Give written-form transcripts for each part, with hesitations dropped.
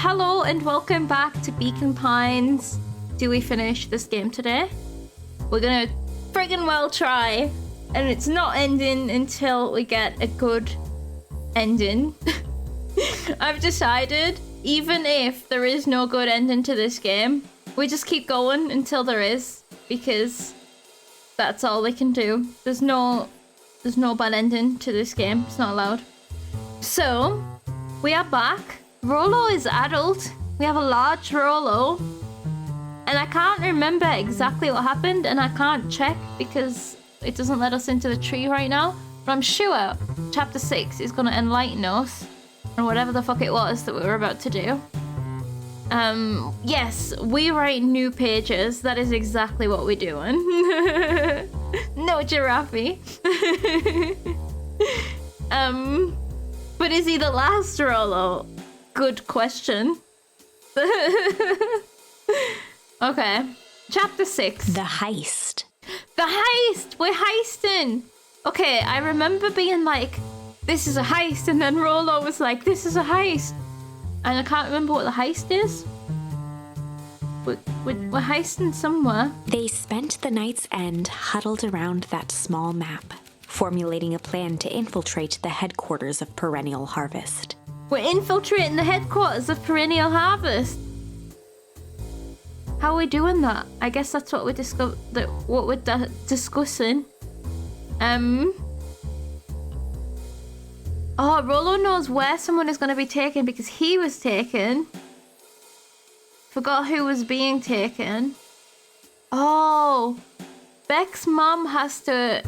Hello and welcome back to Beacon Pines. Do we finish this game today? We're gonna friggin' well try, and it's not ending until we get a good ending. I've decided, even if there is no good ending to this game, we just keep going until there is, because that's all we can do. There's no bad ending to this game. It's not allowed. So, we are back. Rolo is adult. We have a large Rolo. And I can't remember exactly what happened, and I can't check because it doesn't let us into the tree right now. But I'm sure chapter 6 is going to enlighten us on whatever the fuck it was that we were about to do. Yes, we write new pages. That is exactly what we're doing. No giraffe. But is he the last Rolo? Good question. Okay. Chapter 6. The heist. The heist! We're heisting! Okay, I remember being like, this is a heist, and then Rolo was like, this is a heist. And I can't remember what the heist is. We're heisting somewhere. They spent the night's end huddled around that small map, formulating a plan to infiltrate the headquarters of Perennial Harvest. We're infiltrating the headquarters of Perennial Harvest. How are we doing that? I guess that's what we're discussing. Oh, Rolo knows where someone is going to be taken because he was taken. Forgot who was being taken. Oh, Beck's mom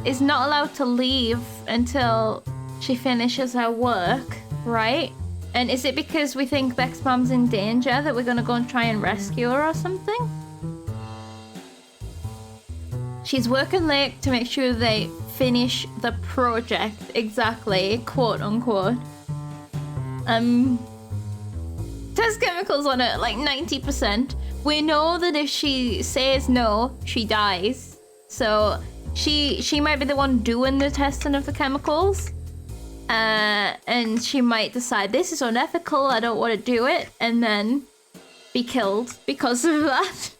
is not allowed to leave until she finishes her work, right? And is it because we think Beck's mom's in danger that we're going to go and try and rescue her or something? She's working late to make sure they finish the project. Exactly, quote unquote. Test chemicals on it, like 90%. We know that if she says no, she dies. So she might be the one doing the testing of the chemicals. And she might decide this is unethical, I don't want to do it, and then be killed because of that.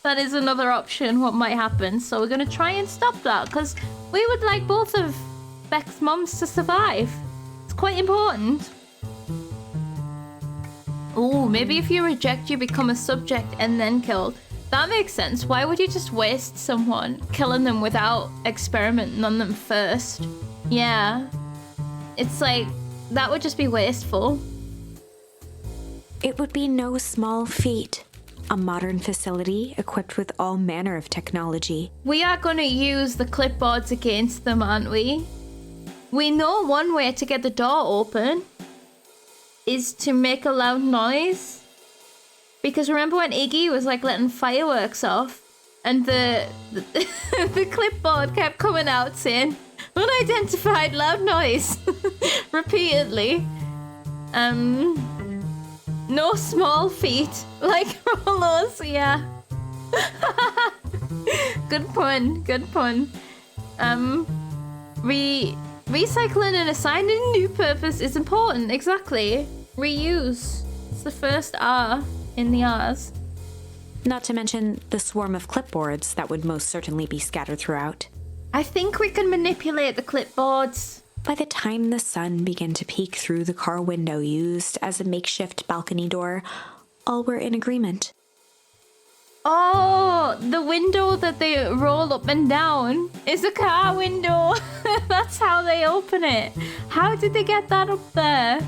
That is another option, what might happen. So we're going to try and stop that, because we would like both of Beck's moms to survive. It's quite important. Oh, maybe if you reject, you become a subject and then killed. That makes sense. Why would you just waste someone, killing them without experimenting on them first? Yeah. It's like, that would just be wasteful. It would be no small feat. A modern facility equipped with all manner of technology. We are going to use the clipboards against them, aren't we? We know one way to get the door open is to make a loud noise. Because remember when Iggy was like letting fireworks off and the clipboard kept coming out saying, unidentified loud noise repeatedly. No small feat like Rolo's, yeah. Good pun. Recycling and assigning new purpose is important. Exactly. Reuse. It's the first R in the R's. Not to mention the swarm of clipboards that would most certainly be scattered throughout. I think we can manipulate the clipboards. By the time the sun began to peek through the car window used as a makeshift balcony door, all were in agreement. Oh, the window that they roll up and down is a car window. That's how they open it. How did they get that up there?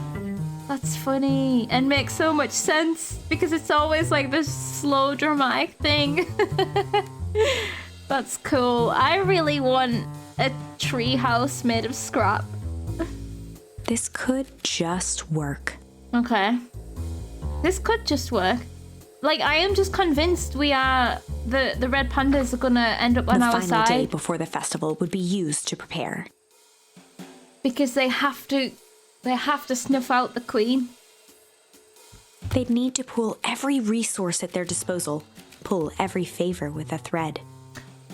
That's funny and makes so much sense because it's always like this slow dramatic thing. That's cool. I really want a tree house made of scrap. This could just work. Okay. This could just work. Like, I am just convinced we are... The red pandas are gonna end up on our side. The final day before the festival would be used to prepare. Because they have to snuff out the queen. They'd need to pool every resource at their disposal. Pull every favor with a thread.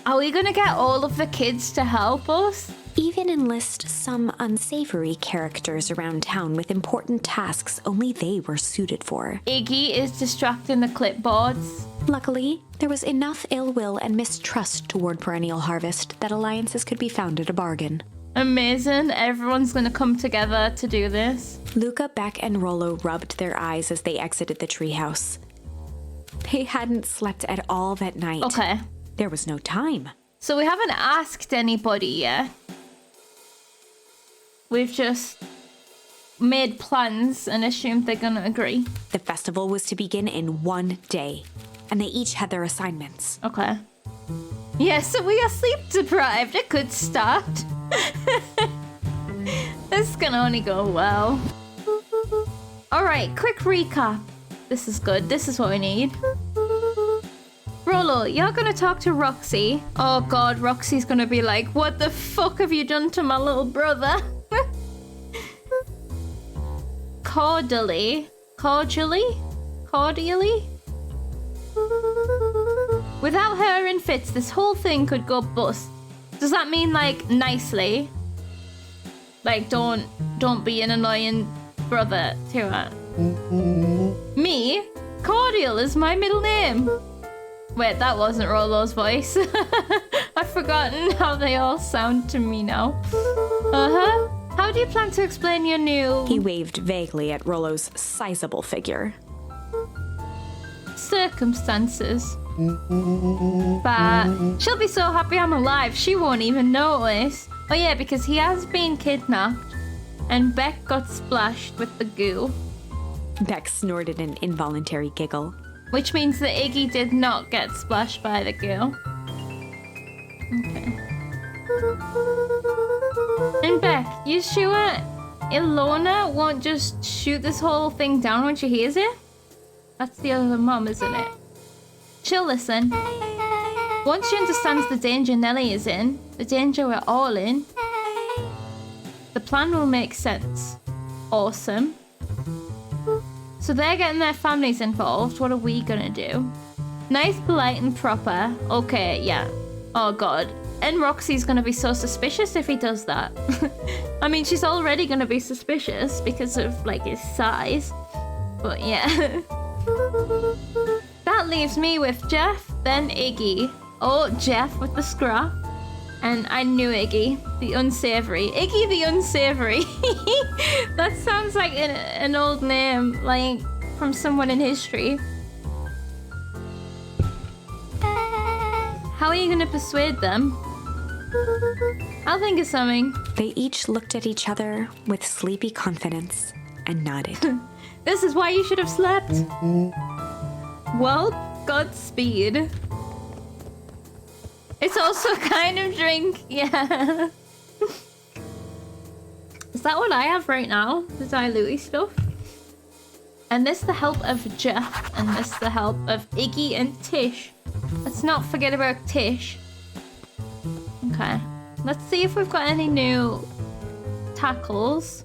Are we gonna get all of the kids to help us? even enlist some unsavory characters around town with important tasks only they were suited for. Iggy is distracting the clipboards. Luckily, there was enough ill will and mistrust toward Perennial Harvest that alliances could be found at a bargain. Amazing. Everyone's gonna come together to do this. Luca, Beck, and Rollo rubbed their eyes as they exited the treehouse. They hadn't slept at all that night. Okay. There was no time. So we haven't asked anybody yet. We've just made plans and assumed they're gonna agree. The festival was to begin in 1 day, and they each had their assignments. Okay. Yeah, so we are sleep deprived. A good start. This can only go well. Alright, quick recap. This is good. This is what we need. Rollo, you're gonna talk to Roxy. Oh god, Roxy's gonna be like, what the fuck have you done to my little brother? Cordially? Without her in Fitz, this whole thing could go bust. Does that mean, like, nicely? Like, don't be an annoying brother to her. Me? Cordial is my middle name. Wait, that wasn't Rollo's voice. I've forgotten how they all sound to me now. Uh-huh. How do you plan to explain your new... He waved vaguely at Rollo's sizable figure. circumstances. But she'll be so happy I'm alive, she won't even notice. Oh yeah, because he has been kidnapped. And Beck got splashed with the goo. Beck snorted an involuntary giggle. Which means that Iggy did not get splashed by the goo. Okay. And Beck, you sure Ilona won't just shoot this whole thing down when she hears it? That's the other mom, isn't it? She'll listen. Once she understands the danger Nellie is in, the danger we're all in, the plan will make sense. Awesome. So they're getting their families involved. What are we gonna do? Nice, polite, and proper. Okay, yeah. Oh god. And Roxy's gonna be so suspicious if he does that. I mean, she's already gonna be suspicious because of, like, his size. But yeah. That leaves me with Jeff, then Iggy. Oh, Jeff with the scrap. And I knew Iggy, the unsavory. Iggy the unsavory. That sounds like an old name, like from someone in history. How are you gonna persuade them? I'll think of something. They each looked at each other with sleepy confidence and nodded. This is why you should have slept. Well, Godspeed. It's also a kind of drink, yeah. Is that what I have right now? The dilute stuff? And this the help of Jeff, and this the help of Iggy and Tish. Let's not forget about Tish. Okay. Let's see if we've got any new tackles.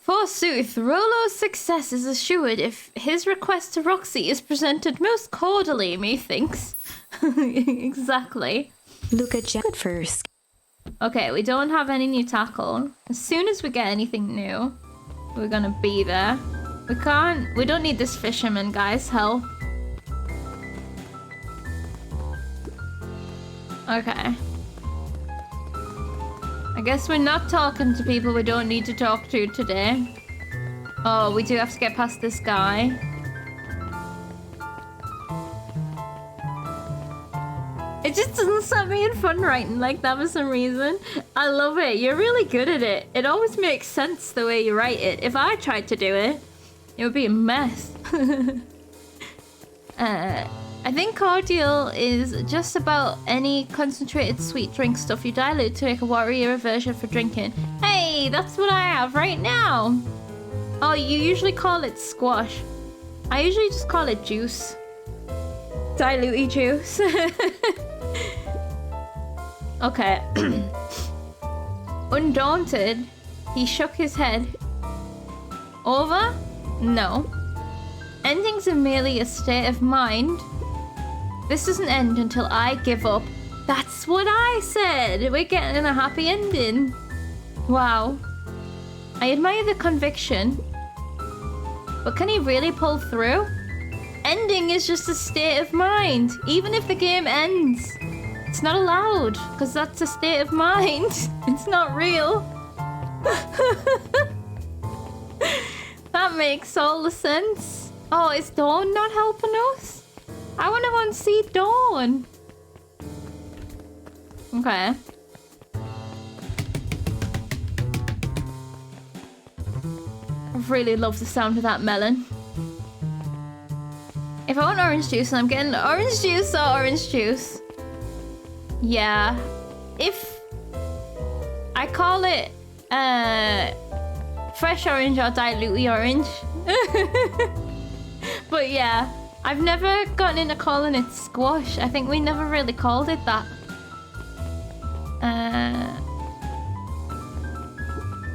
Forsooth, Rollo's success is assured if his request to Roxy is presented most cordially, methinks. Exactly. Luca jumped first. Okay, we don't have any new tackle. As soon as we get anything new, we're gonna be there. We don't need this fisherman guy's help. Okay. I guess we're not talking to people we don't need to talk to today. Oh, we do have to get past this guy. It just doesn't stop me in fun writing like that for some reason. I love it. You're really good at it. It always makes sense the way you write it. If I tried to do it, it would be a mess. I think cordial is just about any concentrated sweet drink stuff you dilute to make a warrior version for drinking. Hey, that's what I have right now. Oh, you usually call it squash. I usually just call it juice. Dilute juice. Okay. Undaunted, he shook his head. Over? No. Endings are merely a state of mind. This doesn't end until I give up That's what I said. We're getting a happy ending. Wow. I admire the conviction. But can he really pull through? Ending is just a state of mind. Even if the game ends, it's not allowed because that's a state of mind. It's not real. That makes all the sense. Oh, is Dawn not helping us? I want to go and see Dawn. Okay. I really love the sound of that melon. If I want orange juice, I'm getting orange juice or orange juice. Yeah. If I call it fresh orange or dilute orange. But yeah, I've never gotten into calling it squash. I think we never really called it that.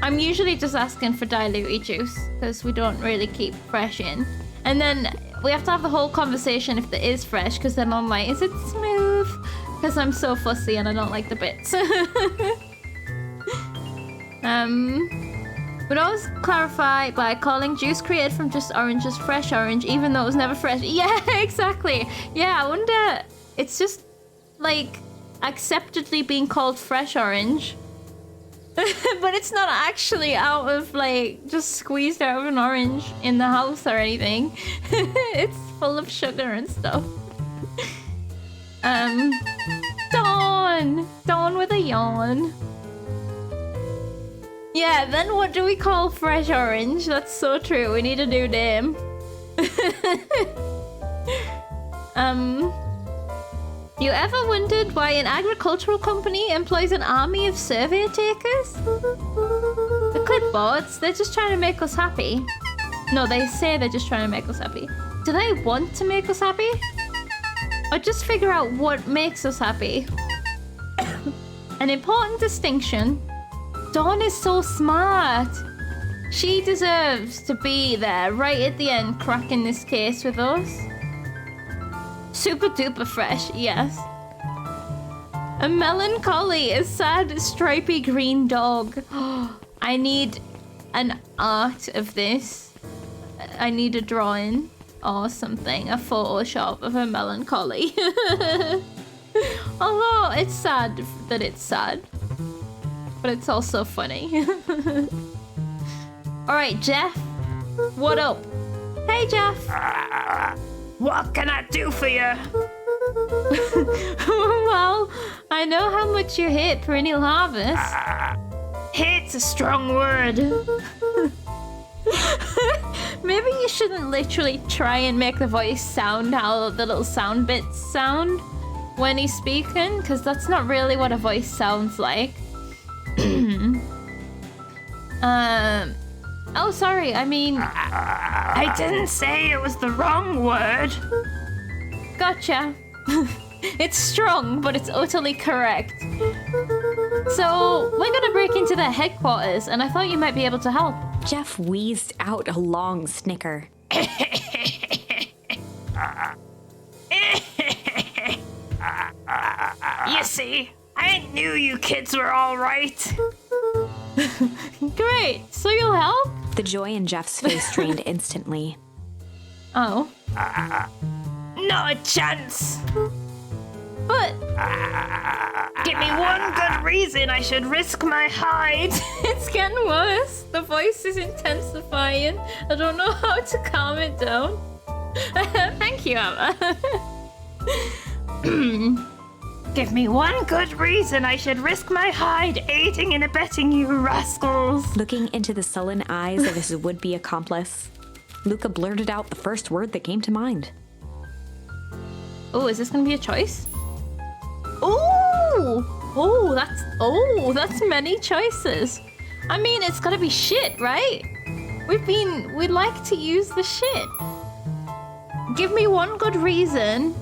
I'm usually just asking for diluted juice because we don't really keep fresh in. And then we have to have the whole conversation if there is fresh, because then I'm like, is it smooth? Because I'm so fussy and I don't like the bits. Would always clarify by calling juice created from just oranges fresh orange, even though it was never fresh. Yeah, exactly. Yeah, I wonder, it's just like acceptedly being called fresh orange. But it's not actually out of like just squeezed out of an orange in the house or anything. It's full of sugar and stuff. Dawn with a yawn. Yeah, then what do we call fresh orange? That's so true. We need a new name. You ever wondered why an agricultural company employs an army of survey takers? The clipboards, they're just trying to make us happy. No, they say they're just trying to make us happy. Do they want to make us happy? Or just figure out what makes us happy? An important distinction. Dawn is so smart. She deserves to be there right at the end, cracking this case with us. Super duper fresh, yes. A melancholy, a sad, stripy green dog. I need an art of this. I need a drawing or something, a Photoshop of a melancholy. Although it's sad that it's sad, but it's also funny. All right, Jeff, what up? Hey, Jeff. What can I do for you? Well, I know how much you hate perennial harvest. Hate's a strong word. Maybe you shouldn't literally try and make the voice sound how the little sound bits sound when he's speaking, because that's not really what a voice sounds like. Oh, sorry, I mean... I didn't say it was the wrong word. Gotcha. It's strong, but it's utterly correct. So, we're gonna break into their headquarters, and I thought you might be able to help. Jeff wheezed out a long snicker. You see, I knew you kids were all right. Great, so you'll help? The joy in Jeff's face drained instantly. Oh. Not a chance. But... Give me one good reason I should risk my hide. It's getting worse. The voice is intensifying. I don't know how to calm it down. Thank you, Emma. Give me one good reason I should risk my hide aiding and abetting you rascals. Looking into the sullen eyes of his would-be accomplice, Luca blurted out the first word that came to mind. Oh, is this gonna be a choice? Oh, that's many choices. I mean, it's gotta be shit, right? We'd like to use the shit. Give me one good reason.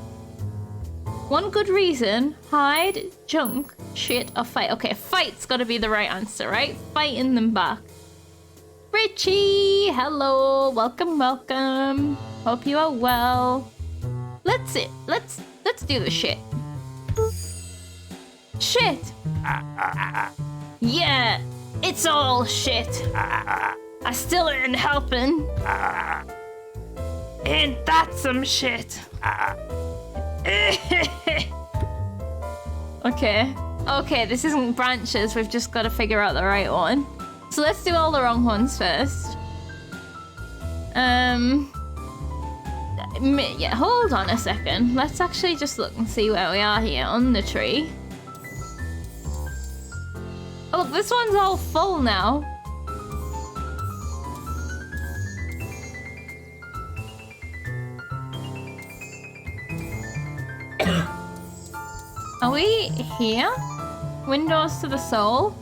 One good reason. Hide, junk, shit, or fight. Okay, fight's gotta be the right answer, right? Fighting them back. Richie, hello, welcome. Hope you are well. Let's do the shit. Shit! Yeah, it's all shit. I still ain't helping. Ain't that some shit? Okay, this isn't branches. We've just got to figure out the right one. So let's do all the wrong ones first. Yeah, hold on a second. Let's actually just look and see where we are here on the tree. Oh, look, this one's all full now. Are we here? Windows to the soul?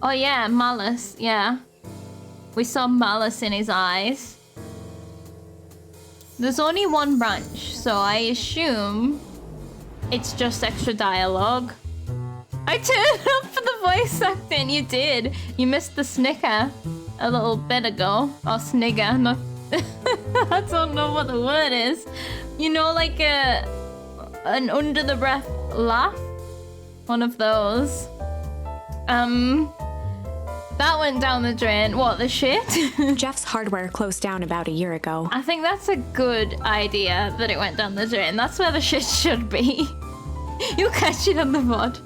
Oh yeah, malice, yeah. We saw malice in his eyes. There's only one branch, so I assume it's just extra dialogue. I turned up for the voice acting, you did. You missed the snicker a little bit ago. Or snigger, not... I don't know what the word is. You know, like an under the breath laugh? One of those. That went down the drain. What, the shit? Jeff's hardware closed down about a year ago. I think that's a good idea that it went down the drain. That's where the shit should be. You'll catch it on the VOD.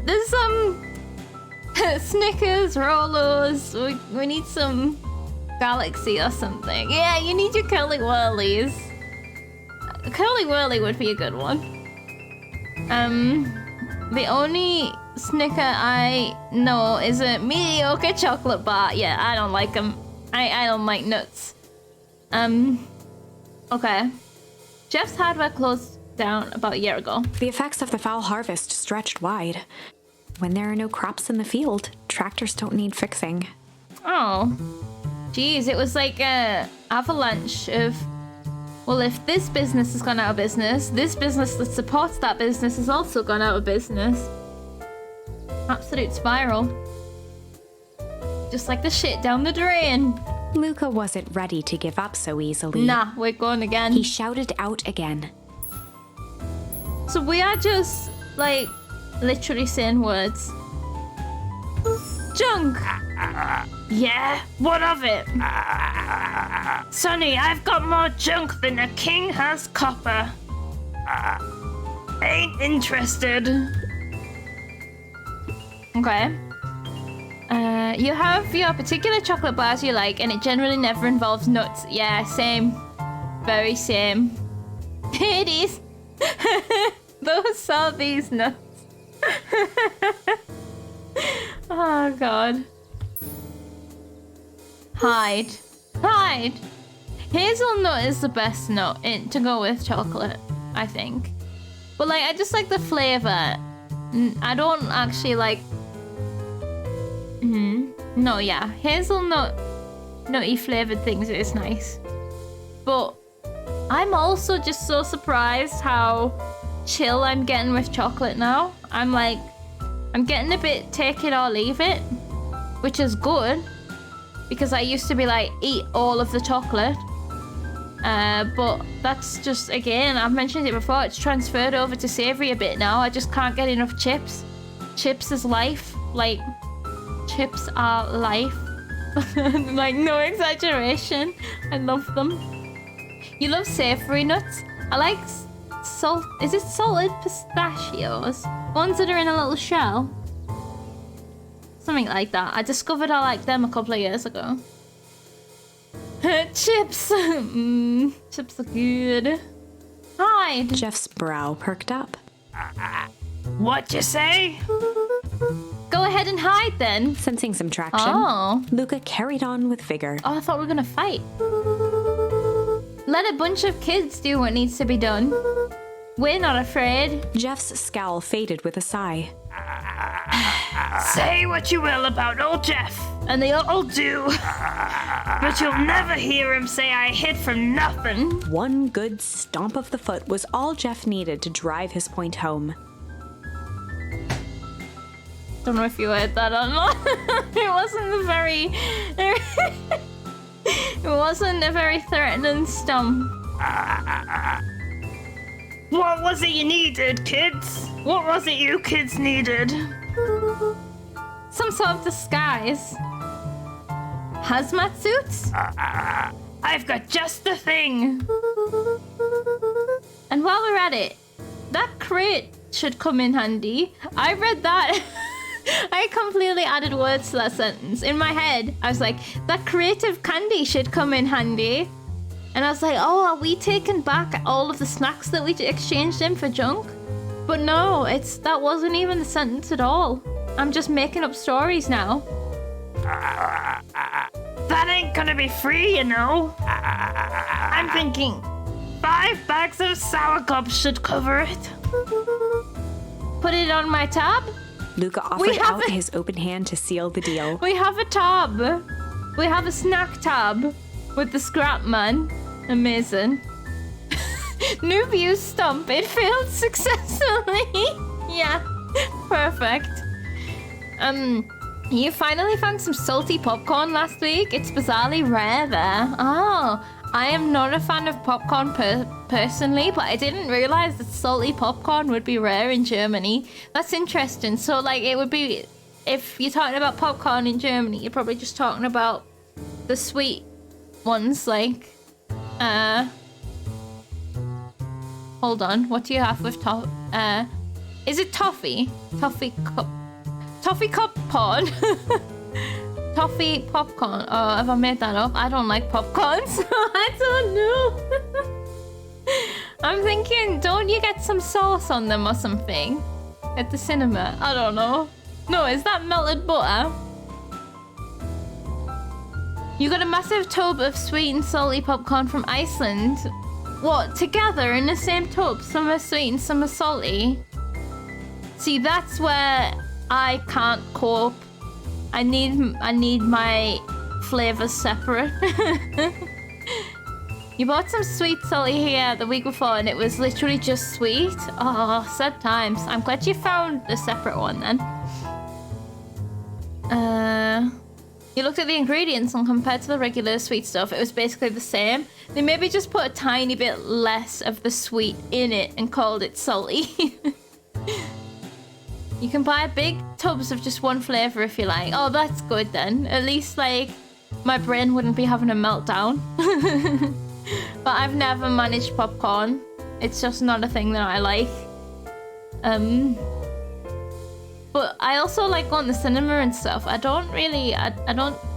There's some Snickers, Rolos. We need some Galaxy or something. Yeah, you need your Curly Whirlies. Curly Whirly would be a good one. The only Snicker I know is a mediocre chocolate bar. Yeah, I don't like them. I don't like nuts. Okay. Jeff's hardware closed down about a year ago. The effects of the foul harvest stretched wide. When there are no crops in the field, tractors don't need fixing. Oh. Geez, it was like a avalanche of... Well, if this business has gone out of business, this business that supports that business has also gone out of business. Absolute spiral. Just like the shit down the drain. Luca wasn't ready to give up so easily. Nah, we're going again. He shouted out again. So we are just, like, literally saying words. Junk! Yeah, what of it? Sonny, I've got more junk than a king has copper. Ain't interested. Okay. You have your particular chocolate bars you like, and it generally never involves nuts. Yeah, same. Very same. It is. Those are these nuts. Oh, God. Hide. Hide! Hazelnut is the best nut to go with chocolate, I think. But, like, I just like the flavor. I don't actually like... No, yeah. Hazelnut, nutty flavored things is nice. But I'm also just so surprised how chill I'm getting with chocolate now. I'm getting a bit take it or leave it, which is good. Because I used to be like, eat all of the chocolate. But that's just, again, I've mentioned it before, it's transferred over to savory a bit now. I just can't get enough chips. Chips is life. Like, chips are life. Like, no exaggeration. I love them. You love savory nuts? I like salt. Is it salted pistachios? Ones that are in a little shell? Something like that. I discovered I liked them a couple of years ago. Chips! Chips are good. Hi! Jeff's brow perked up. What you say? Go ahead and hide then. Sensing some traction, Oh. Luca carried on with vigor. Oh, I thought we were gonna fight. Let a bunch of kids do what needs to be done. We're not afraid. Jeff's scowl faded with a sigh. Say what you will about old Jeff, and they all do. But you'll never hear him say I hid from nothing. One good stomp of the foot was all Jeff needed to drive his point home. Don't know if you heard that or not. It wasn't a very threatening stomp. What was it you needed, kids? What was it you kids needed? Some sort of disguise. Hazmat suits? I've got just the thing. And while we're at it, that crate should come in handy. I read that. I completely added words to that sentence. In my head, I was like, that creative candy should come in handy. And I was like, oh, are we taking back all of the snacks that we exchanged in for junk? But no, that wasn't even the sentence at all. I'm just making up stories now. That ain't gonna be free, you know. I'm thinking 5 bags of sour gobs should cover it. Put it on my tab? Luca offered out his open hand to seal the deal. We have a tab. We have a snack tab with the scrap man. Amazing. Noob used stomp. It failed successfully. Yeah, perfect. You finally found some salty popcorn last week. It's bizarrely rare there. Oh, I am not a fan of popcorn personally, but I didn't realize that salty popcorn would be rare in Germany. That's interesting. So, like, it would be, if you're talking about popcorn in Germany, you're probably just talking about the sweet ones, like, hold on. What do you have with is it toffee? Toffee popcorn. Toffee popcorn. Oh, have I made that up? I don't like popcorn, so I don't know. I'm thinking, don't you get some sauce on them or something at the cinema? I don't know. No, is that melted butter? You got a massive tub of sweet and salty popcorn from Iceland. What, together in the same tub? Some are sweet and some are salty? See, that's where I can't cope. I need my flavors separate. You bought some sweet salty here the week before and it was literally just sweet. Oh, sad times. I'm glad you found a separate one then. You looked at the ingredients and compared to the regular sweet stuff, it was basically the same. They maybe just put a tiny bit less of the sweet in it and called it salty. You can buy big tubs of just one flavor if you like. Oh, that's good then. At least, like, my brain wouldn't be having a meltdown. But I've never managed popcorn. It's just not a thing that I like. But I also like going to the cinema and stuff. I don't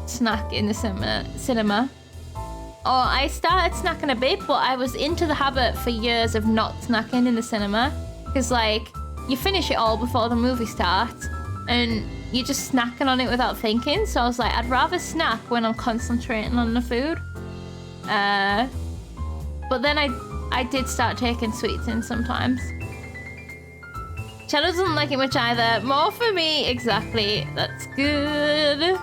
snack in the cinema. Or I started snacking a bit, but I was into the habit for years of not snacking in the cinema. Because, like, you finish it all before the movie starts and you're just snacking on it without thinking. So I was like, I'd rather snack when I'm concentrating on the food. But then I did start taking sweets in sometimes. Shadow doesn't like it much either. More for me, exactly. That's good.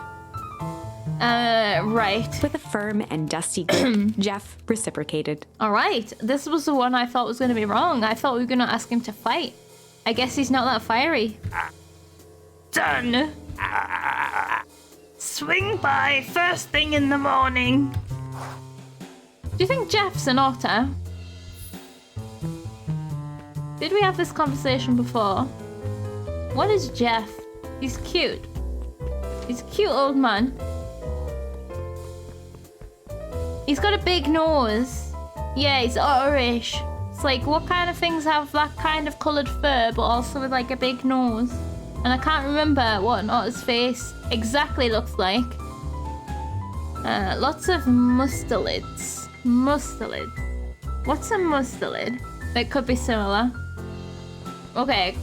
Right. With a firm and dusty grip, Jeff reciprocated. All right. This was the one I thought was going to be wrong. I thought we were going to ask him to fight. I guess he's not that fiery. Done. Swing by first thing in the morning. Do you think Jeff's an otter? Did we have this conversation before? What is Jeff? He's cute. He's a cute old man. He's got a big nose. Yeah, he's otterish. It's like, what kind of things have that kind of coloured fur, but also with like a big nose? And I can't remember what an otter's face exactly looks like. Lots of mustelids. Mustelid. What's a mustelid? It could be similar. Okay.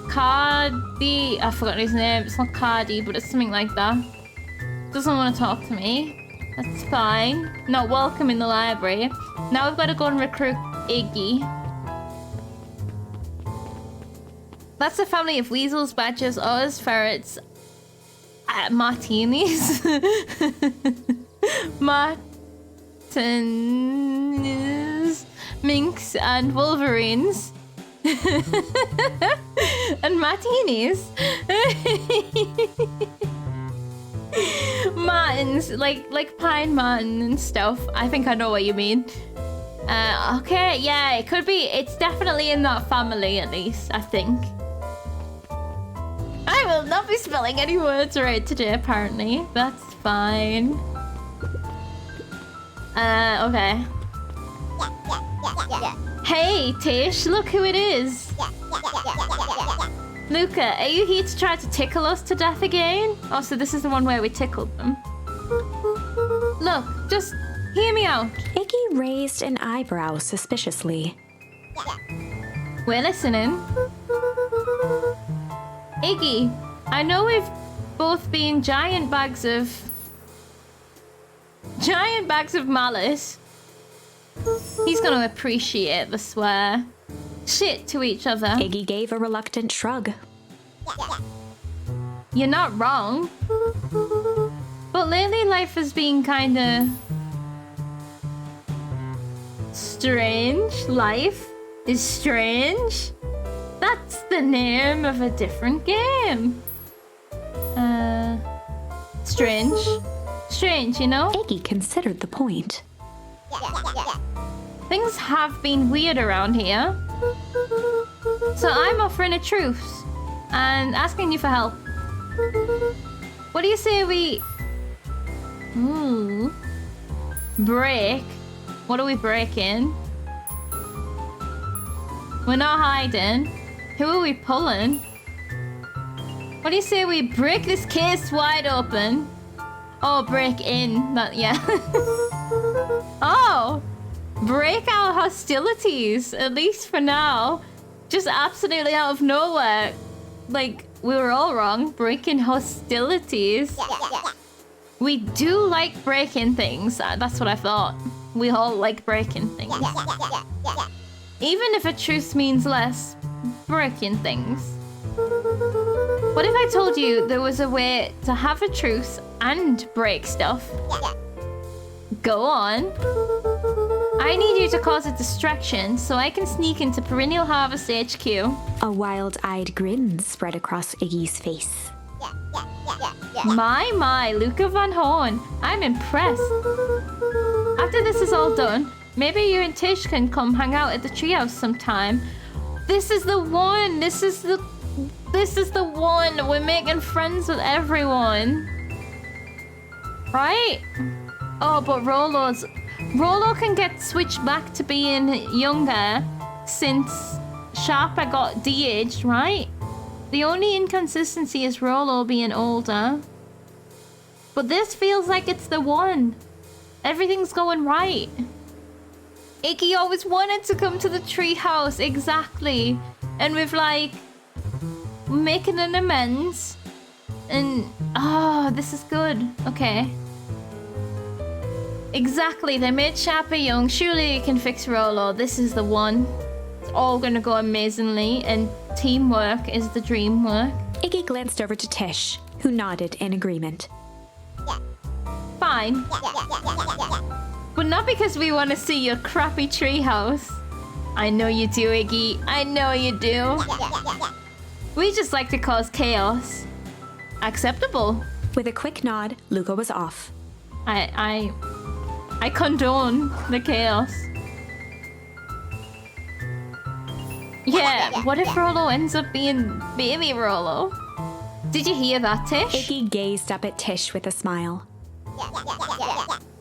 Cardi. I forgot his name. It's not Cardi, but it's something like that. Doesn't want to talk to me. That's fine. Not welcome in the library. Now we've got to go and recruit Iggy. That's a family of weasels, badgers, otters, ferrets, martinis, martins, minks, and wolverines. And martinis. Martins, like pine martin and stuff. I think I know what you mean. Okay, yeah, it could be. It's definitely in that family, at least, I think. I will not be spelling any words right today, apparently. That's fine. Okay. Hey, Tish, look who it is. Luca, are you here to try to tickle us to death again? Oh, so this is the one where we tickled them. Look, just hear me out. Iggy raised an eyebrow suspiciously. We're listening. Iggy, I know we've both been giant bags of malice. He's gonna appreciate the swear. Shit to each other. Iggy gave a reluctant shrug. You're not wrong. But lately life has been kinda strange. Life is strange. That's the name of a different game. Strange. Strange, you know? Iggy considered the point. Things have been weird around here. So I'm offering a truce and asking you for help. What do you say we... break? What are we breaking? We're not hiding. Who are we pulling? What do you say we break this case wide open? Oh, break in. That, yeah. Oh! Break our hostilities, at least for now. Just absolutely out of nowhere. Like, we were all wrong. Breaking hostilities. We do like breaking things. That's what I thought. We all like breaking things. Even if a truce means less, breaking things. What if I told you there was a way to have a truce and break stuff? Go on. I need you to cause a distraction so I can sneak into Perennial Harvest HQ. A wild-eyed grin spread across Iggy's face. My, Luca Van Horn. I'm impressed. After this is all done, maybe you and Tish can come hang out at the treehouse sometime. This is the one. This is the one. We're making friends with everyone. Right? Oh, but Rolo can get switched back to being younger since Sharper got de-aged, right? The only inconsistency is Rolo being older. But this feels like it's the one. Everything's going right. Iggy always wanted to come to the treehouse, exactly. And with like making an amends. And oh, this is good. Okay. Exactly, they made Sharper young. Surely you can fix Rolo. This is the one. It's all gonna go amazingly, and teamwork is the dream work. Iggy glanced over to Tish, who nodded in agreement. Fine. But not because we want to see your crappy treehouse. I know you do, Iggy. I know you do. We just like to cause chaos. Acceptable. With a quick nod, Luca was off. I condone the chaos. Yeah, what if Rolo ends up being baby Rolo? Did you hear that, Tish? Iggy gazed up at Tish with a smile.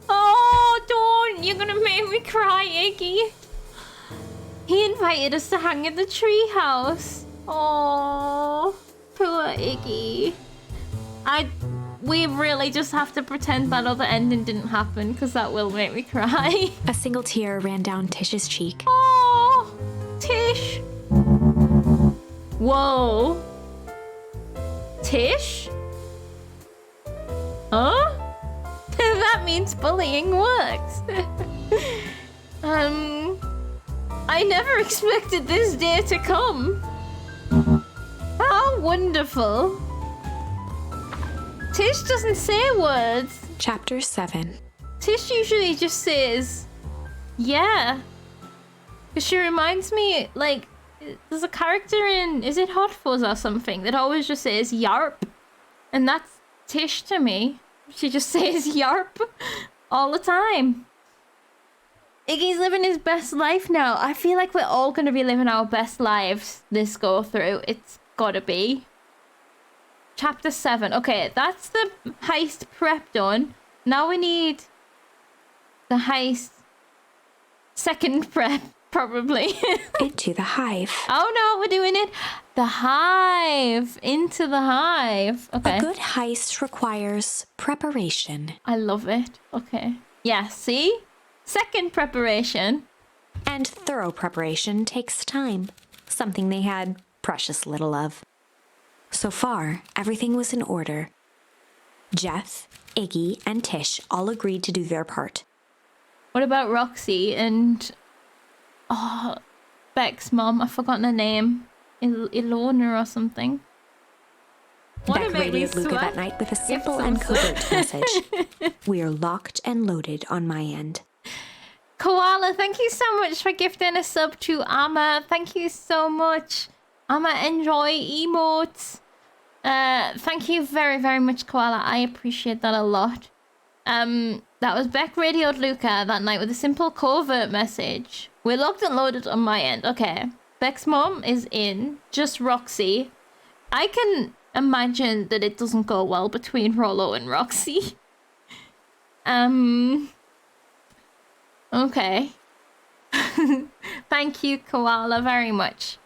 Oh, don't! You're gonna make me cry, Iggy. He invited us to hang in the treehouse. Oh, poor Iggy. We really just have to pretend that other ending didn't happen, because that will make me cry. A single tear ran down Tish's cheek. Oh, Tish. Whoa. Tish? Huh? That means bullying works. I never expected this day to come. How wonderful. Tish doesn't say words. Chapter 7. Tish usually just says, yeah. Because she reminds me, like, there's a character in, is it Hot Fuzz or something, that always just says yarp. And that's Tish to me. She just says yarp all the time. Iggy's living his best life now. I feel like we're all going to be living our best lives this go through. It's gotta be. Chapter 7. Okay, that's the heist prep done. Now we need the heist second prep, probably. Into the hive. Oh no, we're doing it. The hive. Into the hive. Okay. A good heist requires preparation. I love it. Okay. Yeah, see? Second preparation. And thorough preparation takes time, something they had precious little of. So far, everything was in order. Jeff, Iggy, and Tish all agreed to do their part. What about Roxy and... Oh, Beck's mom. I've forgotten her name. Ilona or something. Beck radioed Luca that night with a simple and covert message. We are locked and loaded on my end. Koala, thank you so much for gifting a sub to Amma. Thank you so much. Amma, enjoy emotes. Thank you very, very much, Koala. I appreciate that a lot. That was Beck radioed Luca that night with a simple covert message. We're locked and loaded on my end. Okay. Beck's mom is in. Just Roxy. I can imagine that it doesn't go well between Rollo and Roxy. Okay. Thank you, Koala, very much.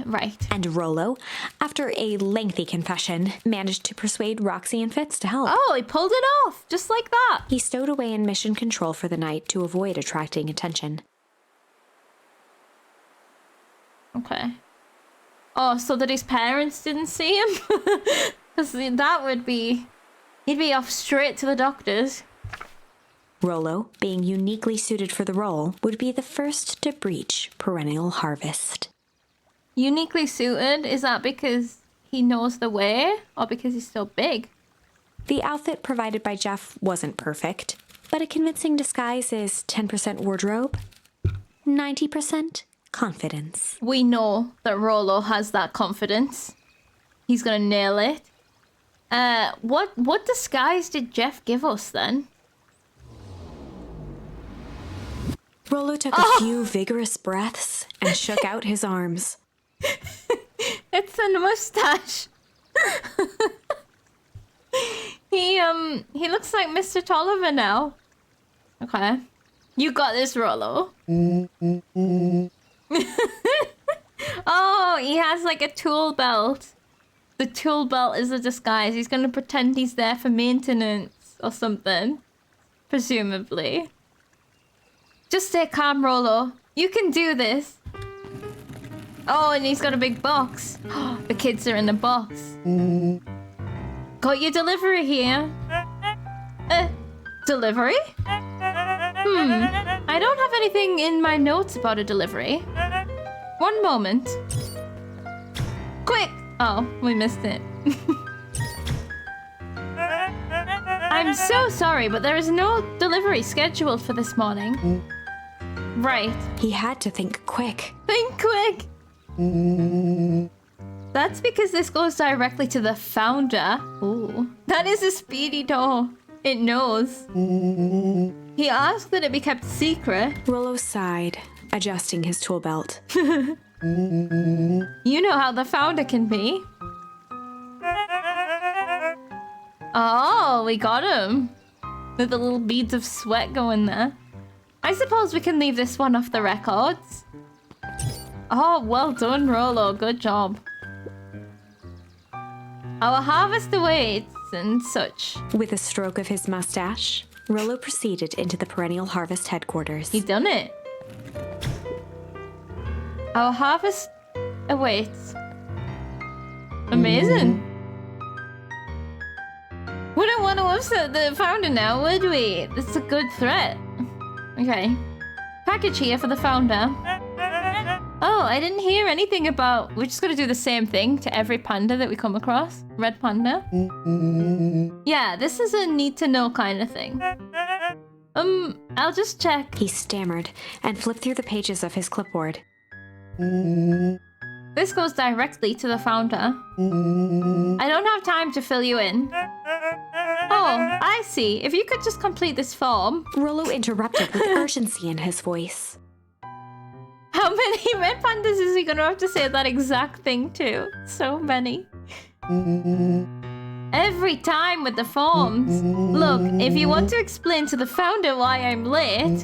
Right. And Rollo, after a lengthy confession, managed to persuade Roxy and Fitz to help. Oh, he pulled it off, just like that. He stowed away in mission control for the night to avoid attracting attention. Okay. Oh, so that his parents didn't see him? Because that would be... He'd be off straight to the doctors. Rollo, being uniquely suited for the role, would be the first to breach perennial harvest. Uniquely suited? Is that because he knows the way? Or because he's so big? The outfit provided by Jeff wasn't perfect, but a convincing disguise is 10% wardrobe, 90% confidence. We know that Rollo has that confidence. He's gonna nail it. What disguise did Jeff give us then? Rollo took a few vigorous breaths and shook out his arms. It's a mustache. He looks like Mr. Tolliver now. Okay. You got this, Rollo. Oh, he has like a tool belt. The tool belt is a disguise. He's gonna pretend he's there for maintenance or something. Presumably. Just stay calm, Rollo. You can do this. Oh, and he's got a big box. The kids are in the box. Got your delivery here. Delivery? I don't have anything in my notes about a delivery. One moment. Quick! Oh, we missed it. I'm so sorry, but there is no delivery scheduled for this morning. Right. He had to think quick. Think quick! That's because this goes directly to the founder. Ooh. That is a speedy door. It knows. He asked that it be kept secret. Rollo sighed, adjusting his tool belt. You know how the founder can be. Oh, we got him. With the little beads of sweat going there. I suppose we can leave this one off the records. Oh, well done, Rollo. Good job. Our harvest awaits and such. With a stroke of his mustache, Rollo proceeded into the perennial harvest headquarters. He done it. Our harvest awaits. Amazing. We don't want to upset the founder now, would we? It's a good threat. Okay. Package here for the founder. Oh, I didn't hear anything about... We're just going to do the same thing to every panda that we come across. Red panda. Yeah, this is a need-to-know kind of thing. I'll just check. He stammered and flipped through the pages of his clipboard. This goes directly to the founder. I don't have time to fill you in. Oh, I see. If you could just complete this form. Rollo interrupted with urgency in his voice. How many red pandas is he gonna have to say that exact thing to? So many. Every time with the forms. Look, if you want to explain to the founder why I'm late,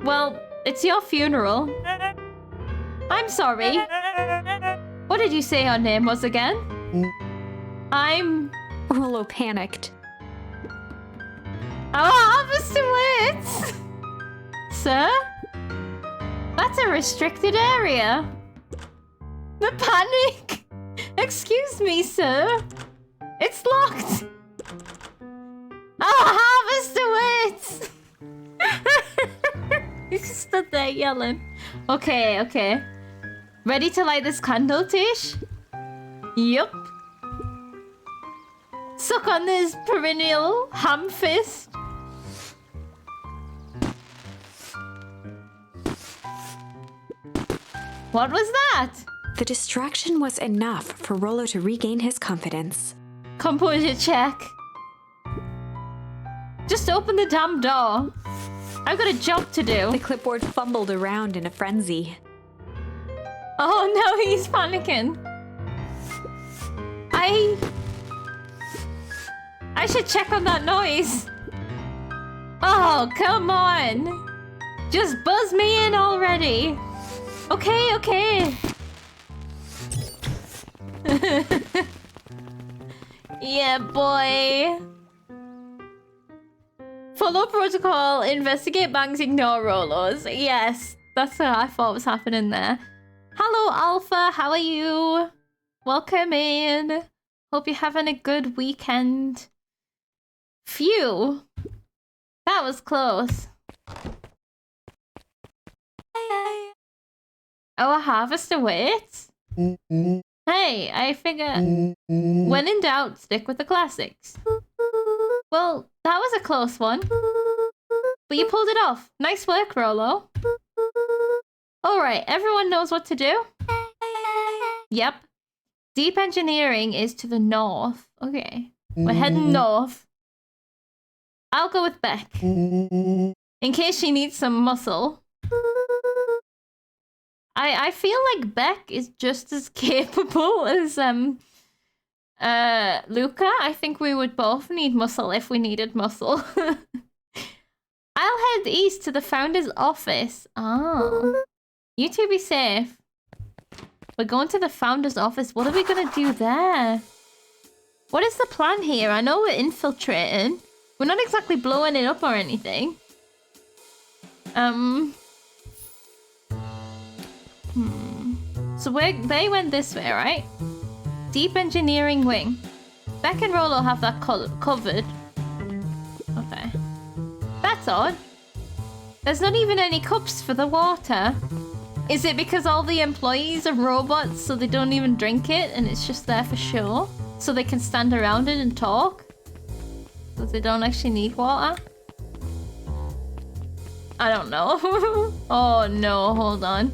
well, it's your funeral. I'm sorry. What did you say her name was again? I'm... Rollo panicked. Harvester waits! Sir? That's a restricted area. The panic! Excuse me, sir. It's locked. Harvester waits! He just stood there yelling. Okay. Ready to light this candle, Tish? Yup. Suck on this perennial ham fist. What was that? The distraction was enough for Rollo to regain his confidence. Composure check. Just open the damn door. I've got a job to do. The clipboard fumbled around in a frenzy. Oh no, he's panicking. I should check on that noise. Oh, come on. Just buzz me in already. Okay. Yeah, boy. Follow protocol, investigate banks, ignore Rollos. Yes, that's what I thought was happening there. Hello, Alpha. How are you? Welcome in. Hope you're having a good weekend. Phew. That was close. Our harvester waits? Hey, I figure when in doubt, stick with the classics. Well, that was a close one. But you pulled it off. Nice work, Rollo. Alright, everyone knows what to do? Yep. Deep engineering is to the north. Okay. We're heading north. I'll go with Beck. In case she needs some muscle. I feel like Beck is just as capable as Luca. I think we would both need muscle if we needed muscle. I'll head east to the founder's office. Oh. You two be safe. We're going to the founder's office. What are we gonna do there? What is the plan here? I know we're infiltrating. We're not exactly blowing it up or anything. So they went this way, right? Deep engineering wing. Beck and Rollo have that covered. Okay. That's odd. There's not even any cups for the water. Is it because all the employees are robots so they don't even drink it and it's just there for show? So they can stand around it and talk? So they don't actually need water? I don't know. Oh no, hold on.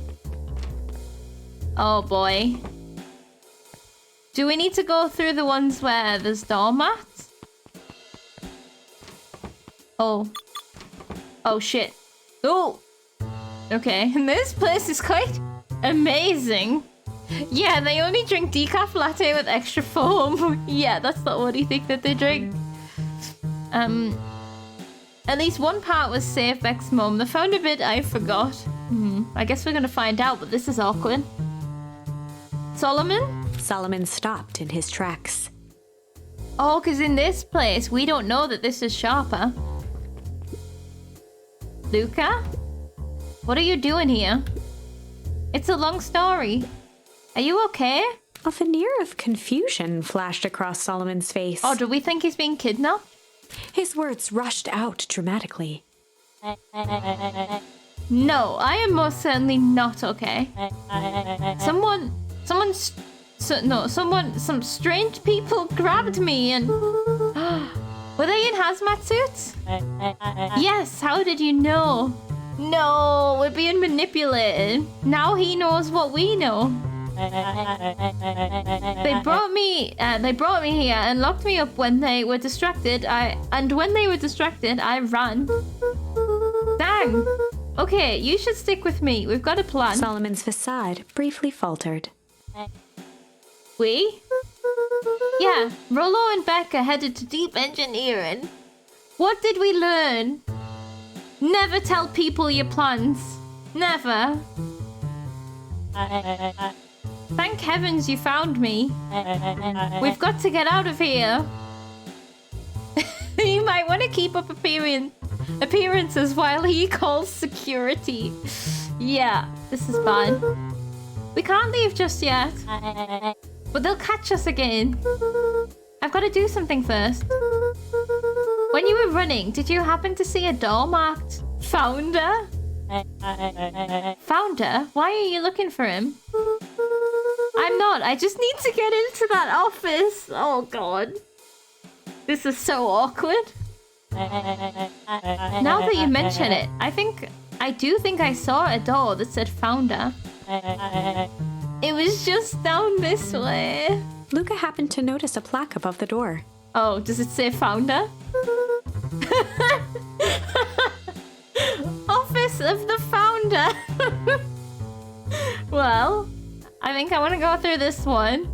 Oh boy. Do we need to go through the ones where there's doormats? Oh. Oh shit. Oh! Okay, and this place is quite amazing. Yeah, they only drink decaf latte with extra foam. Yeah, that's not what you think that they drink. At least one part was save Beck's mum. The founder bit I forgot. I guess we're gonna find out, but this is awkward. Solomon? Solomon stopped in his tracks. Oh, because in this place, we don't know that this is Sharper. Luca? What are you doing here? It's a long story. Are you okay? A veneer of confusion flashed across Solomon's face. Oh, do we think he's being kidnapped? His words rushed out dramatically. No, I am most certainly not okay. Some strange people grabbed me and... Were they in hazmat suits? Yes, how did you know? No, we're being manipulated. Now he knows what we know. They brought me here and locked me up when they were distracted. When they were distracted, I ran. Dang. Okay, you should stick with me. We've got a plan. Solomon's facade briefly faltered. We? Yeah, Rollo and Becca headed to deep engineering. What did we learn? Never tell people your plans. Never. Thank heavens you found me. We've got to get out of here. You might want to keep up appearances while he calls security. Yeah, this is bad. We can't leave just yet. But they'll catch us again. I've got to do something first. When you were running, did you happen to see a door marked Founder? Founder? Why are you looking for him? I'm not. I just need to get into that office. Oh, God. This is so awkward. Now that you mention it, I do think I saw a door that said Founder. It was just down this way. Luca happened to notice a plaque above the door. Oh, does it say Founder? Office of the Founder. Well, I think I want to go through this one.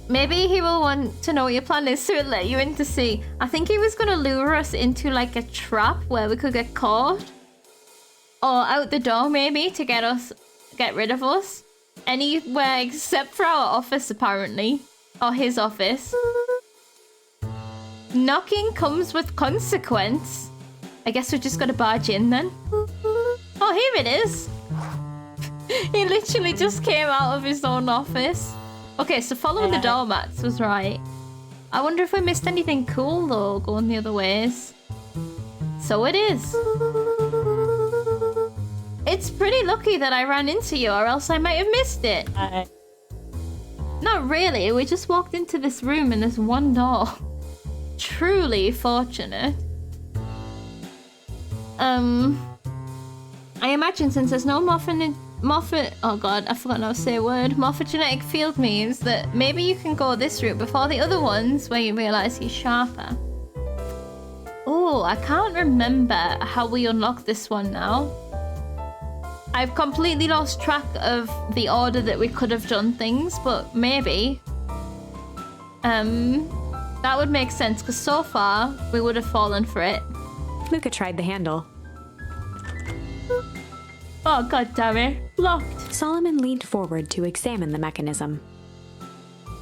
Maybe he will want to know what your plan is, so he'll let you in to see. I think he was going to lure us into like a trap where we could get caught. Or out the door maybe to get rid of us. Anywhere except for our office apparently. Or his office. Knocking comes with consequence. I guess we just gotta barge in then. Oh, here it is. He literally just came out of his own office. Okay, so following the doormats was right. I wonder if we missed anything cool though, going the other ways. So it is. It's pretty lucky that I ran into you, or else I might have missed it. Not really, we just walked into this room and there's one door. Truly fortunate. I imagine since there's no oh god, I forgot how to say a word. Morphogenetic field means that maybe you can go this route before the other ones where you realise he's sharper. Oh, I can't remember how we unlock this one now. I've completely lost track of the order that we could have done things, but maybe. That would make sense, because so far, we would have fallen for it. Luca tried the handle. Oh, god damn it. Locked. Solomon leaned forward to examine the mechanism.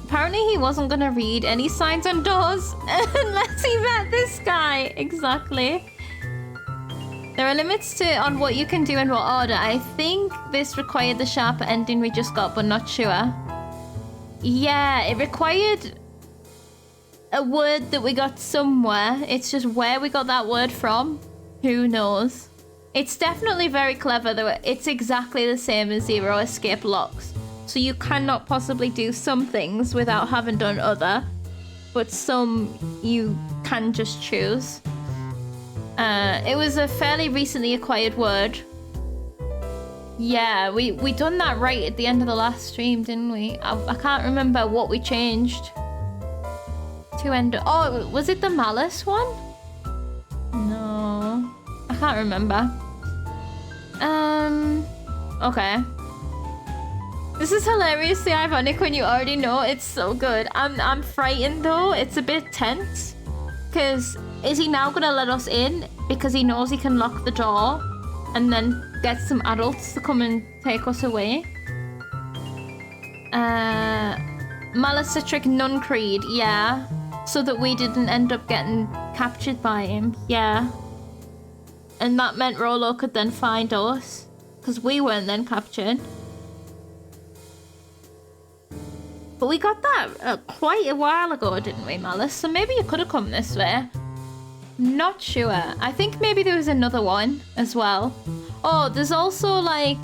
Apparently he wasn't going to read any signs on doors unless he met this guy. Exactly. There are limits on what you can do in what order. I think this required the sharper ending we just got, but not sure. Yeah, it required a word that we got somewhere. It's just where we got that word from. Who knows? It's definitely very clever though. It's exactly the same as zero escape locks. So you cannot possibly do some things without having done other. But some you can just choose. It was a fairly recently acquired word. Yeah, we done that right at the end of the last stream, didn't we? I can't remember what we changed. To end... Oh, was it the malice one? No. I can't remember. Okay. This is hilariously ironic when you already know. It's so good. I'm frightened though. It's a bit tense. Because is he now gonna let us in because he knows he can lock the door and then get some adults to come and take us away? Malice Citric Nun Creed, yeah. So that we didn't end up getting captured by him, yeah. And that meant Rollo could then find us because we weren't then captured. But we got that quite a while ago, didn't we, Malice? So maybe you could have come this way. Not sure. I think maybe there was another one as well. Oh, there's also like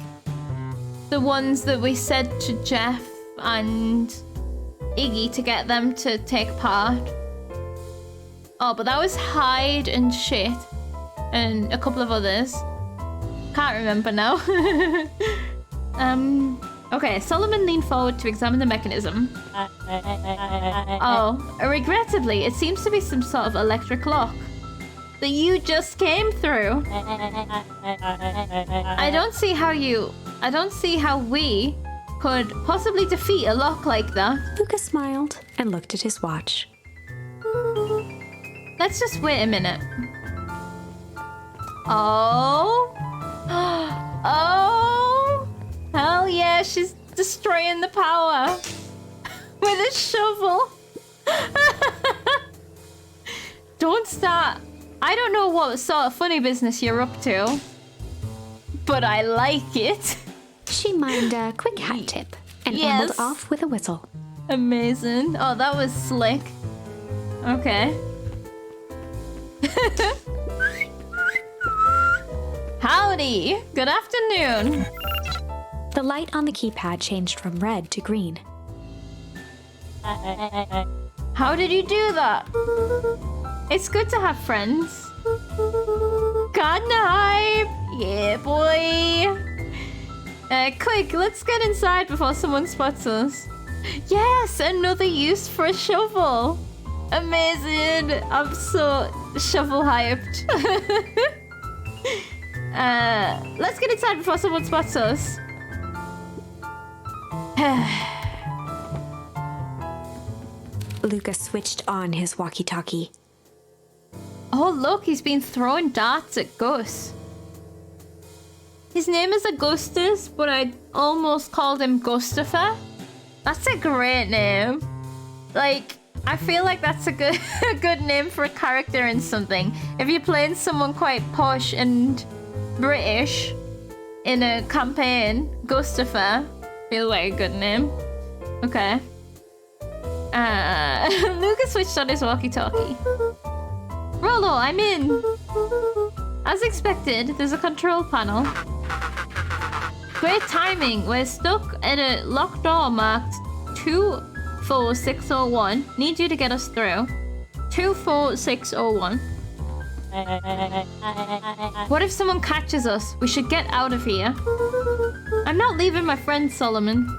the ones that we said to Jeff and Iggy to get them to take part. Oh, but that was Hyde and shit. And a couple of others. Can't remember now. Okay, Solomon leaned forward to examine the mechanism. Oh, regrettably, it seems to be some sort of electric lock that you just came through. I don't see how we could possibly defeat a lock like that. Luca smiled and looked at his watch. Let's just wait a minute. Oh. Oh. Hell yeah, she's destroying the power with a shovel. Don't start. I don't know what sort of funny business you're up to, but I like it. She mimed a quick hat tip and ambled off with a whistle. Amazing. Oh, that was slick. Okay. Howdy. Good afternoon. The light on the keypad changed from red to green. How did you do that? It's good to have friends. Got hype. Yeah, boy. Quick, let's get inside before someone spots us. Yes, another use for a shovel. Amazing. I'm so shovel hyped. Let's get inside before someone spots us. Luca switched on his walkie-talkie. Oh, look, he's been throwing darts at Gus. His name is Augustus, but I almost called him Gustafer. That's a great name. Like, I feel like that's a good name for a character in something. If you're playing someone quite posh and British in a campaign, Gustafer feels like a good name. Okay. Lucas switched on his walkie-talkie. Rollo, I'm in. As expected, there's a control panel. Great timing. We're stuck at a locked door marked 24601. Need you to get us through. 24601. What if someone catches us? We should get out of here. I'm not leaving my friend Solomon.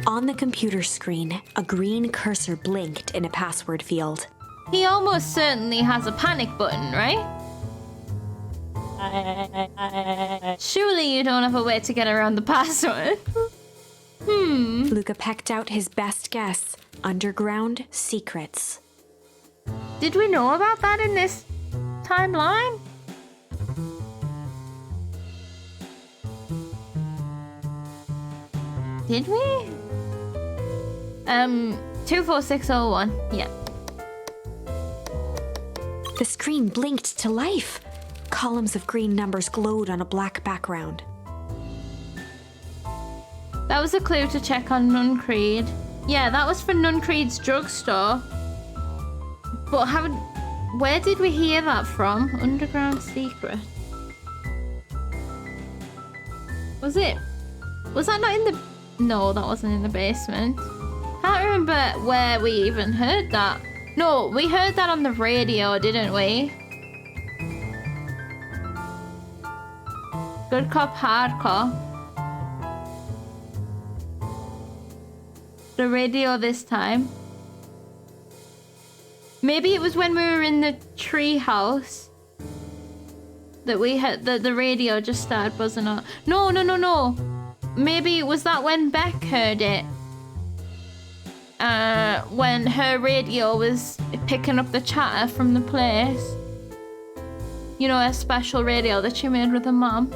On the computer screen, a green cursor blinked in a password field. He almost certainly has a panic button, right? Surely you don't have a way to get around the password. Luca pecked out his best guess. Underground secrets. Did we know about that in this timeline? Did we? 24601. Yeah. The screen blinked to life. Columns of green numbers glowed on a black background. That was a clue to check on Nuncreed. Yeah, that was for Nuncreed's drugstore. But where did we hear that from? Underground secret. Was that not in the... No, that wasn't in the basement. Can't remember where we even heard that. No, we heard that on the radio, didn't we? Good cop, hardcore. The radio this time. Maybe it was when we were in the tree house that we had the radio just started buzzing up. No. Maybe it was that when Beck heard it. When her radio was picking up the chatter from the place. You know, a special radio that she made with her mom.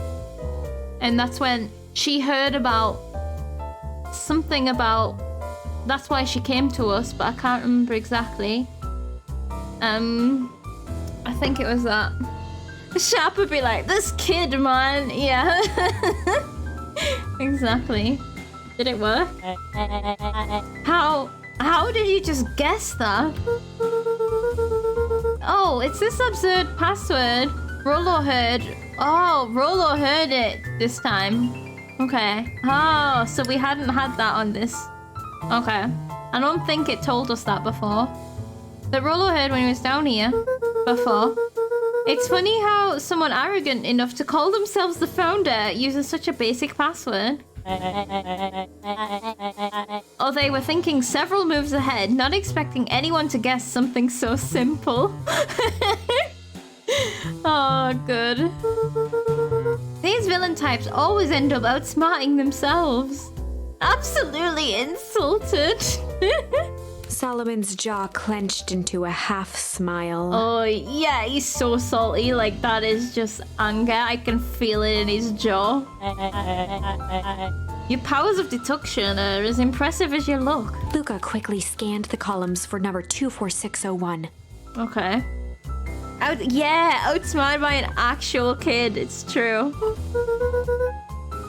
And that's when she heard about something about... That's why she came to us, but I can't remember exactly. I think it was that. Sharp would be like, this kid, man. Yeah. Exactly. Did it work? How did you just guess that? Oh, it's this absurd password. Rollo heard it this time. Okay. Oh, so we hadn't had that on this. Okay. I don't think it told us that before. That Rollo heard when he was down here before. It's funny how someone arrogant enough to call themselves the founder uses such a basic password. Oh, they were thinking several moves ahead, not expecting anyone to guess something so simple. Oh, good. These villain types always end up outsmarting themselves. Absolutely insulted. Solomon's jaw clenched into a half smile. Oh, yeah, he's so salty. Like, that is just anger. I can feel it in his jaw. Your powers of deduction are as impressive as your look. Luca quickly scanned the columns for number 24601. Okay. Outsmarted by an actual kid. It's true.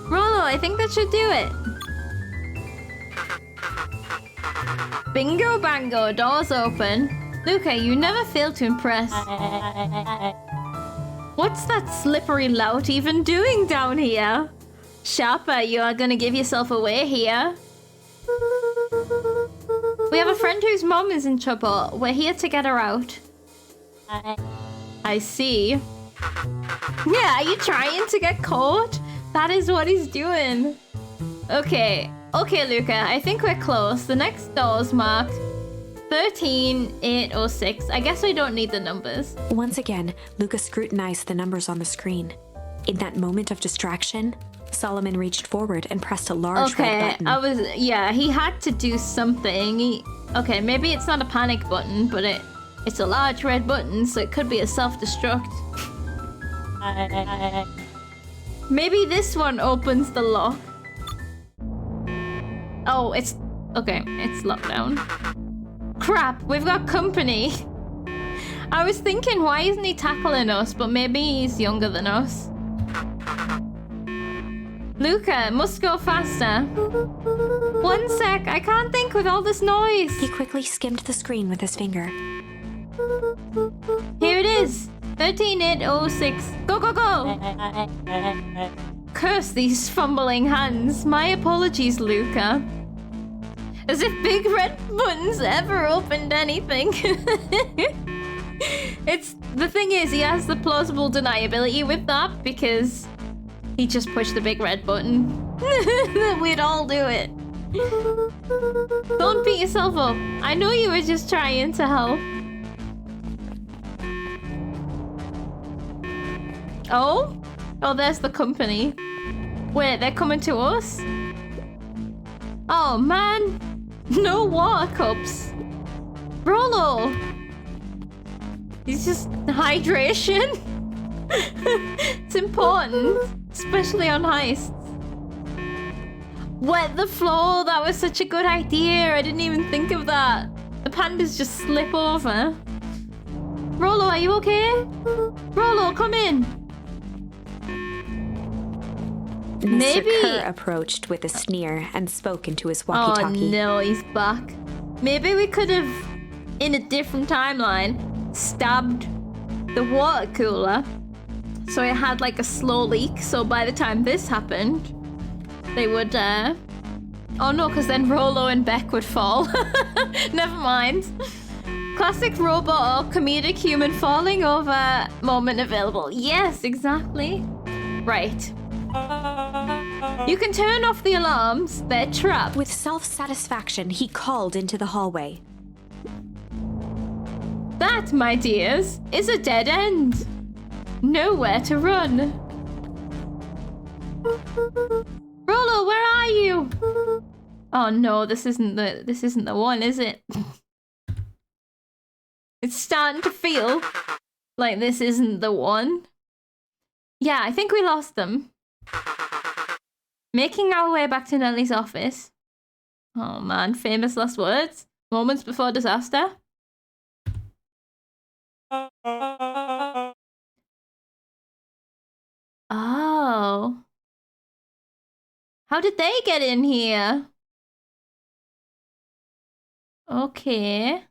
Rollo, I think that should do it. Bingo bango, doors open. Luca, you never fail to impress. What's that slippery lout even doing down here? Sharper, you are gonna give yourself away here. We have a friend whose mom is in trouble. We're here to get her out. I see. Yeah, are you trying to get caught? That is what he's doing. Okay, Luca, I think we're close. The next door's marked 13806. I guess we don't need the numbers. Once again, Luca scrutinized the numbers on the screen. In that moment of distraction, Solomon reached forward and pressed a large red button. He had to do something. Okay, maybe it's not a panic button, but it's a large red button, so it could be a self-destruct. Maybe this one opens the lock. Oh, it's locked down. Crap, we've got company. I was thinking, why isn't he tackling us? But maybe he's younger than us. Luca, must go faster. One sec, I can't think with all this noise. He quickly skimmed the screen with his finger. Here it is. 13806. Go, go, go. Curse these fumbling hands. My apologies, Luca. As if big red buttons ever opened anything. The thing is, he has the plausible deniability with that because he just pushed the big red button. We'd all do it. Don't beat yourself up. I know you were just trying to help. Oh, there's the company. Wait, they're coming to us? Oh, man. No water cups. Rollo. It's just hydration. It's important, especially on heists. Wet the floor. That was such a good idea. I didn't even think of that. The pandas just slip over. Rollo, are you okay? Rollo, come in. Mr. Kerr approached with a sneer and spoke into his walkie-talkie. Oh no, he's back. Maybe we could have, in a different timeline, stabbed the water cooler so it had like a slow leak, so by the time this happened, they would, oh no, because then Rollo and Beck would fall. Never mind. Classic robot or comedic human falling over moment available. Yes, exactly. Right. You can turn off the alarms. They're trapped. With self-satisfaction, he called into the hallway. That, my dears, is a dead end. Nowhere to run. Rollo, where are you? Oh no, this isn't the one, is it? It's starting to feel like this isn't the one. Yeah, I think we lost them. Making our way back to Nellie's office. Oh man, famous last words. Moments before disaster. Oh. How did they get in here? Okay.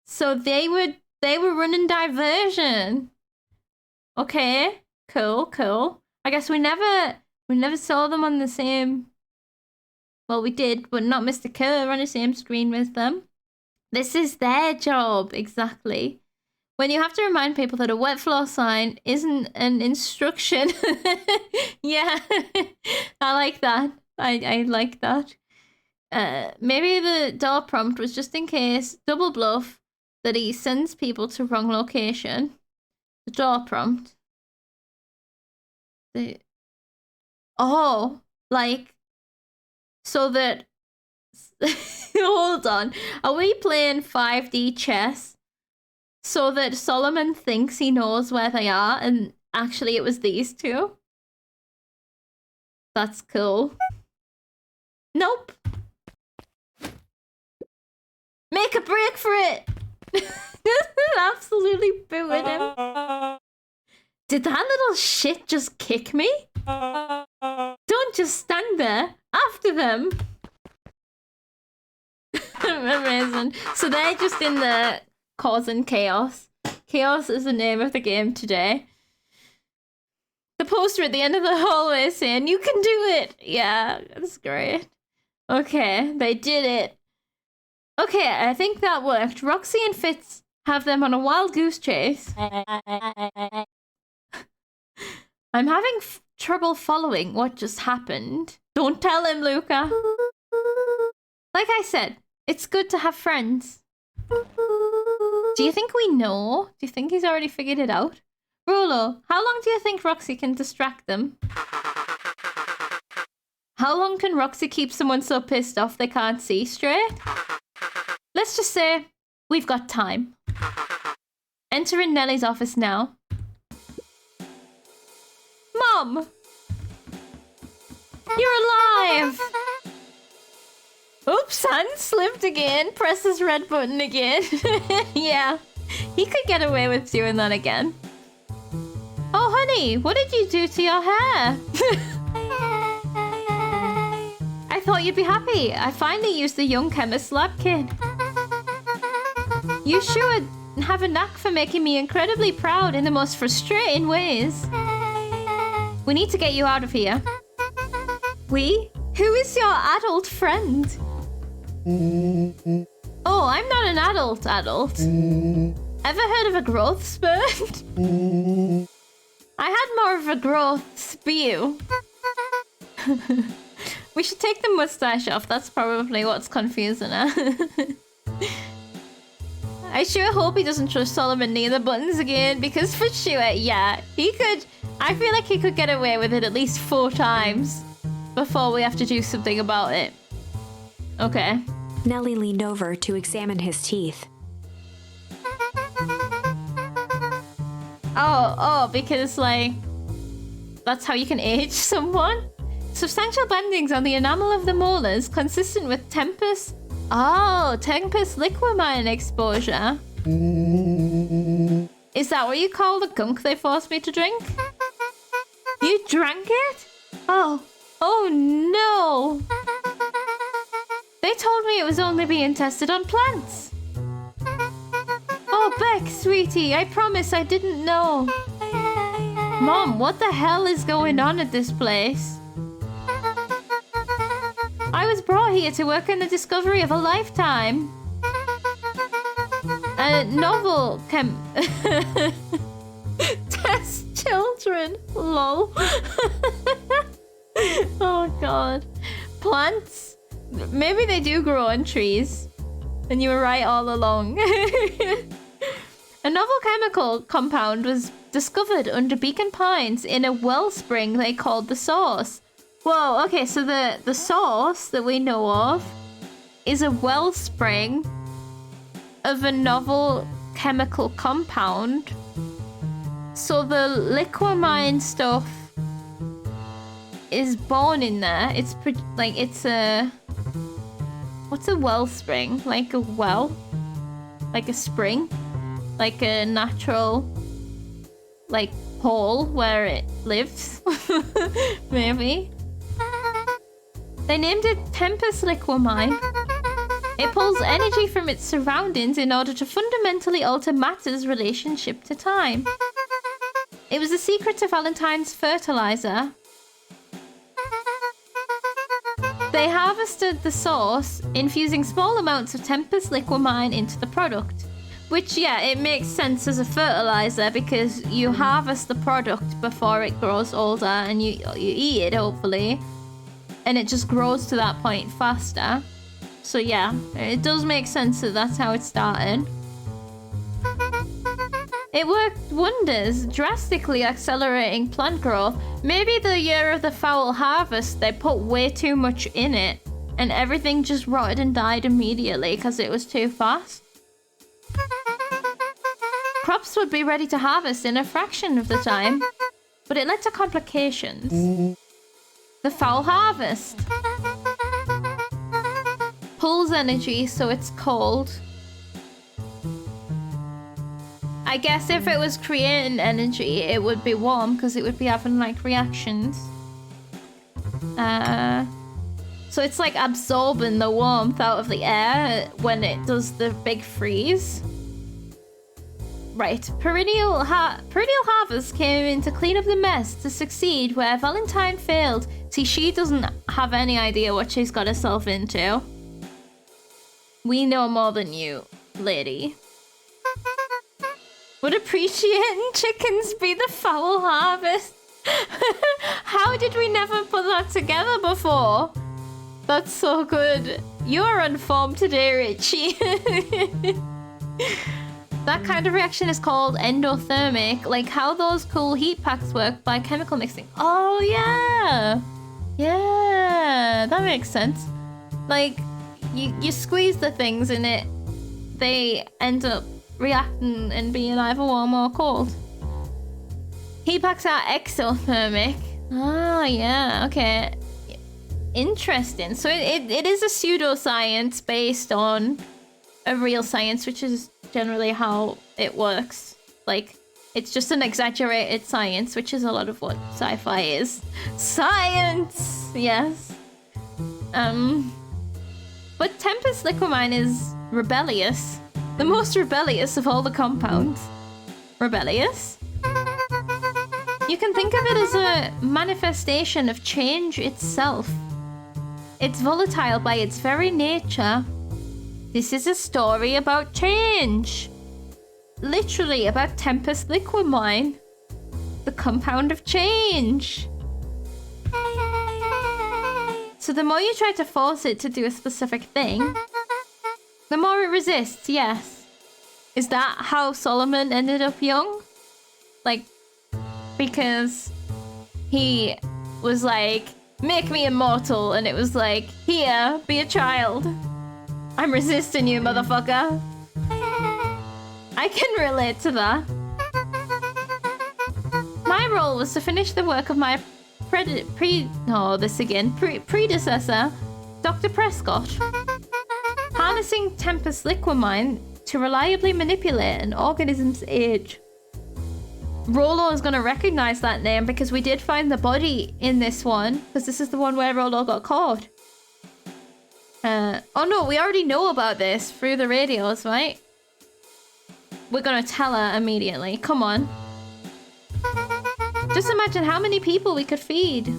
So they were running diversion. Okay. Cool. I guess we never saw them on the same. Well, we did, but not Mr. Kerr on the same screen with them. This is their job, exactly. When you have to remind people that a wet floor sign isn't an instruction. Yeah, I like that. I like that. Maybe the door prompt was just in case, double bluff, that he sends people to wrong location. The door prompt. Oh, like, so that... Hold on. Are we playing 5D chess so that Solomon thinks he knows where they are and actually it was these two? That's cool. Nope. Make a break for it! Absolutely booing him. Did that little shit just kick me? Don't just stand there. After them. Amazing. So they're just in the causing chaos. Chaos is the name of the game today. The poster at the end of the hallway saying, "You can do it!" Yeah, that's great. Okay, they did it. Okay, I think that worked. Roxy and Fitz have them on a wild goose chase. I'm having trouble following what just happened. Don't tell him, Luca. Like I said, it's good to have friends. Do you think we know? Do you think he's already figured it out? Rolo, how long do you think Roxy can distract them? How long can Roxy keep someone so pissed off they can't see straight? Let's just say we've got time. Enter in Nellie's office now. Mom! You're alive! Oops, hand slipped again. Press his red button again. Yeah, he could get away with doing that again. Oh, honey, what did you do to your hair? I thought you'd be happy. I finally used the Young Chemist lab kit. You sure have a knack for making me incredibly proud in the most frustrating ways. We need to get you out of here. We? Who is your adult friend? Oh, I'm not an adult. Ever heard of a growth spurt? I had more of a growth spew. We should take the mustache off. That's probably what's confusing her. I sure hope he doesn't trust Solomon near the buttons again, because for sure, yeah, he could... I feel like he could get away with it at least 4 times before we have to do something about it. Okay. Nellie leaned over to examine his teeth. Oh, because, like, that's how you can age someone? Substantial bendings on the enamel of the molars, consistent with Tempest... Oh, Tempest liquamine exposure. Is that what you call the gunk they forced me to drink? You drank it? Oh no! They told me it was only being tested on plants. Oh, Beck, sweetie, I promise I didn't know. Mom, what the hell is going on at this place? I was brought here to work on the discovery of a lifetime. A novel test children. Lol. Oh god. Plants? Maybe they do grow on trees. And you were right all along. A novel chemical compound was discovered under Beacon Pines in a wellspring they called the Source. Whoa, okay, so the source that we know of is a wellspring of a novel chemical compound. So the liquamine stuff is born in there. It's like it's a... What's a wellspring? Like a well? Like a spring? Like a natural, like, hole where it lives? Maybe. They named it Tempest Liquamine. It pulls energy from its surroundings in order to fundamentally alter matter's relationship to time. It was the secret to Valentine's fertilizer. They harvested the source, infusing small amounts of Tempest Liquamine into the product. Which, yeah, it makes sense as a fertilizer because you harvest the product before it grows older and you eat it, hopefully. And it just grows to that point faster. So yeah, it does make sense that that's how it started. It worked wonders, drastically accelerating plant growth. Maybe the year of the foul harvest, they put way too much in it and everything just rotted and died immediately because it was too fast. Crops would be ready to harvest in a fraction of the time, but it led to complications. The foul harvest pulls energy, so it's cold. I guess if it was creating energy, it would be warm because it would be having like reactions. So it's like absorbing the warmth out of the air when it does the big freeze. Right, perennial harvest came in to clean up the mess to succeed where Valentine failed. See, she doesn't have any idea what she's got herself into. We know more than you, lady. Would appreciating chickens be the foul harvest? How did we never put that together before? That's so good. You're unformed today, Richie. That kind of reaction is called endothermic, like how those cool heat packs work by chemical mixing. Oh, yeah. Yeah, that makes sense. Like, you squeeze the things in it, they end up reacting and being either warm or cold. Heat packs are exothermic. Ah, yeah, okay. Interesting. So it is a pseudoscience based on a real science, which is generally how it works. Like, it's just an exaggerated science, which is a lot of what sci-fi is. Science! Yes. But Tempest Liquimine is rebellious. The most rebellious of all the compounds. Rebellious? You can think of it as a manifestation of change itself. It's volatile by its very nature. This is a story about change. Literally about Tempest Liquimine. The compound of change. So the more you try to force it to do a specific thing, the more it resists, yes. Is that how Solomon ended up young? Like, because he was like, make me immortal, and it was like, here, be a child. I'm resisting you, motherfucker. I can relate to that. My role was to finish the work of my predecessor, Dr. Prescott. Harnessing Tempest Liquimine to reliably manipulate an organism's age. Rollo is going to recognize that name because we did find the body in this one, because this is the one where Rollo got caught. Oh no, we already know about this through the radios, right? We're going to tell her immediately. Come on. Just imagine how many people we could feed.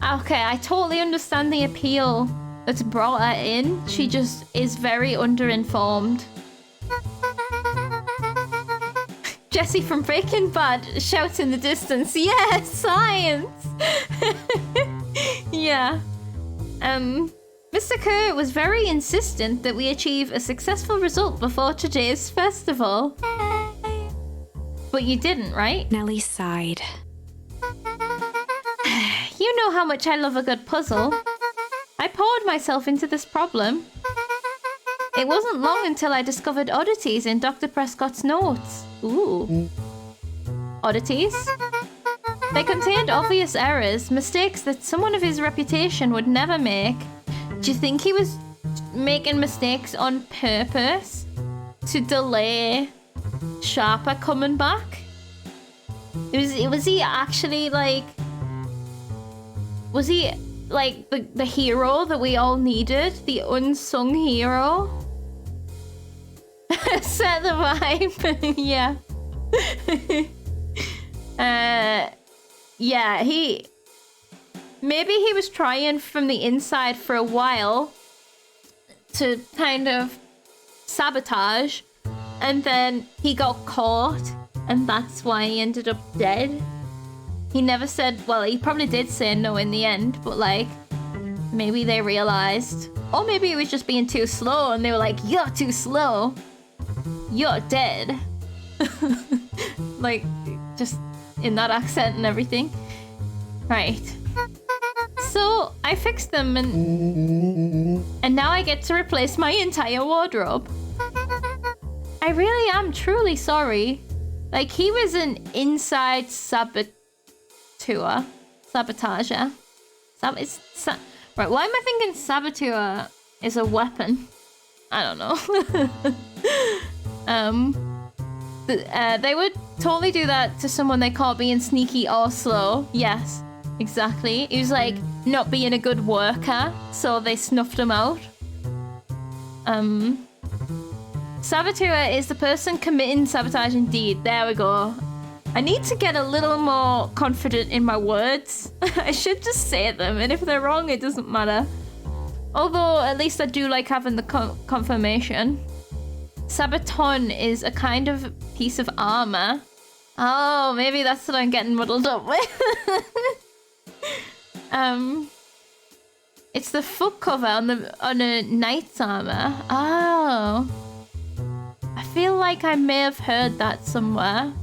Okay, I totally understand the appeal that's brought her in. She just is very underinformed. Jesse from Breaking Bad shouts in the distance, yes, science! Yeah. Mr. Kerr was very insistent that we achieve a successful result before today's festival. But you didn't, right? Nellie sighed. You know how much I love a good puzzle. I poured myself into this problem. It wasn't long until I discovered oddities in Dr. Prescott's notes. Ooh. Oddities? They contained obvious errors, mistakes that someone of his reputation would never make. Do you think he was making mistakes on purpose to delay Sharper coming back? Was he actually like... Was he like the hero that we all needed? The unsung hero? Set the vibe. Yeah. Yeah, maybe he was trying from the inside for a while to kind of sabotage, And then he got caught, and that's why he ended up dead. He never said, well, he probably did say no in the end, but like, maybe they realized. Or maybe he was just being too slow, and they were like, you're too slow. You're dead. Like, just in that accent and everything. Right. So, I fixed them, and now I get to replace my entire wardrobe. I really am truly sorry. Like, he was an inside sabotager. Sabotager. Right, why am I thinking saboteur is a weapon? I don't know. They would totally do that to someone they caught being sneaky or slow. Yes, exactly. He was like not being a good worker, so they snuffed him out. Saboteur is the person committing sabotage indeed. There we go. I need to get a little more confident in my words. I should just say them, and if they're wrong, it doesn't matter. Although, at least I do like having the confirmation. Sabaton is a kind of piece of armor. Oh, maybe that's what I'm getting muddled up with. It's the foot cover on a knight's armor. Oh. I feel like I may have heard that somewhere.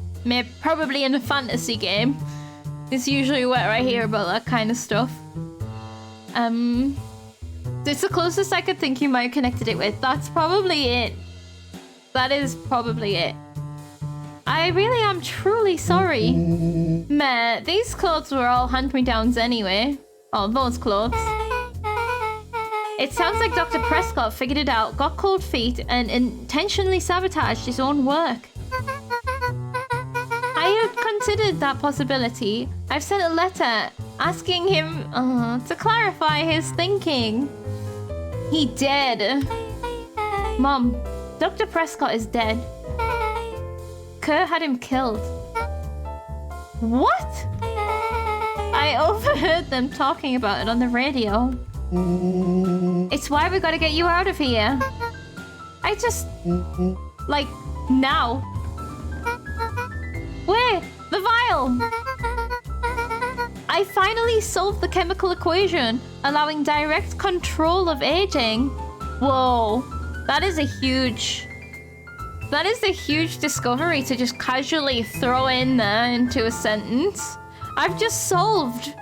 Probably in a fantasy game. It's usually where I hear about that kind of stuff. It's the closest I could think you might have connected it with. That's probably it. That is probably it. I really am truly sorry. Meh, these clothes were all hand-me-downs anyway. Oh, those clothes. It sounds like Dr. Prescott figured it out, got cold feet, and intentionally sabotaged his own work. I had considered that possibility. I've sent a letter asking him to clarify his thinking. He did. Mom, Dr. Prescott is dead. Kerr had him killed. What? I overheard them talking about it on the radio. It's why we gotta get you out of here. I just... like, now. Where? The vial! I finally solved the chemical equation, allowing direct control of aging. Whoa. That is a huge discovery to just casually throw in there into a sentence. I've just solved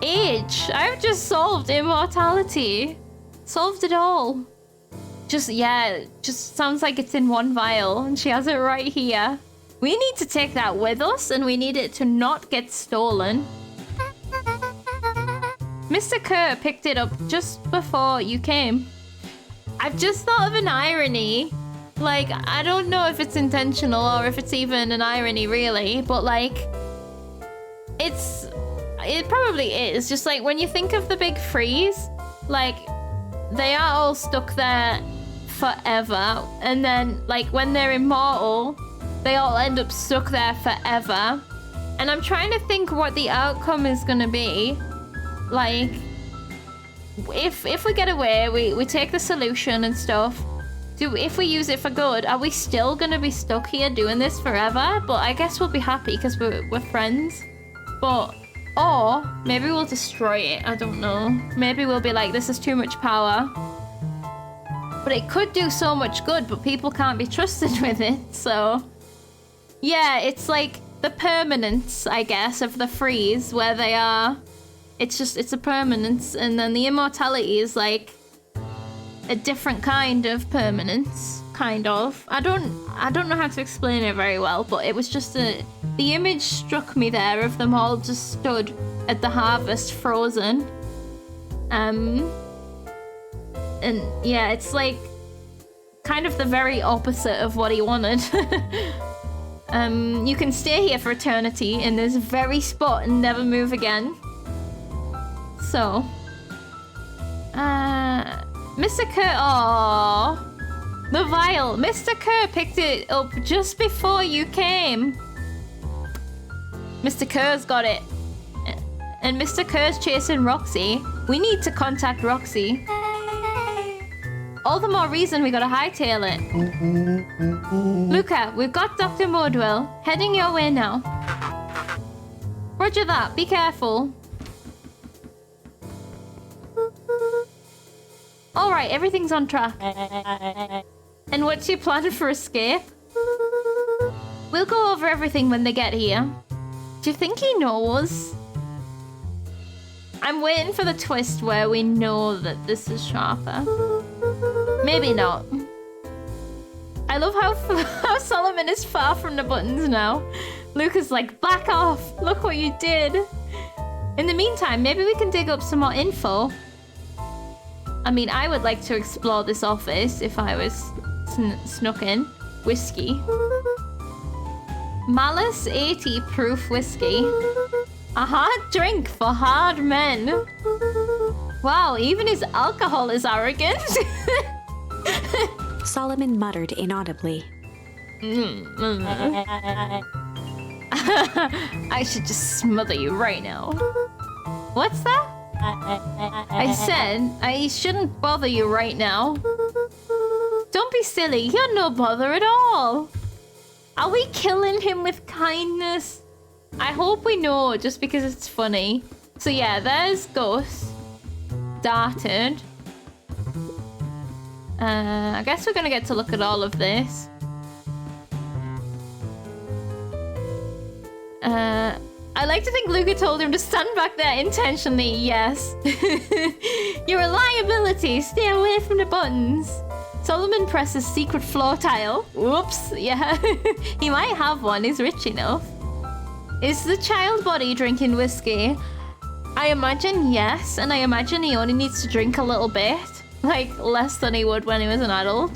age. I've just solved immortality. Solved it all. Just sounds like it's in one vial, and she has it right here. We need to take that with us, and we need it to not get stolen. Mr. Kerr picked it up just before you came. I've just thought of an irony. Like, I don't know if it's intentional or if it's even an irony, really, but like, it probably is. Just like when you think of the big freeze, like, they are all stuck there forever, and then like when they're immortal, they all end up stuck there forever. And I'm trying to think what the outcome is gonna be. Like, if we get away, we take the solution and stuff. If we use it for good, are we still gonna be stuck here doing this forever? But I guess we'll be happy because we're friends. But, or maybe we'll destroy it. I don't know. Maybe we'll be like, this is too much power. But it could do so much good, but people can't be trusted with it. So, yeah, it's like the permanence, I guess, of the freeze where they are. It's a permanence, and then the immortality is like a different kind of permanence, kind of. I don't know how to explain it very well, but it was just the image struck me there of them all just stood at the harvest frozen. And yeah, it's like kind of the very opposite of what he wanted. You can stay here for eternity in this very spot and never move again. So, Mr. Kerr, aww, the vial. Mr. Kerr picked it up just before you came. Mr. Kerr's got it. And Mr. Kerr's chasing Roxy. We need to contact Roxy. All the more reason we gotta hightail it. Luca, we've got Dr. Modwell. Heading your way now. Roger that. Be careful. Alright, everything's on track. And what's your plan for escape? We'll go over everything when they get here. Do you think he knows? I'm waiting for the twist where we know that this is Sharper. Maybe not. I love how Solomon is far from the buttons now. Luca's like, back off. Look what you did. In the meantime, maybe we can dig up some more info. I mean, I would like to explore this office if I was snuck in. Whiskey. Malice 80 proof whiskey. A hard drink for hard men. Wow, even his alcohol is arrogant. Solomon muttered inaudibly. I should just smother you right now. What's that? I said I shouldn't bother you right now. Don't be silly. You're no bother at all. Are we killing him with kindness? I hope we know, just because it's funny. So yeah, there's Gus. Darted. I guess we're gonna get to look at all of this. I like to think Luca told him to stand back there intentionally. Yes. You're a liability. Stay away from the buttons. Solomon presses secret floor tile. Whoops. Yeah. He might have one. He's rich enough. Is the child body drinking whiskey? I imagine yes. And I imagine he only needs to drink a little bit. Like less than he would when he was an adult.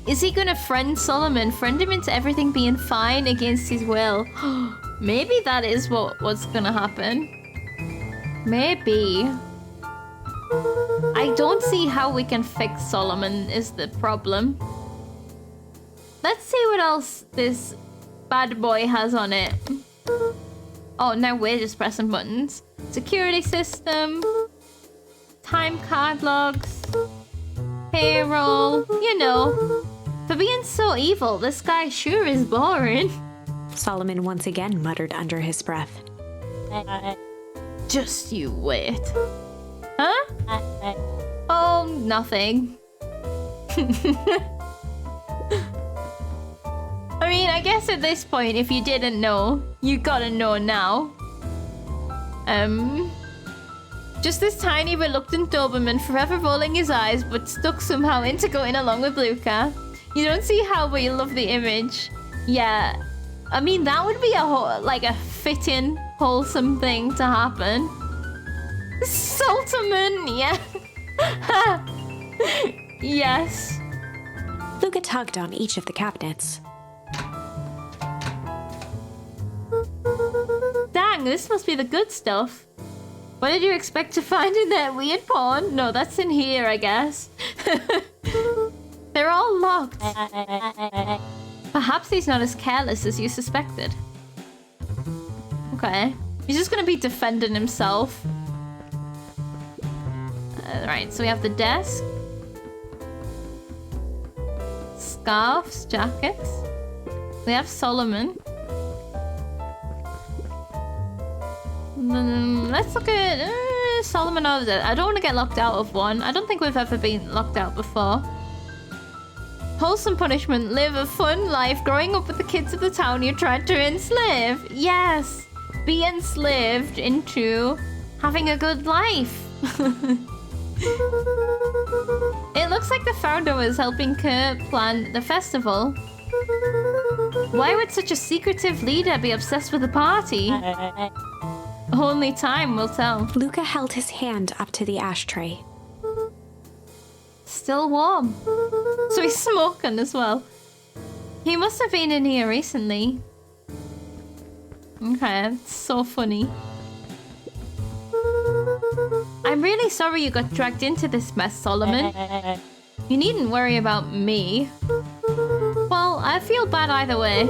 Is he gonna friend Solomon? Friend him into everything being fine against his will? Maybe that is what's gonna happen. Maybe. I don't see how we can fix Solomon is the problem. Let's see what else this bad boy has on it. Oh, now we're just pressing buttons. Security system. Time card logs. Payroll. You know. For being so evil, this guy sure is boring. Solomon once again muttered under his breath. Just you wait. Huh? Oh, nothing. I mean, I guess at this point, if you didn't know, you gotta know now. Just this tiny reluctant Doberman forever rolling his eyes but stuck somehow into going along with Luca. You don't see how, but you love the image. Yeah. I mean, that would be a fitting, wholesome thing to happen. Salterman, yeah. Yes. Luca tugged on each of the cabinets. Dang, this must be the good stuff. What did you expect to find in that weird porn? No, that's in here, I guess. They're all locked. Perhaps he's not as careless as you suspected. Okay. He's just gonna be defending himself. Right, so we have the desk. Scarves, jackets. We have Solomon. Let's look at Solomon over there. I don't want to get locked out of one. I don't think we've ever been locked out before. Wholesome punishment. Live a fun life growing up with the kids of the town you tried to enslave. Yes. Be enslaved into having a good life. It looks like the founder was helping Kurt plan the festival. Why would such a secretive leader be obsessed with the party? Only time will tell. Luca held his hand up to the ashtray. Still warm. So he's smoking as well. He must have been in here recently. Okay, it's so funny. I'm really sorry you got dragged into this mess, Solomon. You needn't worry about me. Well, I feel bad either way.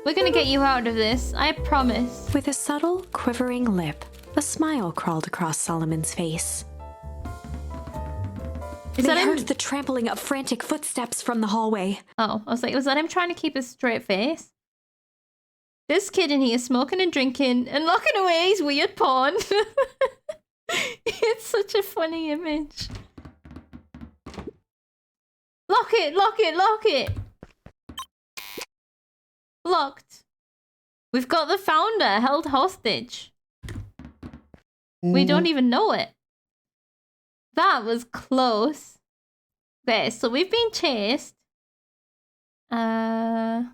We're gonna get you out of this, I promise. With a subtle, quivering lip, a smile crawled across Solomon's face. Is They that heard him? the trampling of frantic footsteps from the hallway. Oh, I was like, was that him trying to keep a straight face? This kid in here smoking and drinking and locking away his weird porn. It's such a funny image. Lock it, lock it, lock it. Locked. We've got the founder held hostage. We don't even know it. That was close. Okay, so we've been chased. How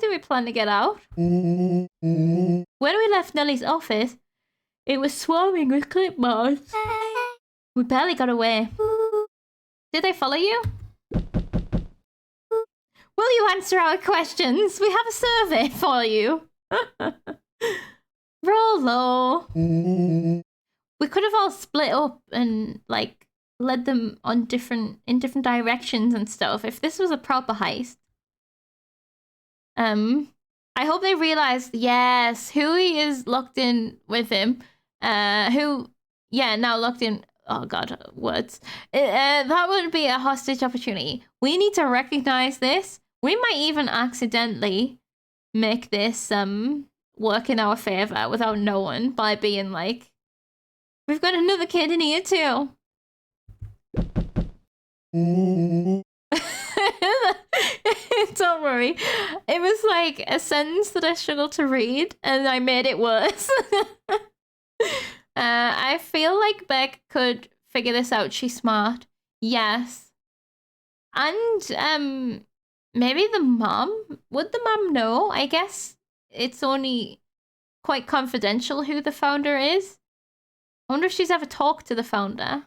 do we plan to get out? When we left Nellie's office, it was swarming with clipboards. We barely got away. Did they follow you? Will you answer our questions? We have a survey for you. Roll low. We could have all split up and like led them on in different directions and stuff if this was a proper heist. I hope they realized, yes, Huey is locked in with him. Now locked in. Oh god, words. That would be a hostage opportunity. We need to recognize this. We might even accidentally make this work in our favor without knowing by being like, we've got another kid in here too. Don't worry. It was like a sentence that I struggled to read and I made it worse. I feel like Beck could figure this out. She's smart. Yes. And maybe the mom? Would the mom know? I guess it's only quite confidential who the founder is. I wonder if she's ever talked to the founder.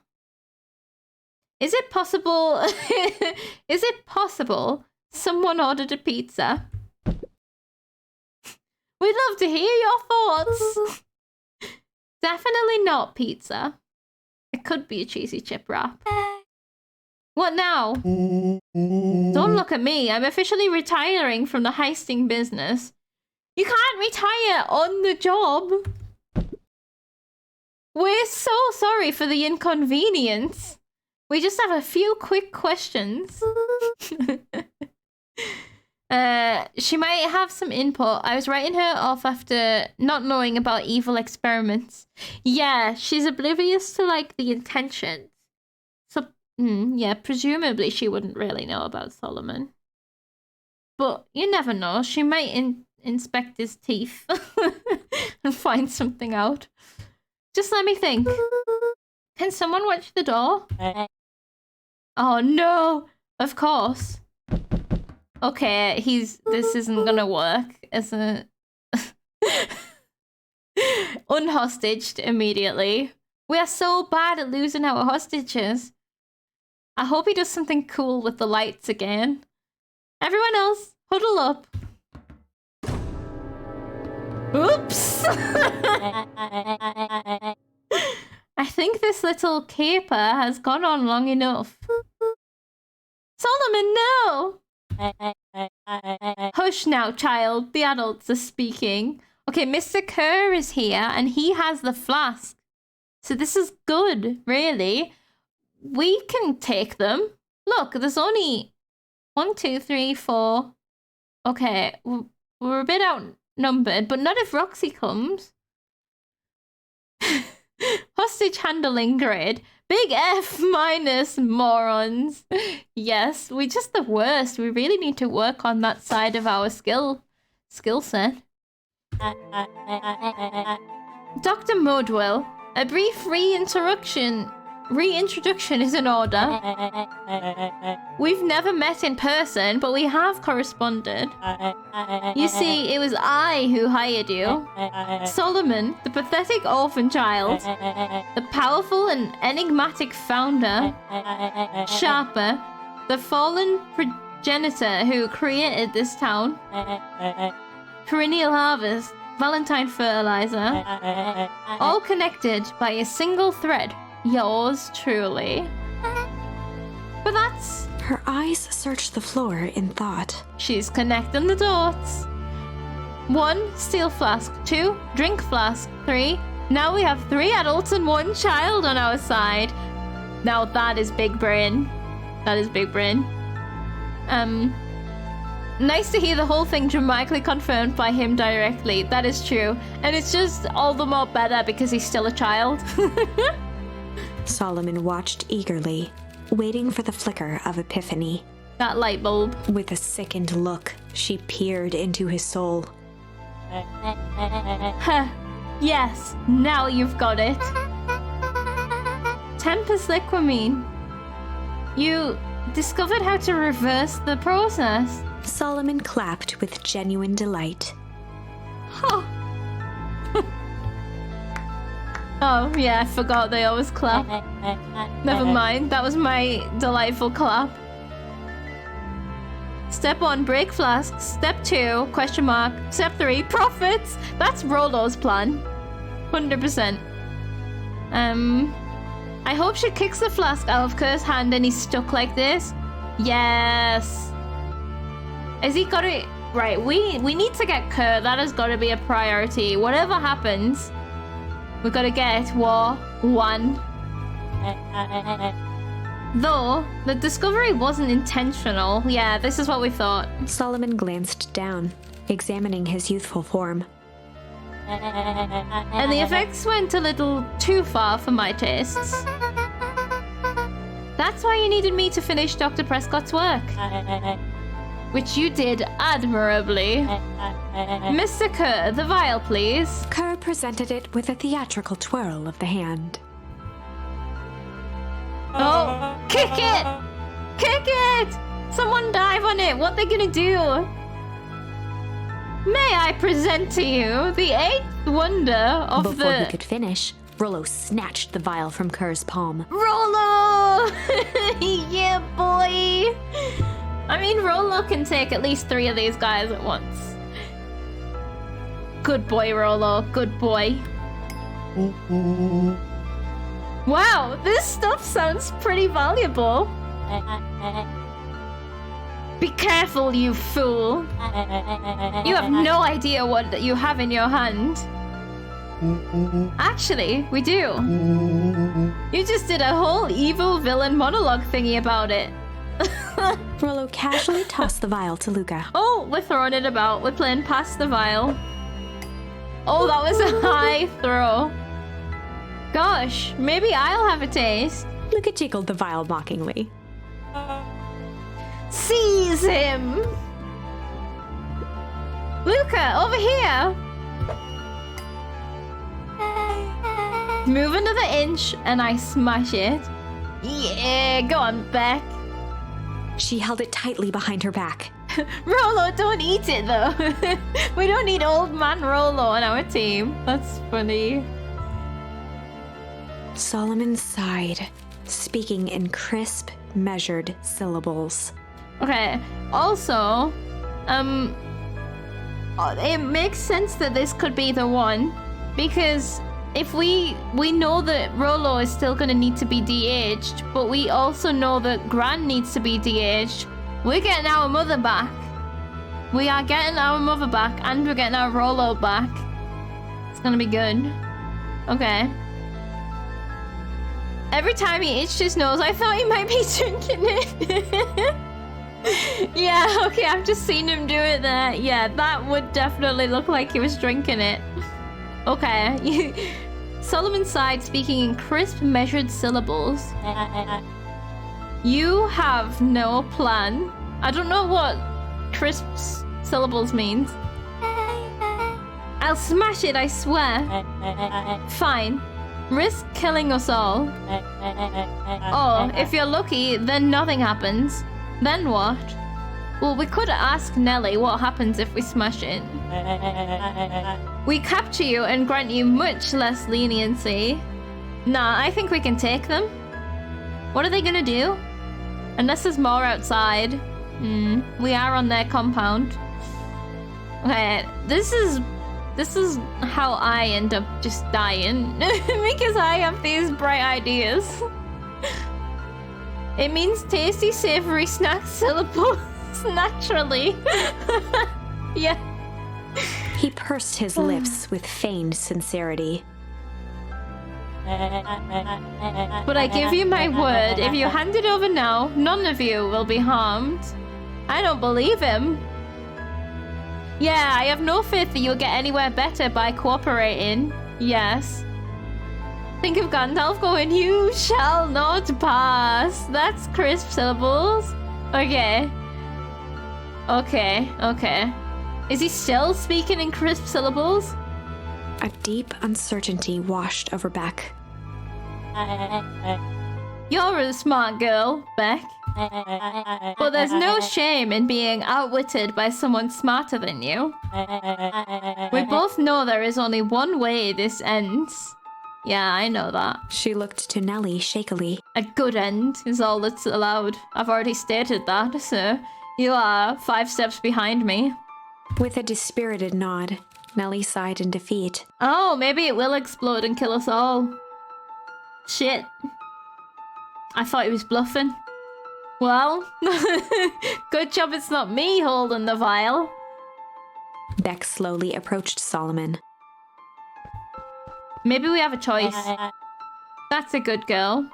Is it possible? Is it possible someone ordered a pizza? We'd love to hear your thoughts. Definitely not pizza. It could be a cheesy chip wrap. What now? Don't look at me. I'm officially retiring from the heisting business. You can't retire on the job. We're so sorry for the inconvenience. We just have a few quick questions. She might have some input. I was writing her off after not knowing about evil experiments. Yeah, she's oblivious to like the intentions. So, yeah, presumably she wouldn't really know about Solomon. But you never know. She might inspect his teeth and find something out. Just let me think. Can someone watch the door? Oh no! Of course. Okay, this isn't gonna work as a unhostaged immediately. We are so bad at losing our hostages. I hope he does something cool with the lights again. Everyone else, huddle up. Oops! I think this little caper has gone on long enough. Solomon, no! Hush now, child. The adults are speaking. Okay, Mr. Kerr is here, and he has the flask. So this is good, really. We can take them. Look, there's only 1, 2, 3, 4. Okay, we're a bit outnumbered, but not if Roxy comes. Hostage handling grade. Big F minus, morons. Yes, we're just the worst. We really need to work on that side of our skill set. Dr. Modwell, a brief reintroduction is in order. We've never met in person, but we have corresponded. You see, it was I who hired you. Solomon, the pathetic orphan child. The powerful and enigmatic founder. Sharper, the fallen progenitor who created this town. Perennial harvest, Valentine fertilizer. All connected by a single thread. Yours truly. But that's... Her eyes searched the floor in thought. She's connecting the dots. 1, steel flask. 2, drink flask. 3, now we have 3 adults and 1 child on our side. Now that is big brain. That is big brain. Nice to hear the whole thing dramatically confirmed by him directly. That is true. And it's just all the more better because he's still a child. Solomon watched eagerly, waiting for the flicker of epiphany. That light bulb. With a sickened look, she peered into his soul. Huh. Yes, now you've got it. Tempest Liquamine. You discovered how to reverse the process. Solomon clapped with genuine delight. Huh. Oh, yeah, I forgot they always clap. Never mind, that was my delightful clap. Step 1, break flasks. Step 2, question mark. Step 3, profits. That's Rollo's plan. 100%. I hope she kicks the flask out of Kerr's hand and he's stuck like this. Yes. Has he got it? Right, we need to get Kerr. That has got to be a priority. Whatever happens, we've got to get War 1. Though, the discovery wasn't intentional. Yeah, this is what we thought. Solomon glanced down, examining his youthful form. And the effects went a little too far for my tastes. That's why you needed me to finish Dr. Prescott's work. Which you did admirably. Mr. Kerr, the vial, please. Kerr presented it with a theatrical twirl of the hand. Oh, kick it! Kick it! Someone dive on it! What they gonna do? May I present to you the 8th wonder of Before he could finish, Rollo snatched the vial from Kerr's palm. Rollo! Yeah, boy! I mean, Rollo can take at least 3 of these guys at once. Good boy, Rollo. Good boy. Wow, this stuff sounds pretty valuable. Be careful, you fool. You have no idea what you have in your hand. Actually, we do. You just did a whole evil villain monologue thingy about it. Rollo casually tossed the vial to Luca. Oh, we're throwing it about. We're playing past the vial. Oh, that was a high throw. Gosh, maybe I'll have a taste. Luca jiggled the vial mockingly. Seize him! Luca, over here! Move another inch and I smash it. Yeah, go on, Beck. She held it tightly behind her back. Rollo, don't eat it though. We don't need old man Rollo on our team. That's funny. Solomon sighed, speaking in crisp, measured syllables. Okay, also, it makes sense that this could be the one, because if we know that Rollo is still going to need to be de-aged, but we also know that Gran needs to be de-aged, we're getting our mother back. We are getting our mother back, and we're getting our Rollo back. It's going to be good. Okay. Every time he itched his nose, I thought he might be drinking it. Yeah, okay, I've just seen him do it there. Yeah, that would definitely look like he was drinking it. Okay. Solomon sighed, speaking in crisp, measured syllables. You have no plan. I don't know what crisp syllables means. I'll smash it, I swear. Fine. Risk killing us all. Or, if you're lucky, then nothing happens. Then what? Well, we could ask Nelly what happens if we smash it. We capture you and grant you much less leniency. Nah, I think we can take them. What are they gonna do? Unless there's more outside. We are on their compound. Okay, this is how I end up just dying. Because I have these bright ideas. It means tasty, savory snack syllables naturally. Yeah. He pursed his lips with feigned sincerity. But I give you my word, if you hand it over now, none of you will be harmed. I don't believe him. Yeah, I have no faith that you'll get anywhere better by cooperating. Yes. Think of Gandalf going, you shall not pass. That's crisp syllables. Okay. Okay, okay. Is he still speaking in crisp syllables? A deep uncertainty washed over Beck. You're a smart girl, Beck. But there's no shame in being outwitted by someone smarter than you. We both know there is only one way this ends. Yeah, I know that. She looked to Nellie shakily. A good end is all that's allowed. I've already stated that, so you are 5 steps behind me. With a dispirited nod, Nellie sighed in defeat. Oh, maybe it will explode and kill us all. Shit. I thought he was bluffing. Well, good job it's not me holding the vial. Beck slowly approached Solomon. Maybe we have a choice. That's a good girl.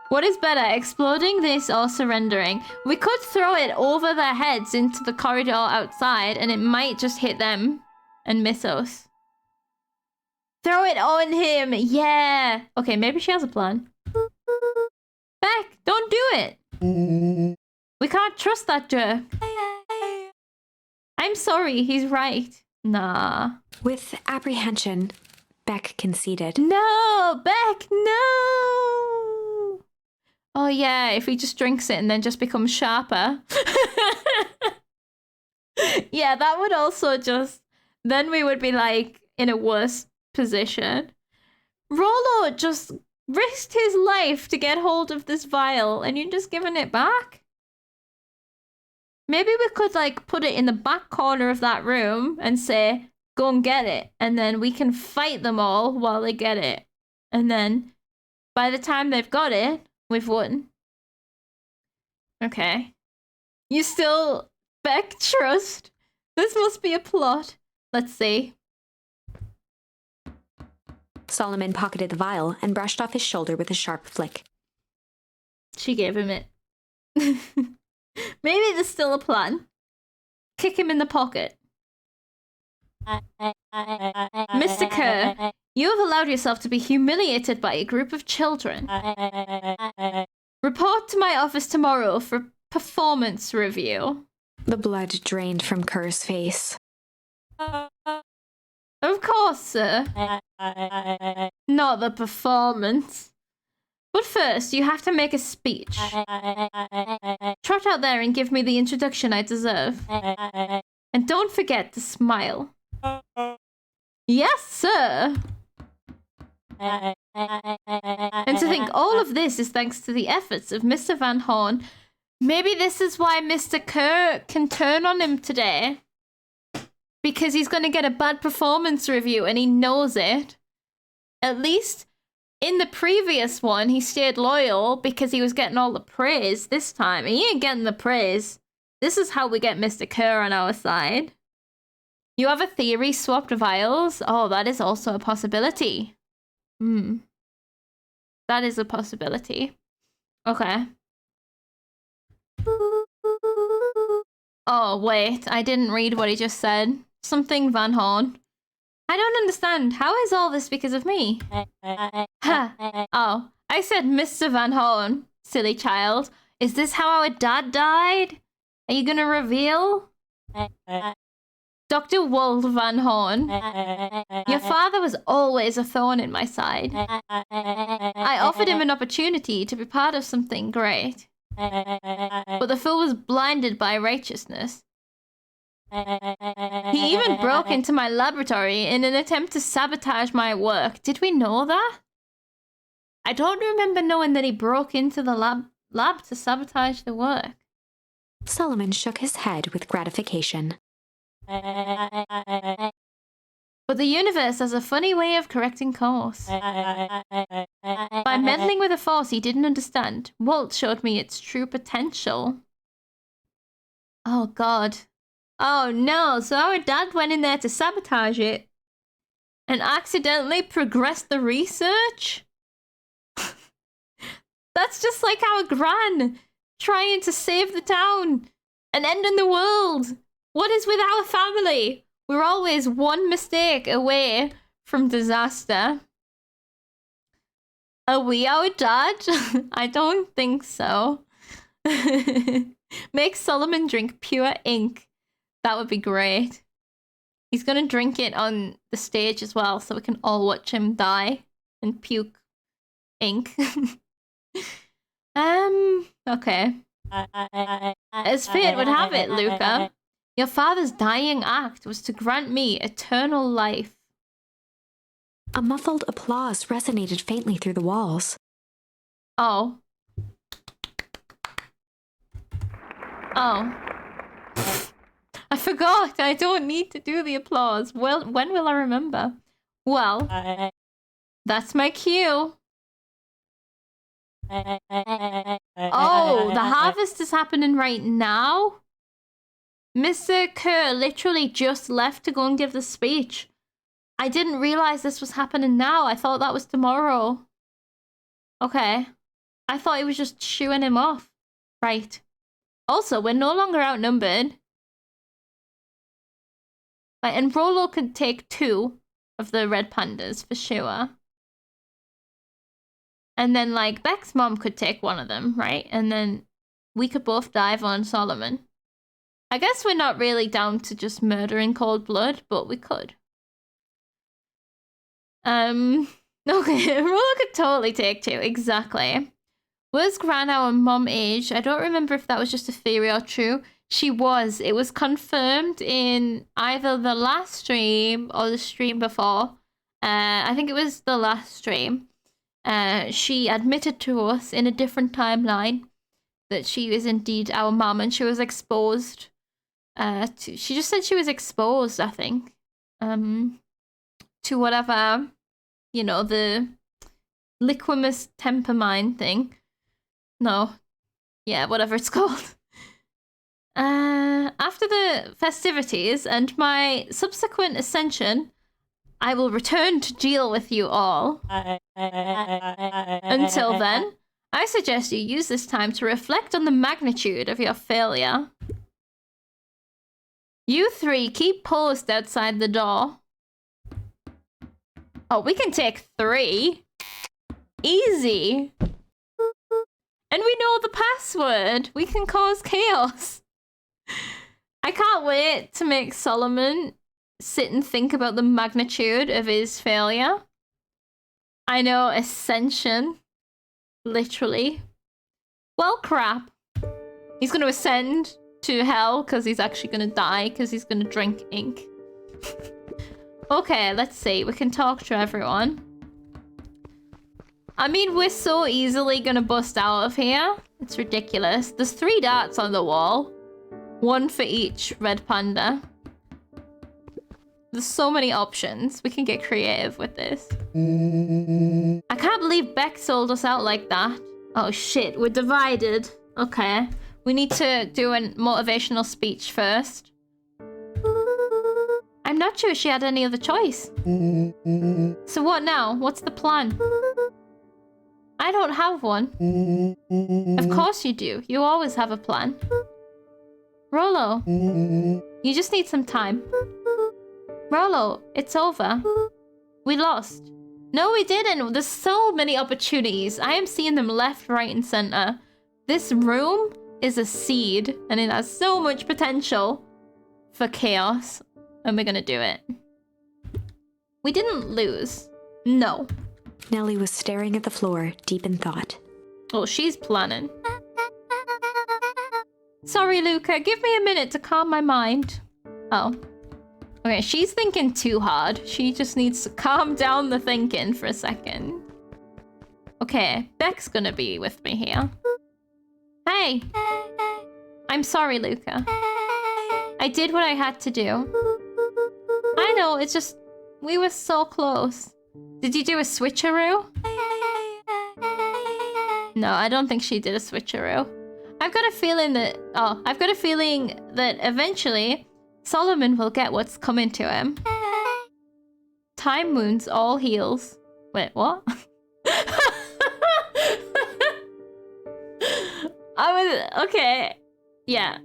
What is better, exploding this or surrendering? We could throw it over their heads into the corridor outside and it might just hit them and miss us. Throw it on him! Yeah! Okay, maybe she has a plan. Beck, don't do it! We can't trust that jerk. I'm sorry, he's right. Nah. With apprehension, Beck conceded. No! Beck, no! Oh yeah, if he just drinks it and then just becomes sharper. Yeah, that would also just... Then we would be like in a worse position. Rollo just risked his life to get hold of this vial and you're just giving it back? Maybe we could like put it in the back corner of that room and say, go and get it. And then we can fight them all while they get it. And then by the time they've got it, we've won. Okay. You still, Beck, trust? This must be a plot. Let's see. Solomon pocketed the vial and brushed off his shoulder with a sharp flick. She gave him it. Maybe there's still a plan. Kick him in the pocket. Mr. Kerr, you have allowed yourself to be humiliated by a group of children. Report to my office tomorrow for performance review. The blood drained from Kerr's face. Of course, sir. Not the performance. But first, you have to make a speech. Trot out there and give me the introduction I deserve. And don't forget to smile. Yes, sir. And to think all of this is thanks to the efforts of Mr. Van Horn. Maybe this is why Mr. Kerr can turn on him today. Because he's going to get a bad performance review and he knows it. At least in the previous one, he stayed loyal because he was getting all the praise. This time, he ain't getting the praise. This is how we get Mr. Kerr on our side. You have a theory, swapped vials? Oh, that is also a possibility. That is a possibility. Okay. Oh, wait. I didn't read what he just said. Something Van Horn. I don't understand. How is all this because of me? Ha. Oh, I said Mr. Van Horn. Silly child. Is this how our dad died? Are you gonna reveal? Dr. Wald Van Horn. Your father was always a thorn in my side. I offered him an opportunity to be part of something great. But the fool was blinded by righteousness. He even broke into my laboratory in an attempt to sabotage my work. Did we know that? I don't remember knowing that he broke into the lab to sabotage the work. Solomon shook his head with gratification. But the universe has a funny way of correcting course. By meddling with a force he didn't understand, Walt showed me its true potential. Oh god. Oh no, so our dad went in there to sabotage it. and accidentally progress the research? That's just like our gran trying to save the town and ending the world. What is with our family? We're always one mistake away from disaster. Are we our dad? I don't think so. Make Solomon drink pure ink. That would be great. He's gonna drink it on the stage as well, so we can all watch him die and puke ink. Okay. As fate would have it, Luca, your father's dying act was to grant me eternal life. A muffled applause resonated faintly through the walls. Oh. Oh. I forgot. I don't need to do the applause. Well, when will I remember? Well, that's my cue. Oh, the harvest is happening right now? Mr. Kerr literally just left to go and give the speech. I didn't realize this was happening now. I thought that was tomorrow. Okay. I thought he was just shooing him off. Right. Also, we're no longer outnumbered. Right, and Rolo could take 2 of the red pandas for sure. And then, like, Beck's mom could take 1 of them, right? And then we could both dive on Solomon. I guess we're not really down to just murder in cold blood, but we could. Okay, Rolo could totally take 2, exactly. Was Gran our mom age? I don't remember if that was just a theory or true. She was. It was confirmed in either the last stream or the stream before. I think it was the last stream. She admitted to us in a different timeline that she is indeed our mom, and she was exposed. She just said she was exposed, I think, to whatever, you know, the liquimous temper mine thing. No, yeah, whatever it's called. After the festivities and my subsequent ascension, I will return to deal with you all. Until then, I suggest you use this time to reflect on the magnitude of your failure. You 3 keep post outside the door. Oh, we can take 3. Easy. And we know the password. We can cause chaos. I can't wait to make Solomon sit and think about the magnitude of his failure. I know, ascension. Literally. Well, crap. He's going to ascend to hell because he's actually going to die because he's going to drink ink. Okay, let's see. We can talk to everyone. I mean, we're so easily going to bust out of here. It's ridiculous. There's 3 darts on the wall. 1 for each red panda. There's so many options. We can get creative with this. I can't believe Beck sold us out like that. Oh shit, we're divided. Okay. We need to do a motivational speech first. I'm not sure she had any other choice. So what now? What's the plan? I don't have one. Of course you do. You always have a plan. Rolo, you just need some time. Rolo, it's over. We lost. No, we didn't. There's so many opportunities. I am seeing them left, right, and center. This room is a seed, and it has so much potential for chaos. And we're gonna do it. We didn't lose. No. Nellie was staring at the floor, deep in thought. Oh, she's planning. Sorry, Luca. Give me a minute to calm my mind. Oh. Okay, she's thinking too hard. She just needs to calm down the thinking for a second. Okay, Beck's gonna be with me here. Hey. I'm sorry, Luca. I did what I had to do. I know, it's just... we were so close. Did you do a switcheroo? No, I don't think she did a switcheroo. I've got a feeling that... oh, I've got a feeling that eventually Solomon will get what's coming to him. time wounds all heals. Wait, what? Okay. Yeah.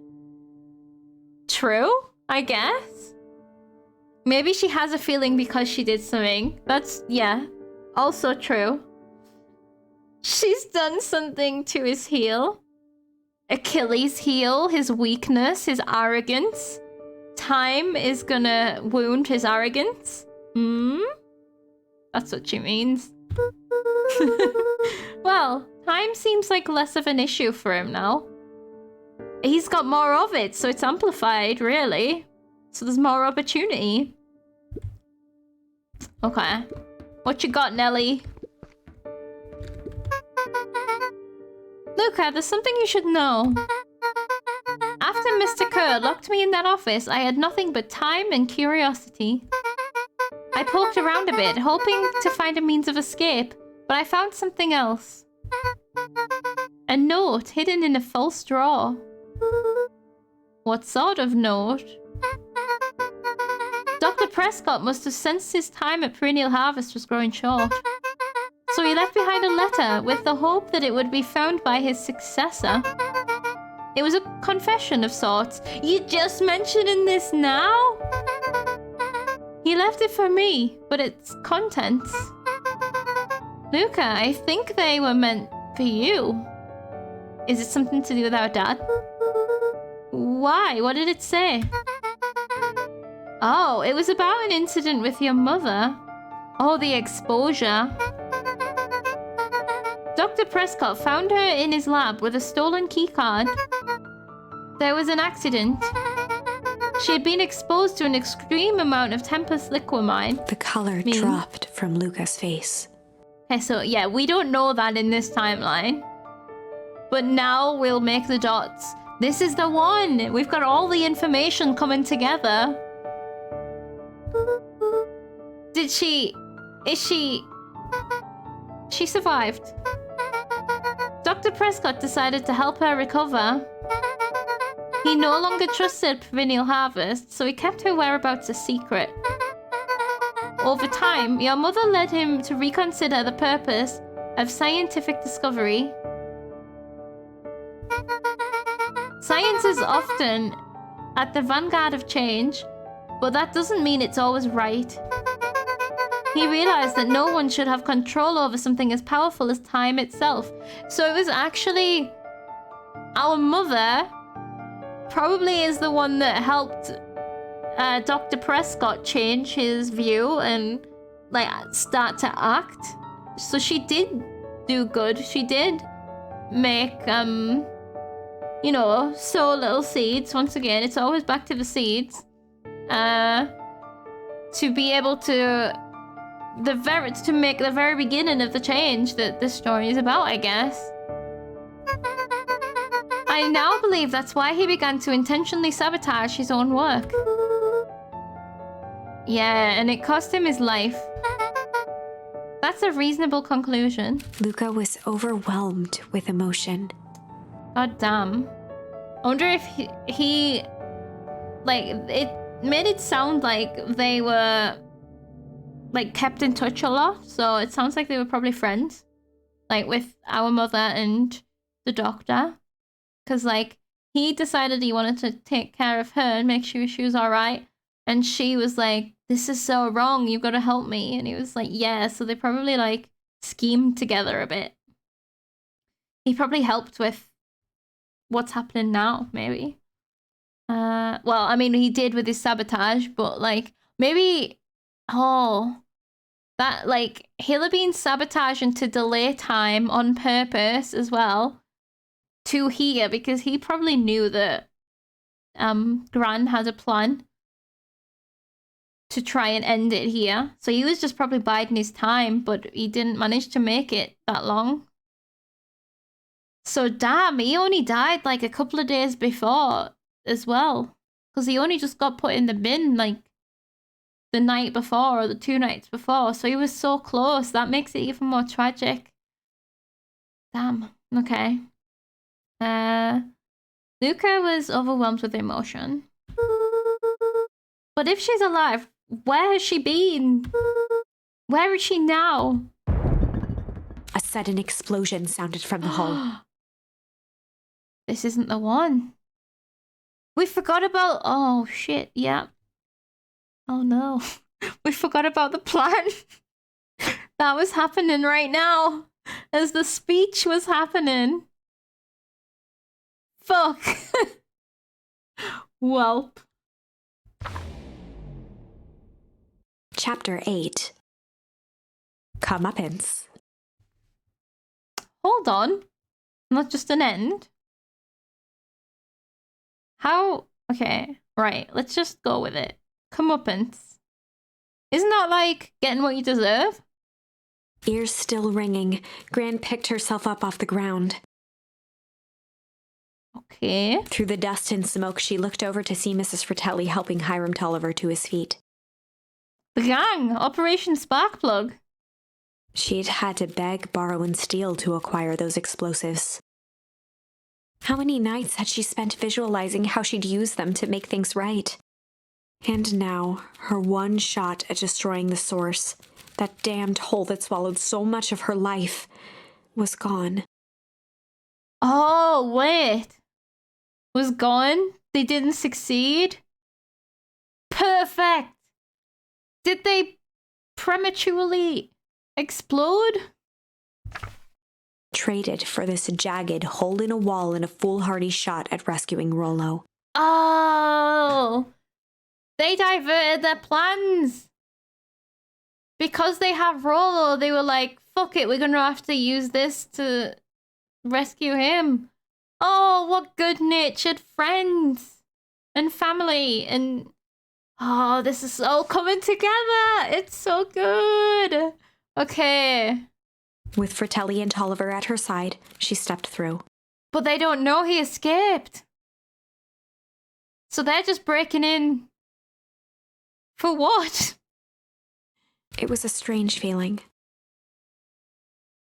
True, I guess. Maybe she has a feeling because she did something. That's, yeah, also true. She's done something to his heel. Achilles' heel, his weakness, his arrogance. Time is gonna wound his arrogance. That's what she means. Well, time seems like less of an issue for him now. He's got more of it, so it's amplified, really. So there's more opportunity. Okay. What you got, Nelly? Luca, there's something you should know. After Mr. Kerr locked me in that office, I had nothing but time and curiosity. I poked around a bit, hoping to find a means of escape, but I found something else. A note hidden in a false drawer. What sort of note? Dr. Prescott must have sensed his time at Perennial Harvest was growing short. So he left behind a letter with the hope that it would be found by his successor. It was a confession of sorts. You just mentioning this now? He left it for me, but its contents. Luca, I think they were meant for you. Is it something to do with our dad? Why? What did it say? Oh, it was about an incident with your mother. Oh, the exposure. Dr. Prescott found her in his lab with a stolen keycard. There was an accident. She had been exposed to an extreme amount of Tempest liquamine. The color dropped from Luca's face. Okay, so yeah, we don't know that in this timeline. But now we'll make the dots. This is the one! We've got all the information coming together. She survived. Dr. Prescott decided to help her recover. He no longer trusted Perennial Harvest, so he kept her whereabouts a secret. Over time, your mother led him to reconsider the purpose of scientific discovery. Science is often at the vanguard of change, but that doesn't mean it's always right. He realized that no one should have control over something as powerful as time itself. So it was actually our mother probably is the one that helped Dr. Prescott change his view and like start to act. So she did do good. She did make you know, sow little seeds. Once again, it's always back to the seeds. To be able to make the very beginning of the change that this story is about, I guess. I now believe that's why he began to intentionally sabotage his own work. Yeah, and it cost him his life. That's a reasonable conclusion. Luca was overwhelmed with emotion. God damn. I wonder if he like, it made it sound like they were like kept in touch a lot, so it sounds like they were probably friends, like with our mother and the doctor, because like he decided he wanted to take care of her and make sure she was all right, and she was like, this is so wrong, you've got to help me, and he was like, yeah. So they probably like schemed together a bit. He probably helped with what's happening now, maybe. Well, I mean, he did with his sabotage, but like maybe, oh, that like he'll have been sabotaging to delay time on purpose as well to here, because he probably knew that Gran had a plan to try and end it here. So he was just probably biding his time, but he didn't manage to make it that long. So damn, he only died like a couple of days before as well, because he only just got put in the bin like the night before or the 2 nights before. So he was so close. That makes it even more tragic. Damn. Okay. Luca was overwhelmed with emotion. But if she's alive, Where has she been? Where is she now? A sudden explosion sounded from the hull. This isn't the one. We forgot about... Oh, shit, yeah. Oh, no. We forgot about the plan. That was happening right now. As the speech was happening. Fuck. Welp. Chapter 8. Comeuppance. Hold on. Not just an end. How? Okay, right. Let's just go with it. Comeuppance. Isn't that like getting what you deserve? Ears still ringing, Gran picked herself up off the ground. Okay. Through the dust and smoke, she looked over to see Mrs. Fratelli helping Hiram Tolliver to his feet. The gang! Operation Sparkplug. She'd had to beg, borrow, and steal to acquire those explosives. How many nights had she spent visualizing how she'd use them to make things right? And now, her one shot at destroying the source, that damned hole that swallowed so much of her life, was gone. Oh, wait. Was gone? They didn't succeed? Perfect! Did they prematurely explode? Traded for this jagged hole in a wall and a foolhardy shot at rescuing Rollo. Oh! They diverted their plans! Because they have Rollo, they were like, fuck it, we're gonna have to use this to rescue him. Oh, what good-natured friends and family and... Oh, this is all coming together! It's so good! Okay. With Fratelli and Tolliver at her side, she stepped through. But they don't know he escaped. So they're just breaking in. For what? It was a strange feeling.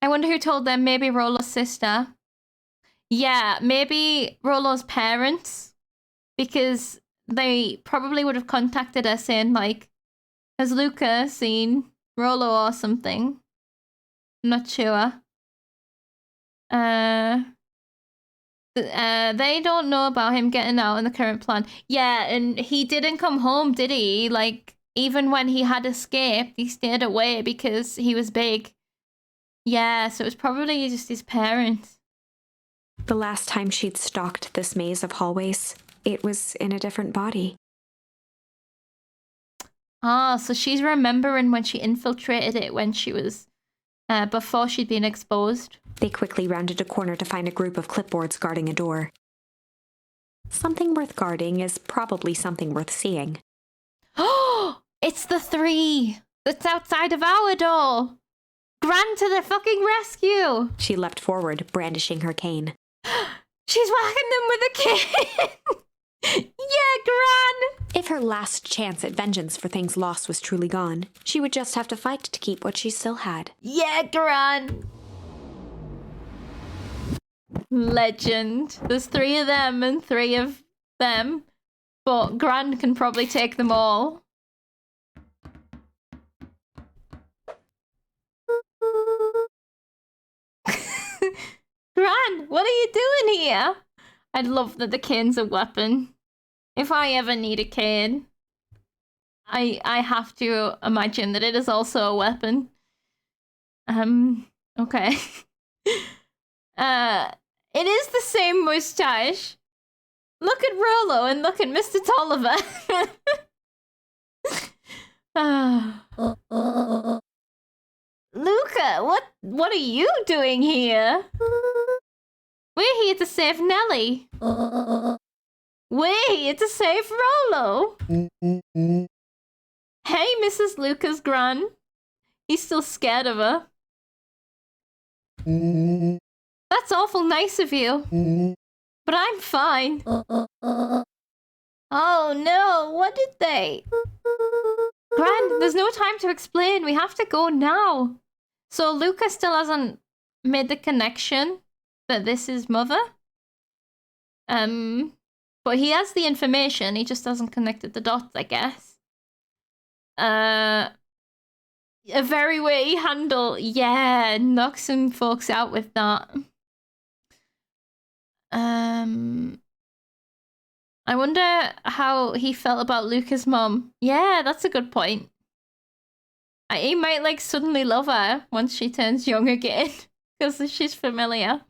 I wonder who told them. Maybe Rollo's sister. Yeah, maybe Rollo's parents. Because they probably would have contacted us saying, like, has Luca seen Rollo or something? I'm not sure. They don't know about him getting out in the current plan. Yeah, and he didn't come home, did he? Like, even when he had escaped, he stayed away because he was big. Yeah, so it was probably just his parents. The last time she'd stalked this maze of hallways, it was in a different body. Ah, so she's remembering when she infiltrated it when she was... before she'd been exposed. They quickly rounded a corner to find a group of clipboards guarding a door. Something worth guarding is probably something worth seeing. Oh, it's the three that's outside of our door. Gran to the fucking rescue. She leapt forward, brandishing her cane. She's whacking them with a cane. Yeah, Gran. If her last chance at vengeance for things lost was truly gone, she would just have to fight to keep what she still had. Yeah, Gran. Legend. There's 3 of them and 3 of them. But Gran can probably take them all. Gran, what are you doing here? I love that the cane's a weapon. If I ever need a cane, I have to imagine that it is also a weapon. Okay. It is the same mustache. Look at Rollo and look at Mr. Tolliver. Luca, what are you doing here? We're here to save Nellie. We're here to save Rollo. Hey, Mrs. Luca's gran. He's still scared of her. That's awful nice of you. But I'm fine. Oh no, what did they? Gran, there's no time to explain. We have to go now. So Luca still hasn't made the connection that this is Mother. But he has the information. He just hasn't connected the dots, I guess. A very weighty handle. Yeah, knock some folks out with that. I wonder how he felt about Luca's mom. Yeah, that's a good point. He might like suddenly love her once she turns young again because she's familiar.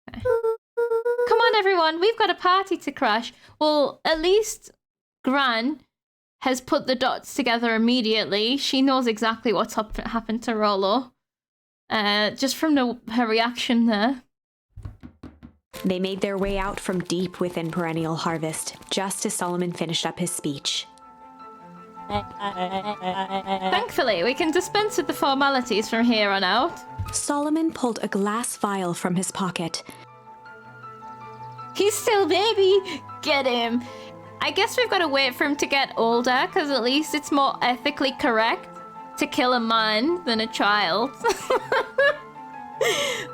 Okay. Come on, everyone, we've got a party to crash. Well, at least Gran has put the dots together immediately. She knows exactly what's happened to Rollo. Just from her reaction there. They made their way out from deep within Perennial Harvest, just as Solomon finished up his speech. Thankfully, we can dispense with the formalities from here on out. Solomon pulled a glass vial from his pocket. He's still baby! Get him! I guess we've got to wait for him to get older, because at least it's more ethically correct to kill a man than a child.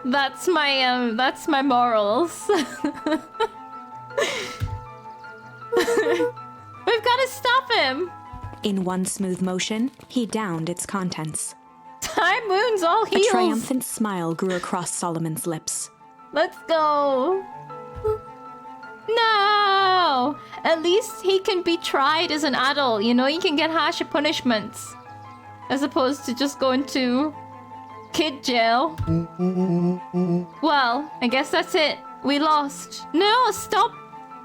That's my morals. We've got to stop him! In one smooth motion, he downed its contents. Time wounds all heals! A triumphant smile grew across Solomon's lips. Let's go! No! At least he can be tried as an adult, you know? You can get harsher punishments. As opposed to just going to kid jail. Well, I guess that's it. We lost. No, stop!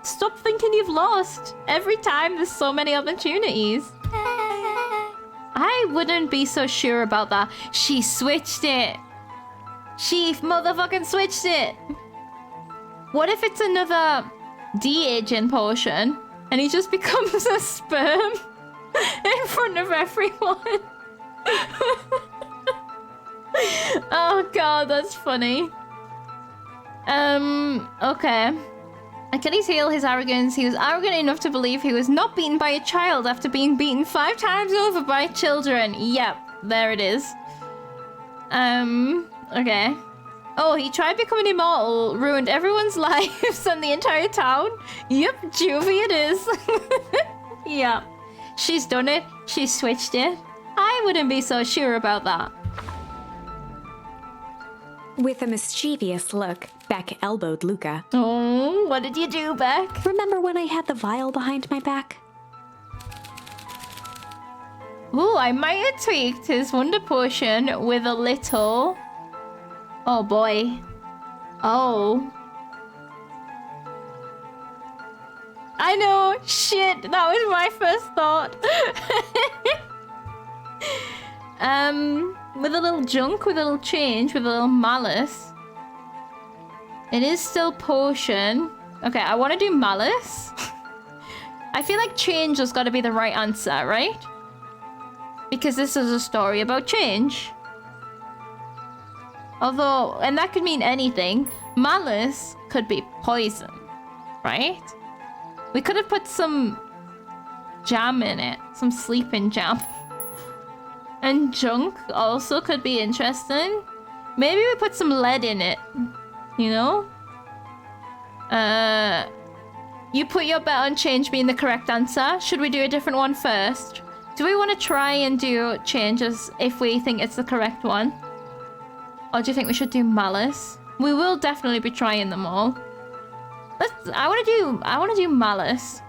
Stop thinking you've lost. Every time there's so many opportunities. I wouldn't be so sure about that. She switched it. She motherfucking switched it. What if it's another de-aging potion and he just becomes a sperm in front of everyone? Oh god, that's funny. Okay. Achilles healed his arrogance. He was arrogant enough to believe he was not beaten by a child after being beaten 5 times over by children. Yep, there it is. Okay. Oh, he tried becoming immortal, ruined everyone's lives and the entire town. Yep, Juvie it is. Yep. She's done it. She switched it. I wouldn't be so sure about that. With a mischievous look, Beck elbowed Luca. Oh, what did you do, Beck? Remember when I had the vial behind my back? Ooh, I might have tweaked his wonder potion with a little... Oh boy. Oh. I know, shit, that was my first thought. With a little junk, with a little change, with a little malice. It is still potion. Okay, I want to do malice. I feel like change has got to be the right answer, right? Because this is a story about change. Although, and that could mean anything. Malice could be poison, right? We could have put some jam in it. Some sleeping jam. And junk also could be interesting. Maybe we put some lead in it. You know? You put your bet on change being the correct answer. Should we do a different one first? Do we want to try and do changes if we think it's the correct one? Or do you think we should do malice? We will definitely be trying them all. I want to do malice.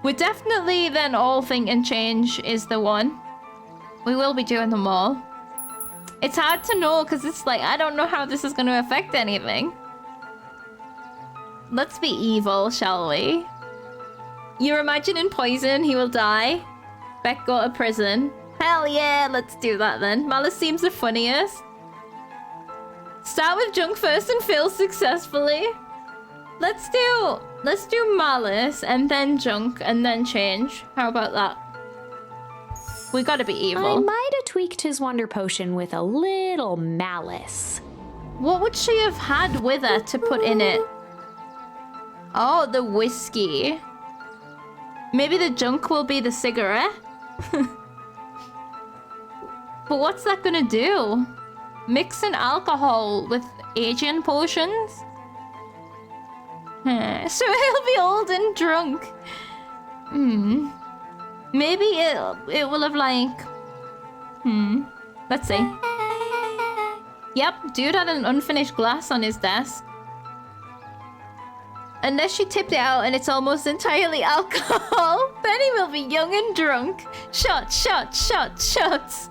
We definitely then all thinking change is the one. We will be doing them all. It's hard to know because it's like I don't know how this is going to affect anything. Let's be evil, shall we? You're imagining poison, he will die. Beck go to prison. Hell yeah, let's do that then. Malice seems the funniest. Start with junk first and fail successfully. Let's do malice and then junk and then change. How about that? We gotta be evil. I might have tweaked his wonder potion with a little malice. What would she have had with her to put in it? Oh, the whiskey. Maybe the junk will be the cigarette? But what's that gonna do? Mixing alcohol with aging potions? So he'll be old and drunk. Maybe it will have like... Let's see. Yep, dude had an unfinished glass on his desk. Unless she tipped it out and it's almost entirely alcohol, then he will be young and drunk. Shots, shots, shots, shots.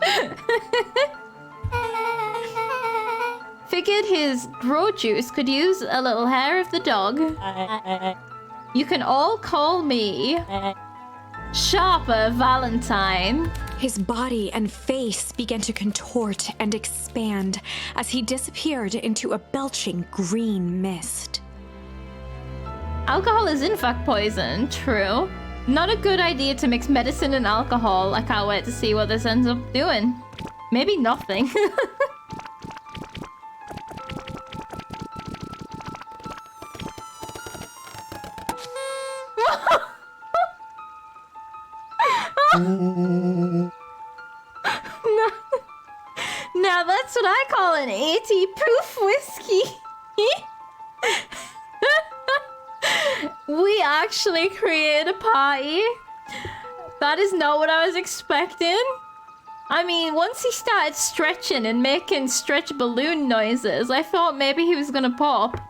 Figured his grow juice could use a little hair of the dog. You can all call me Sharper Valentine. His body and face began to contort and expand as he disappeared into a belching green mist. Alcohol is in fact poison, true. Not a good idea to mix medicine and alcohol. I can't wait to see what this ends up doing. Maybe nothing. Now that's what I call an 80 proof whiskey. We actually created a party. That is not what I was expecting. I mean, once he started stretching and making stretch balloon noises, I thought maybe he was gonna pop.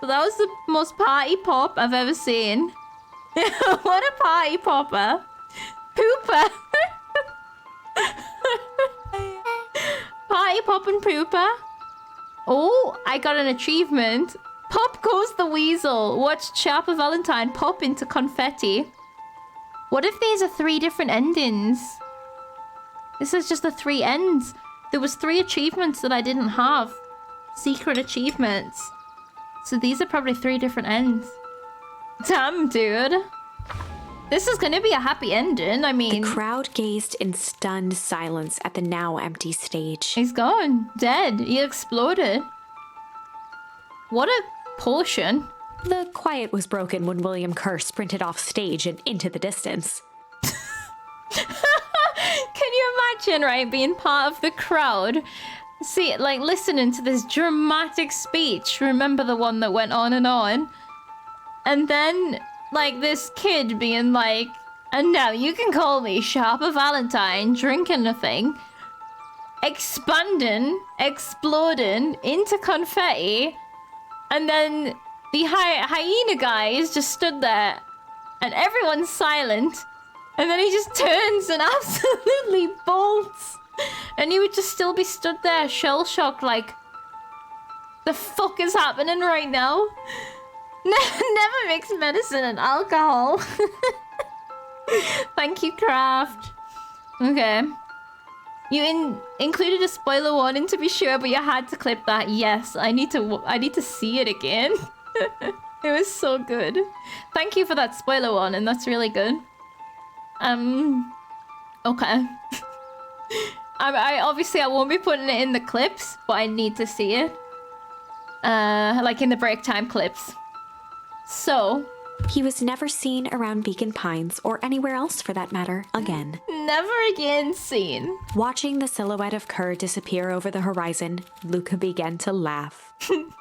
But that was the most party pop I've ever seen. What a party popper. Pooper. Party pop and pooper. Oh, I got an achievement. Pop goes the weasel. Watch Sharper Valentine pop into confetti. What if these are 3 different endings? This is just the 3 ends. There was 3 achievements that I didn't have. Secret achievements. So these are probably 3 different ends. Damn, dude. This is gonna be a happy ending. I mean... The crowd gazed in stunned silence at the now empty stage. He's gone. Dead. He exploded. What a potion. The quiet was broken when William Kerr sprinted off stage and into the distance. Can you imagine, right, being part of the crowd? See, like, listening to this dramatic speech. Remember the one that went on? And then, like, this kid being like, and now you can call me Sharper Valentine, drinking a thing, expanding, exploding into confetti, and then the hyena guy is just stood there, and everyone's silent, and then he just turns and absolutely bolts, and you would just still be stood there, shell-shocked, like, the fuck is happening right now? Never mix medicine and alcohol. Thank you, Craft. Okay. You included a spoiler warning to be sure, but you had to clip that. Yes, I need to see it again. It was so good. Thank you for that spoiler warning. That's really good. Okay. I obviously I won't be putting it in the clips, but I need to see it. Like in the break time clips. So, he was never seen around Beacon Pines, or anywhere else for that matter, again. Never again seen. Watching the silhouette of Kerr disappear over the horizon, Luca began to laugh.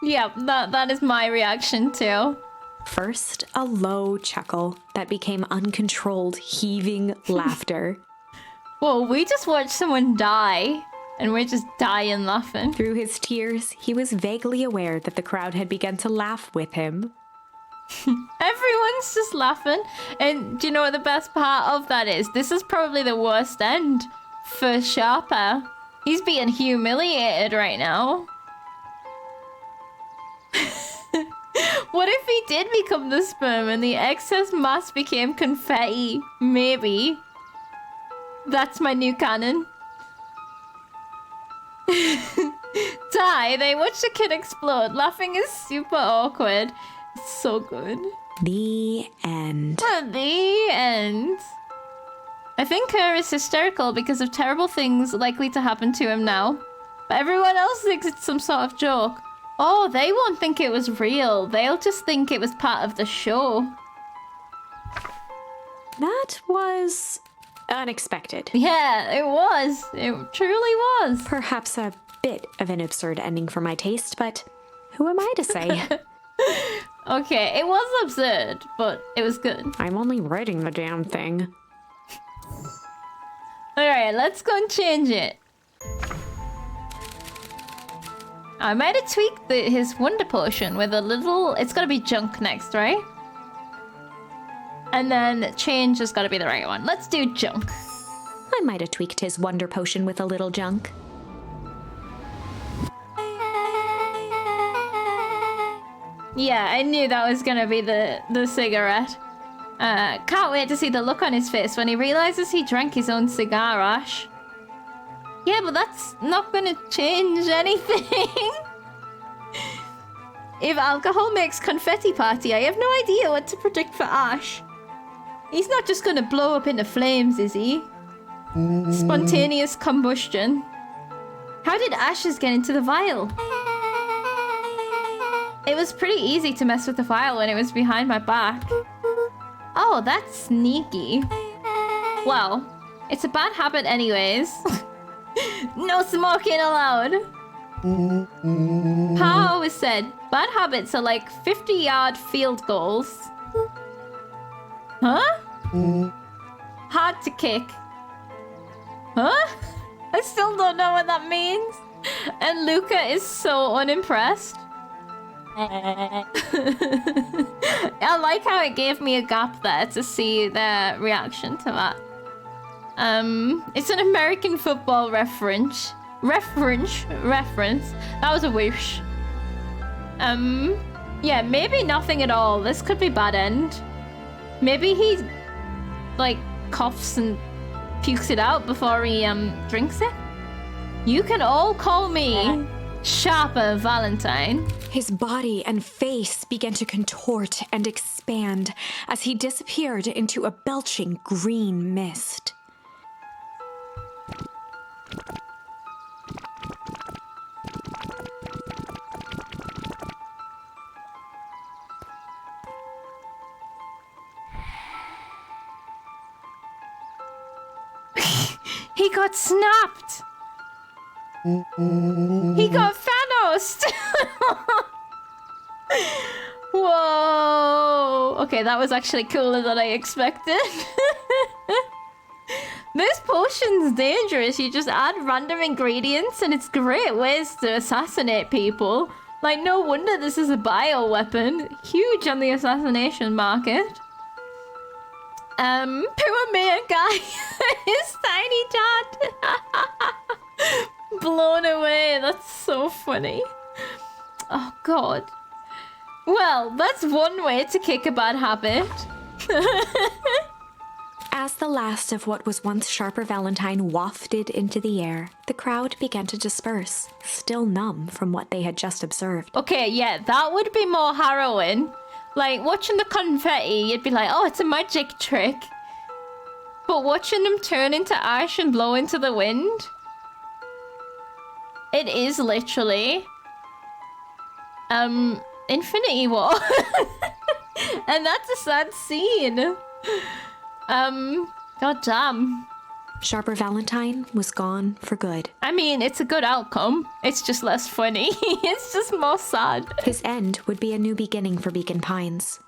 Yeah, that is my reaction too. First, a low chuckle that became uncontrolled, heaving laughter. Whoa, we just watched someone die, and we're just dying laughing. Through his tears, he was vaguely aware that the crowd had begun to laugh with him. Everyone's just laughing. And do you know what the best part of that is? This is probably the worst end for Sharper. He's being humiliated right now. What if he did become the sperm and the excess mass became confetti? Maybe. That's my new canon. Die. They watch the kid explode. Laughing is super awkward. It's so good. The end. The end. I think Kerr is hysterical because of terrible things likely to happen to him now. But everyone else thinks it's some sort of joke. Oh, they won't think it was real. They'll just think it was part of the show. That was unexpected. Yeah, it was. It truly was. Perhaps a bit of an absurd ending for my taste, but who am I to say? Okay, it was absurd, but it was good. I'm only writing the damn thing. Alright, let's go and change it. I might have tweaked his wonder potion with a little... It's gotta be junk next, right? And then change has gotta be the right one. Let's do junk. I might have tweaked his wonder potion with a little junk. Yeah, I knew that was gonna be the cigarette. Can't wait to see the look on his face when he realizes he drank his own cigar ash. Yeah, but that's not gonna change anything. If alcohol makes confetti party, I have no idea what to predict for Ash. He's not just gonna blow up into flames, is he? Spontaneous combustion. How did ashes get into the vial? It was pretty easy to mess with the vial when it was behind my back. Oh, that's sneaky. Well, it's a bad habit anyways. No smoking allowed. Pa always said, bad habits are like 50-yard field goals. Huh? Hard to kick. Huh? I still don't know what that means. And Luca is so unimpressed. I like how it gave me a gap there to see their reaction to that. It's an American football reference. Reference. That was a whoosh. Yeah, maybe nothing at all. This could be bad end. Maybe he, like, coughs and pukes it out before he, drinks it. You can all call me Sharper Valentine. His body and face began to contort and expand as he disappeared into a belching green mist. He got snapped. He got Thanos. Whoa. Okay, that was actually cooler than I expected. This potion's dangerous. You just add random ingredients and it's great ways to assassinate people. Like, no wonder this is a bioweapon. Huge on the assassination market. Poor man guy. His tiny dad. Blown away. That's so funny. Oh, God. Well, that's one way to kick a bad habit. As the last of what was once Sharper Valentine wafted into the air, the crowd began to disperse, still numb from what they had just observed. Okay, yeah, that would be more harrowing. Like, watching the confetti, you'd be like, oh, it's a magic trick. But watching them turn into ash and blow into the wind, it is literally, Infinity War. And that's a sad scene. God damn. Sharper Valentine was gone for good. I mean, it's a good outcome. It's just less funny. It's just more sad. His end would be a new beginning for Beacon Pines.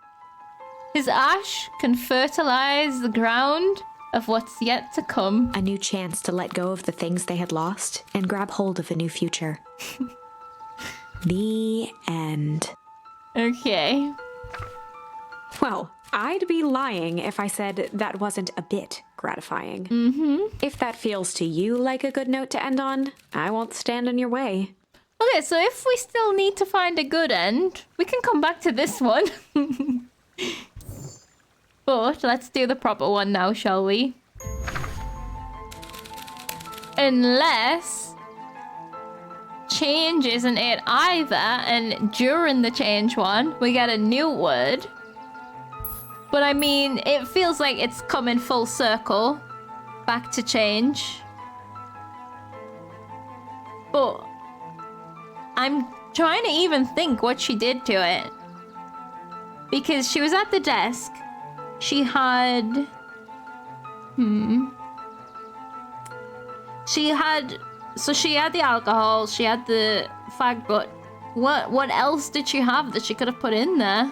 His ash can fertilize the ground of what's yet to come. A new chance to let go of the things they had lost and grab hold of a new future. The end. Okay. Well, I'd be lying if I said that wasn't a bit gratifying. If that feels to you like a good note to end on, I won't stand in your way. Okay, so if we still need to find a good end, we can come back to this one. But let's do the proper one now, shall we? Unless change isn't it either, and during the change one, we get a new word. But I mean, it feels like it's coming full circle back to change. But I'm trying to even think what she did to it. Because she was at the desk. She had... So she had the alcohol, she had the fag, but what else did she have that she could have put in there?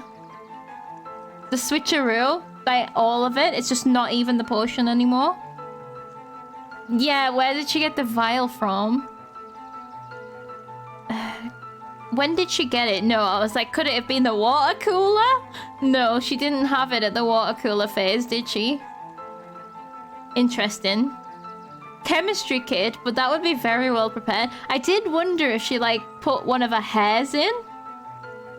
The switcheroo, like all of it, it's just not even the potion anymore. Yeah, where did she get the vial from? When did she get it? No, I was like, could it have been the water cooler? No, she didn't have it at the water cooler phase, did she? Interesting. Chemistry kit, but that would be very well prepared. I did wonder if she, like, put one of her hairs in.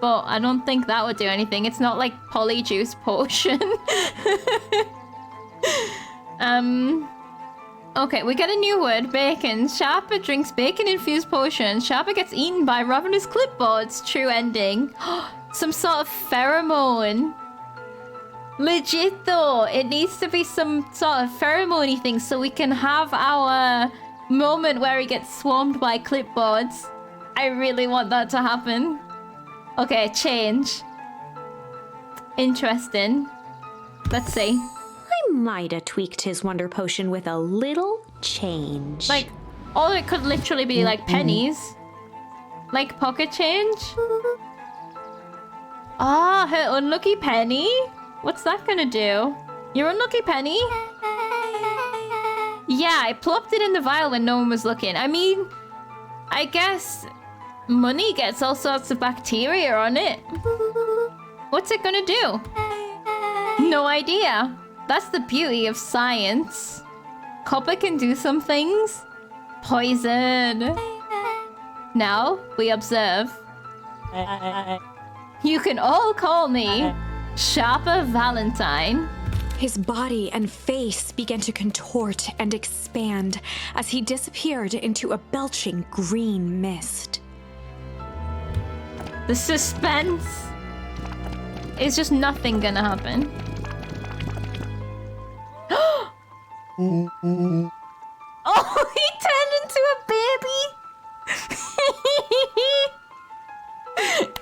But I don't think that would do anything. It's not like polyjuice potion. Okay, we get a new word. Bacon. Sharper drinks bacon-infused potion. Sharper gets eaten by ravenous clipboards. True ending. Some sort of pheromone. Legit though. It needs to be some sort of pheromone thing so we can have our moment where he gets swarmed by clipboards. I really want that to happen. Okay, change. Interesting. Let's see. I might have tweaked his wonder potion with a little change. Like, or it could literally be like pennies. Like pocket change. Ah, her unlucky penny? What's that gonna do? Your unlucky penny? Yeah, I plopped it in the vial when no one was looking. I mean, I guess money gets all sorts of bacteria on it. What's it gonna do? No idea. That's the beauty of science. Copper can do some things. Poison. Now, we observe. You can all call me Sharper Valentine. His body and face began to contort and expand as he disappeared into a belching green mist. The suspense. Is just nothing gonna happen. Oh, he turned into a baby.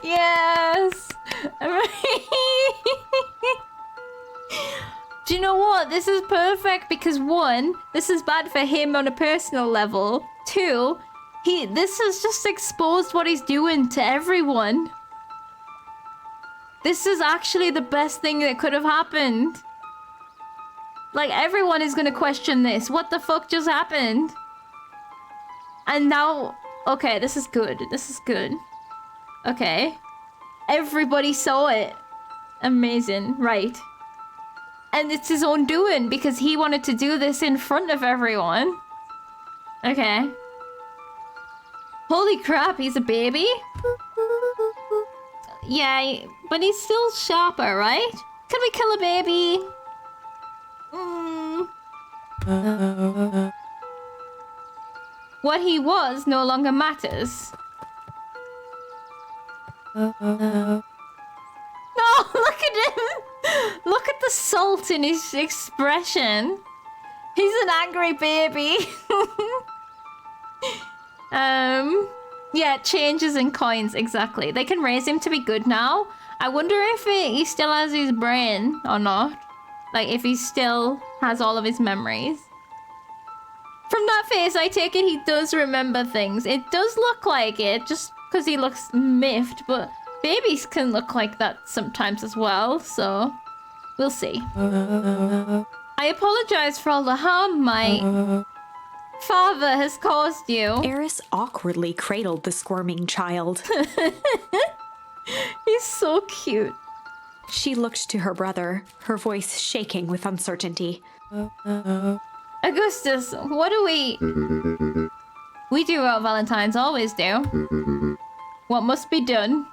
Yes. Do you know what? This is perfect because one, this is bad for him on a personal level. Two, this has just exposed what he's doing to everyone. This is actually the best thing that could have happened. Like, everyone is gonna question this. What the fuck just happened? And now... Okay, this is good. This is good. Okay. Everybody saw it. Amazing. Right. And it's his own doing because he wanted to do this in front of everyone. Okay. Holy crap, he's a baby? Yeah, but he's still Sharper, right? Could we kill a baby? What he was no longer matters. No, look at him! Look at the salt in his expression. He's an angry baby. Yeah, changes in coins, exactly. They can raise him to be good now. I wonder if he still has his brain or not. Like, if he still has all of his memories. From that face, I take it he does remember things. It does look like it, just because he looks miffed, but babies can look like that sometimes as well, so we'll see. I apologize for all the harm my father has caused you. Eris awkwardly cradled the squirming child. He's so cute. She looked to her brother, her voice shaking with uncertainty. Augustus, what do we... We do what Valentines always do. What must be done?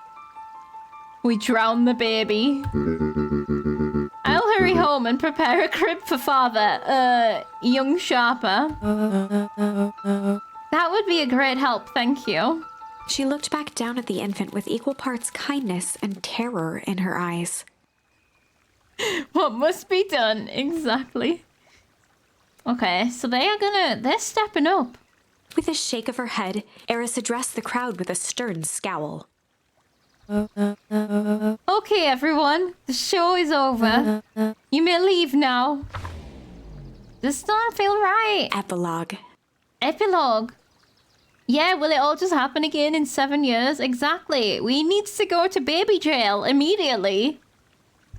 We drown the baby. I'll hurry home and prepare a crib for father, young Sharper. That would be a great help, thank you. She looked back down at the infant with equal parts kindness and terror in her eyes. What must be done, exactly. Okay, so they're stepping up. With a shake of her head, Eris addressed the crowd with a stern scowl. Okay, everyone, the show is over. You may leave now. This doesn't feel right. Epilogue. Epilogue. Yeah, will it all just happen again in 7 years? Exactly. We need to go to baby jail immediately.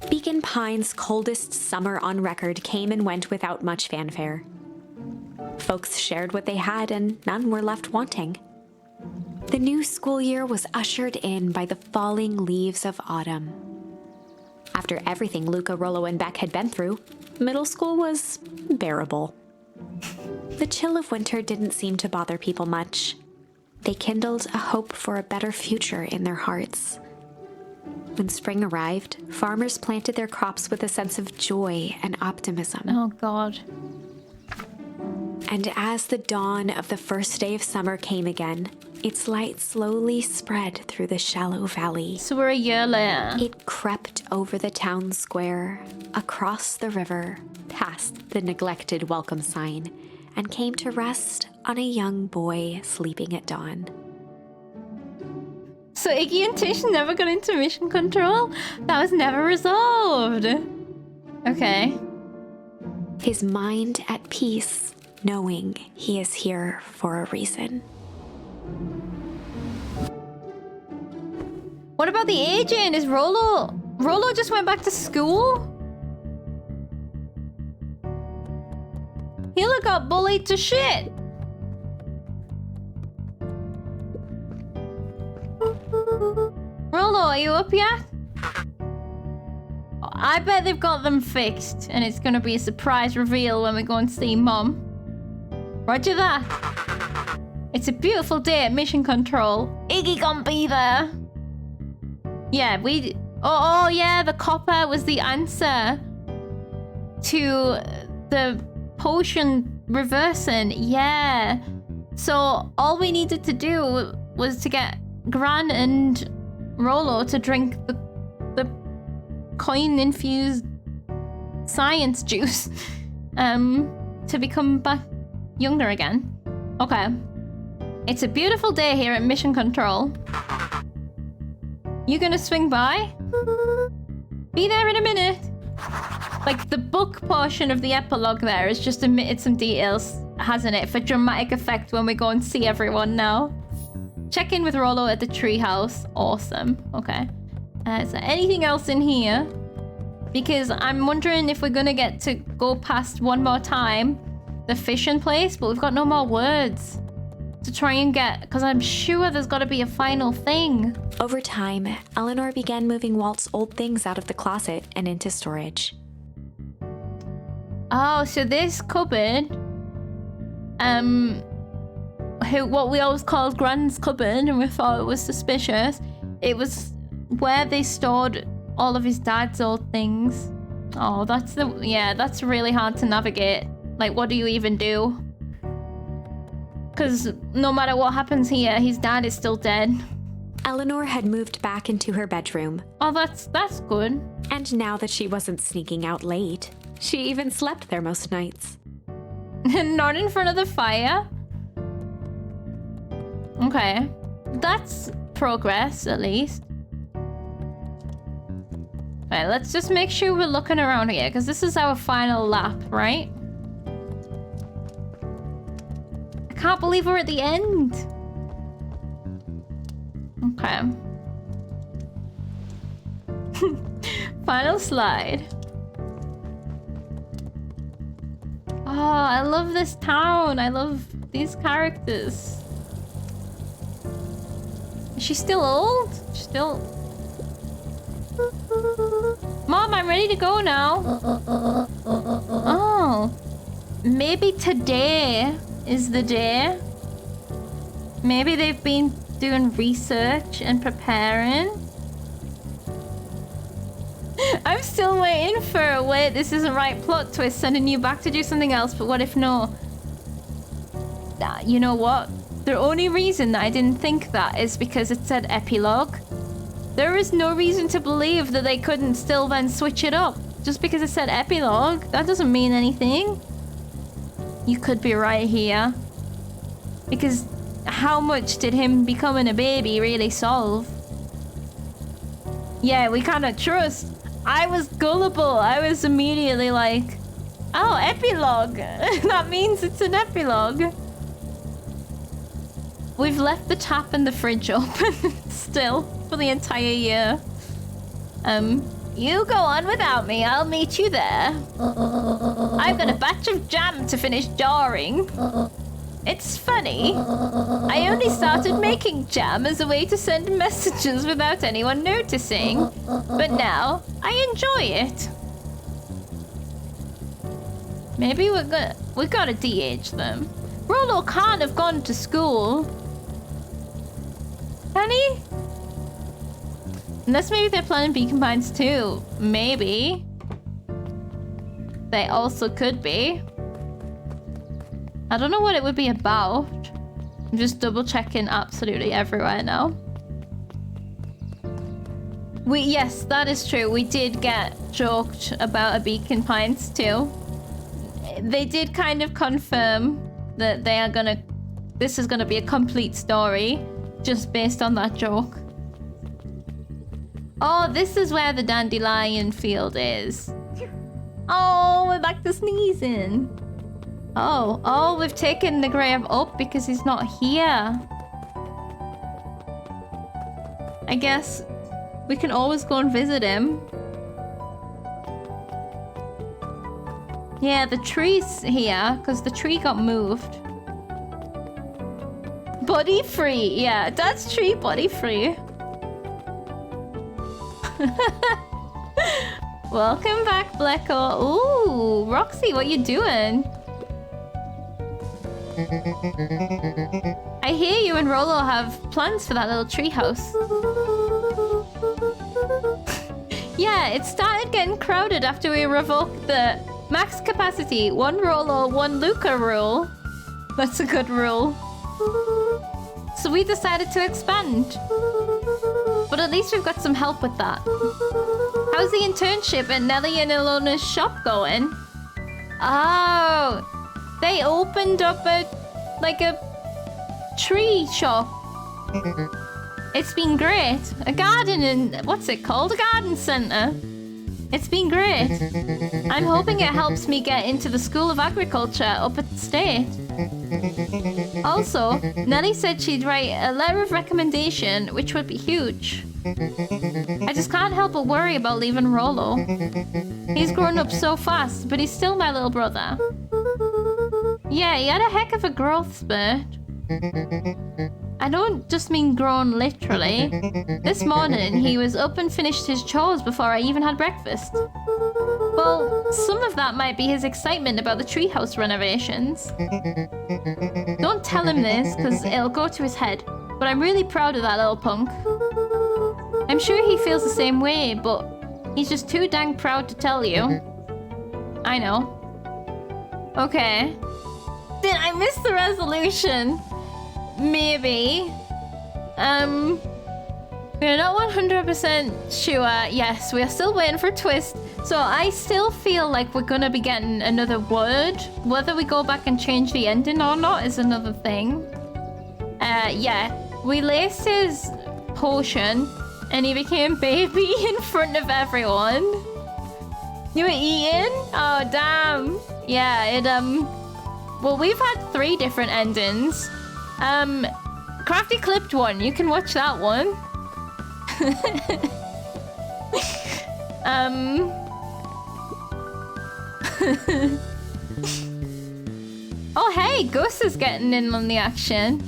Beacon Pines' coldest summer on record came and went without much fanfare. Folks shared what they had and none were left wanting. The new school year was ushered in by the falling leaves of autumn. After everything Luca, Rollo, and Beck had been through, middle school was bearable. The chill of winter didn't seem to bother people much. They kindled a hope for a better future in their hearts. When spring arrived, farmers planted their crops with a sense of joy and optimism. Oh, God. And as the dawn of the first day of summer came again, its light slowly spread through the shallow valley. So we're a year later. It crept over the town square, across the river, past the neglected welcome sign, and came to rest on a young boy sleeping at dawn. So Iggy and Tish never got into mission control? That was never resolved. Okay. His mind at peace, knowing he is here for a reason. What about the agent? Is Rollo just went back to school? He look got bullied to shit. Rollo, are you up yet? I bet they've got them fixed, and it's gonna be a surprise reveal when we go and see Mom. Roger that. It's a beautiful day at Mission Control. Iggy can't be there. Yeah, we... Oh, yeah, the copper was the answer to the potion reversing. Yeah. So all we needed to do was to get Gran and Rollo to drink the coin-infused science juice to become back younger again. Okay. It's a beautiful day here at Mission Control. You gonna swing by? Be there in a minute. Like, the book portion of the epilogue there is just omitted some details, hasn't it? For dramatic effect when we go and see everyone now. Check in with Rollo at the treehouse. Awesome. Okay. Is there anything else in here? Because I'm wondering if we're gonna get to go past one more time the fishing place, but we've got no more words to try and get, because I'm sure there's got to be a final thing. Over time, Eleanor began moving Walt's old things out of the closet and into storage. Oh, so this cupboard, what we always called Gran's cupboard, and we thought it was suspicious. It was where they stored all of his dad's old things. Oh, that's really hard to navigate. Like, what do you even do? Because no matter what happens here, his dad is still dead. Eleanor had moved back into her bedroom. Oh, that's good. And now that she wasn't sneaking out late, she even slept there most nights. Not in front of the fire. Okay. That's progress, at least. Right, let's just make sure we're looking around here, because this is our final lap, right? I can't believe we're at the end. Okay. Final slide. Oh, I love this town. I love these characters. Is she still old? She's still... Mom, I'm ready to go now. Oh. Maybe today is the day. Maybe they've been doing research and preparing. I'm still waiting for wait, this isn't right plot twist, sending you back to do something else, but what if no? You know what? The only reason that I didn't think that is because it said epilogue. There is no reason to believe that they couldn't still then switch it up. Just because it said epilogue, that doesn't mean anything. You could be right here. Because how much did him becoming a baby really solve? Yeah, we kind of trust. I was gullible. I was immediately like, oh, epilogue. That means it's an epilogue. We've left the tap and the fridge open still for the entire year. You go on without me, I'll meet you there. I've got a batch of jam to finish jarring. It's funny. I only started making jam as a way to send messages without anyone noticing. But now, I enjoy it. Maybe we gotta de-age them. Rollo can't have gone to school. Can he? Unless maybe they're planning beacon pines too. Maybe. They also could be. I don't know what it would be about. I'm just double checking absolutely everywhere now. Yes, that is true. We did get joked about a beacon pines too. They did kind of confirm that they are gonna... This is gonna be a complete story just based on that joke. Oh, this is where the dandelion field is. Oh, we're back to sneezing. Oh, we've taken the grave up because he's not here. I guess we can always go and visit him. Yeah, the tree's here because the tree got moved. Body free. Yeah, that's tree body free. Welcome back, Blacko. Ooh, Roxy, what you doing? I hear you and Rollo have plans for that little tree house. Yeah, it started getting crowded after we revoked the max capacity, 1 Rollo, 1 Luca rule. That's a good rule. So we decided to expand. But at least we've got some help with that. How's the internship at Nelly and Ilona's shop going? Oh, they opened up a tree shop. It's been great. A garden and what's it called? A garden center. It's been great. I'm hoping it helps me get into the School of Agriculture up at the state. Also, Nelly said she'd write a letter of recommendation, which would be huge. I just can't help but worry about leaving Rollo. He's grown up so fast, but he's still my little brother. Yeah, he had a heck of a growth spurt. I don't just mean grown literally. This morning, he was up and finished his chores before I even had breakfast. Well, some of that might be his excitement about the treehouse renovations. Don't tell him this, because it'll go to his head. But I'm really proud of that little punk. I'm sure he feels the same way, but he's just too dang proud to tell you. I know. Okay. Did I miss the resolution? Maybe. We're not 100% sure. Yes, we are still waiting for a twist. So I still feel like we're gonna be getting another word. Whether we go back and change the ending or not is another thing. Yeah. We laced his potion and he became baby in front of everyone. You were eating? Oh, damn. Yeah, it, well, we've had 3 different endings. Crafty clipped one. You can watch that one. Oh, hey, Gus is getting in on the action.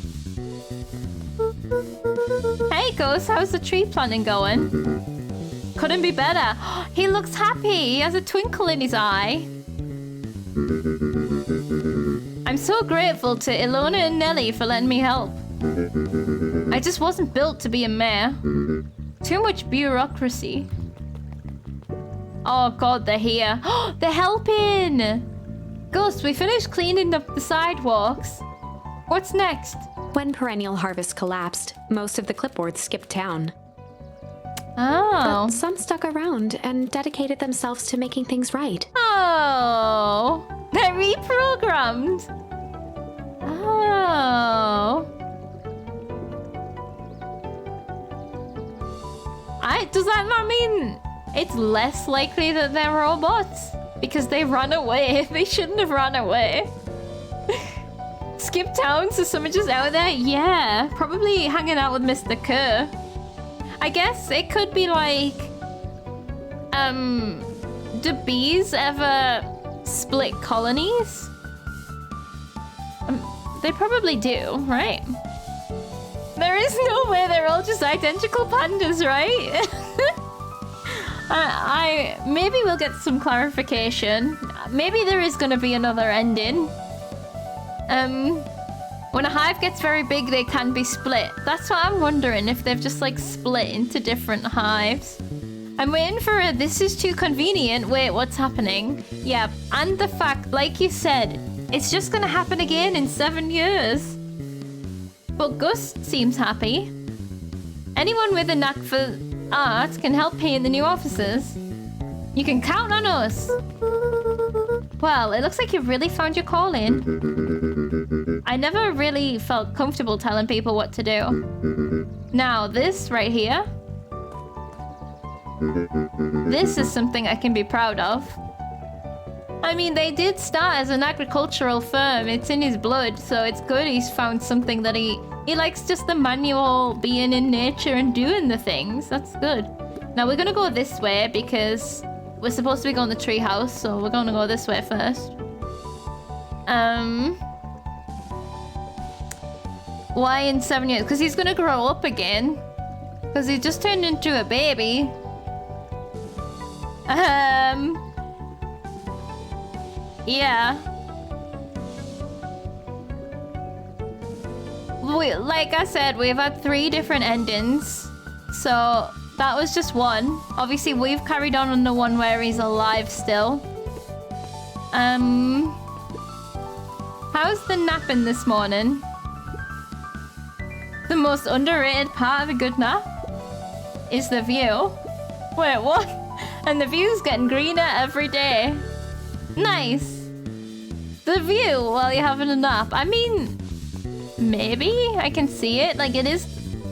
Hey, Gus, how's the tree planting going? Couldn't be better. He looks happy. He has a twinkle in his eye. I'm so grateful to Ilona and Nelly for letting me help. I just wasn't built to be a mayor. Too much bureaucracy. Oh god, they're here. They're helping! Gus, we finished cleaning up the sidewalks. What's next? When Perennial Harvest collapsed, most of the clipboards skipped town. Oh. But some stuck around and dedicated themselves to making things right. Oh. They're reprogrammed. Oh. Does that not mean it's less likely that they're robots? Because they ran away. They shouldn't have run away. Skip town so someone just out there? Yeah. Probably hanging out with Mr. Kerr. I guess it could be like Do bees ever split colonies? They probably do, right? There is no way they're all just identical pandas, right? Maybe we'll get some clarification. Maybe there is gonna be another ending. When a hive gets very big, they can be split. That's what I'm wondering, if they've just like split into different hives. I'm waiting for a "this is too convenient." Wait, what's happening? Yeah, and the fact, like you said, it's just gonna happen again in 7 years. But Gus seems happy. Anyone with a knack for art can help paint the new offices. You can count on us. Well, it looks like you've really found your calling. I never really felt comfortable telling people what to do. Now, this right here. This is something I can be proud of. I mean, they did start as an agricultural firm. It's in his blood, so it's good he's found something that he likes, just the manual being in nature and doing the things. That's good. Now we're gonna go this way because we're supposed to be going to the treehouse, so we're gonna go this way first. Why in 7 years? Because he's gonna grow up again. Because he just turned into a baby. Yeah. Like I said, we've had 3 different endings. So that was just one. Obviously, we've carried on the one where he's alive still. How's the napping this morning? The most underrated part of a good nap is the view. Wait, what? And the view's getting greener every day. Nice. The view while you're having a nap. I mean, maybe I can see it. Like, it is...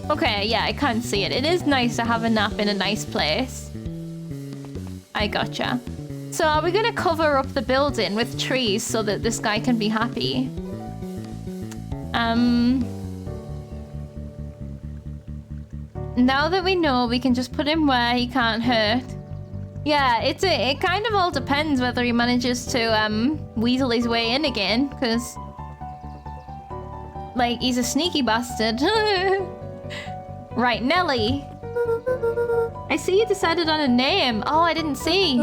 Okay, yeah, I can see it. It is nice to have a nap in a nice place. I gotcha. So are we gonna cover up the building with trees so that this guy can be happy? Now that we know, we can just put him where he can't hurt. Yeah, it kind of all depends whether he manages to weasel his way in again, because like, he's a sneaky bastard. Right, Nelly. I see you decided on a name. Oh, I didn't see.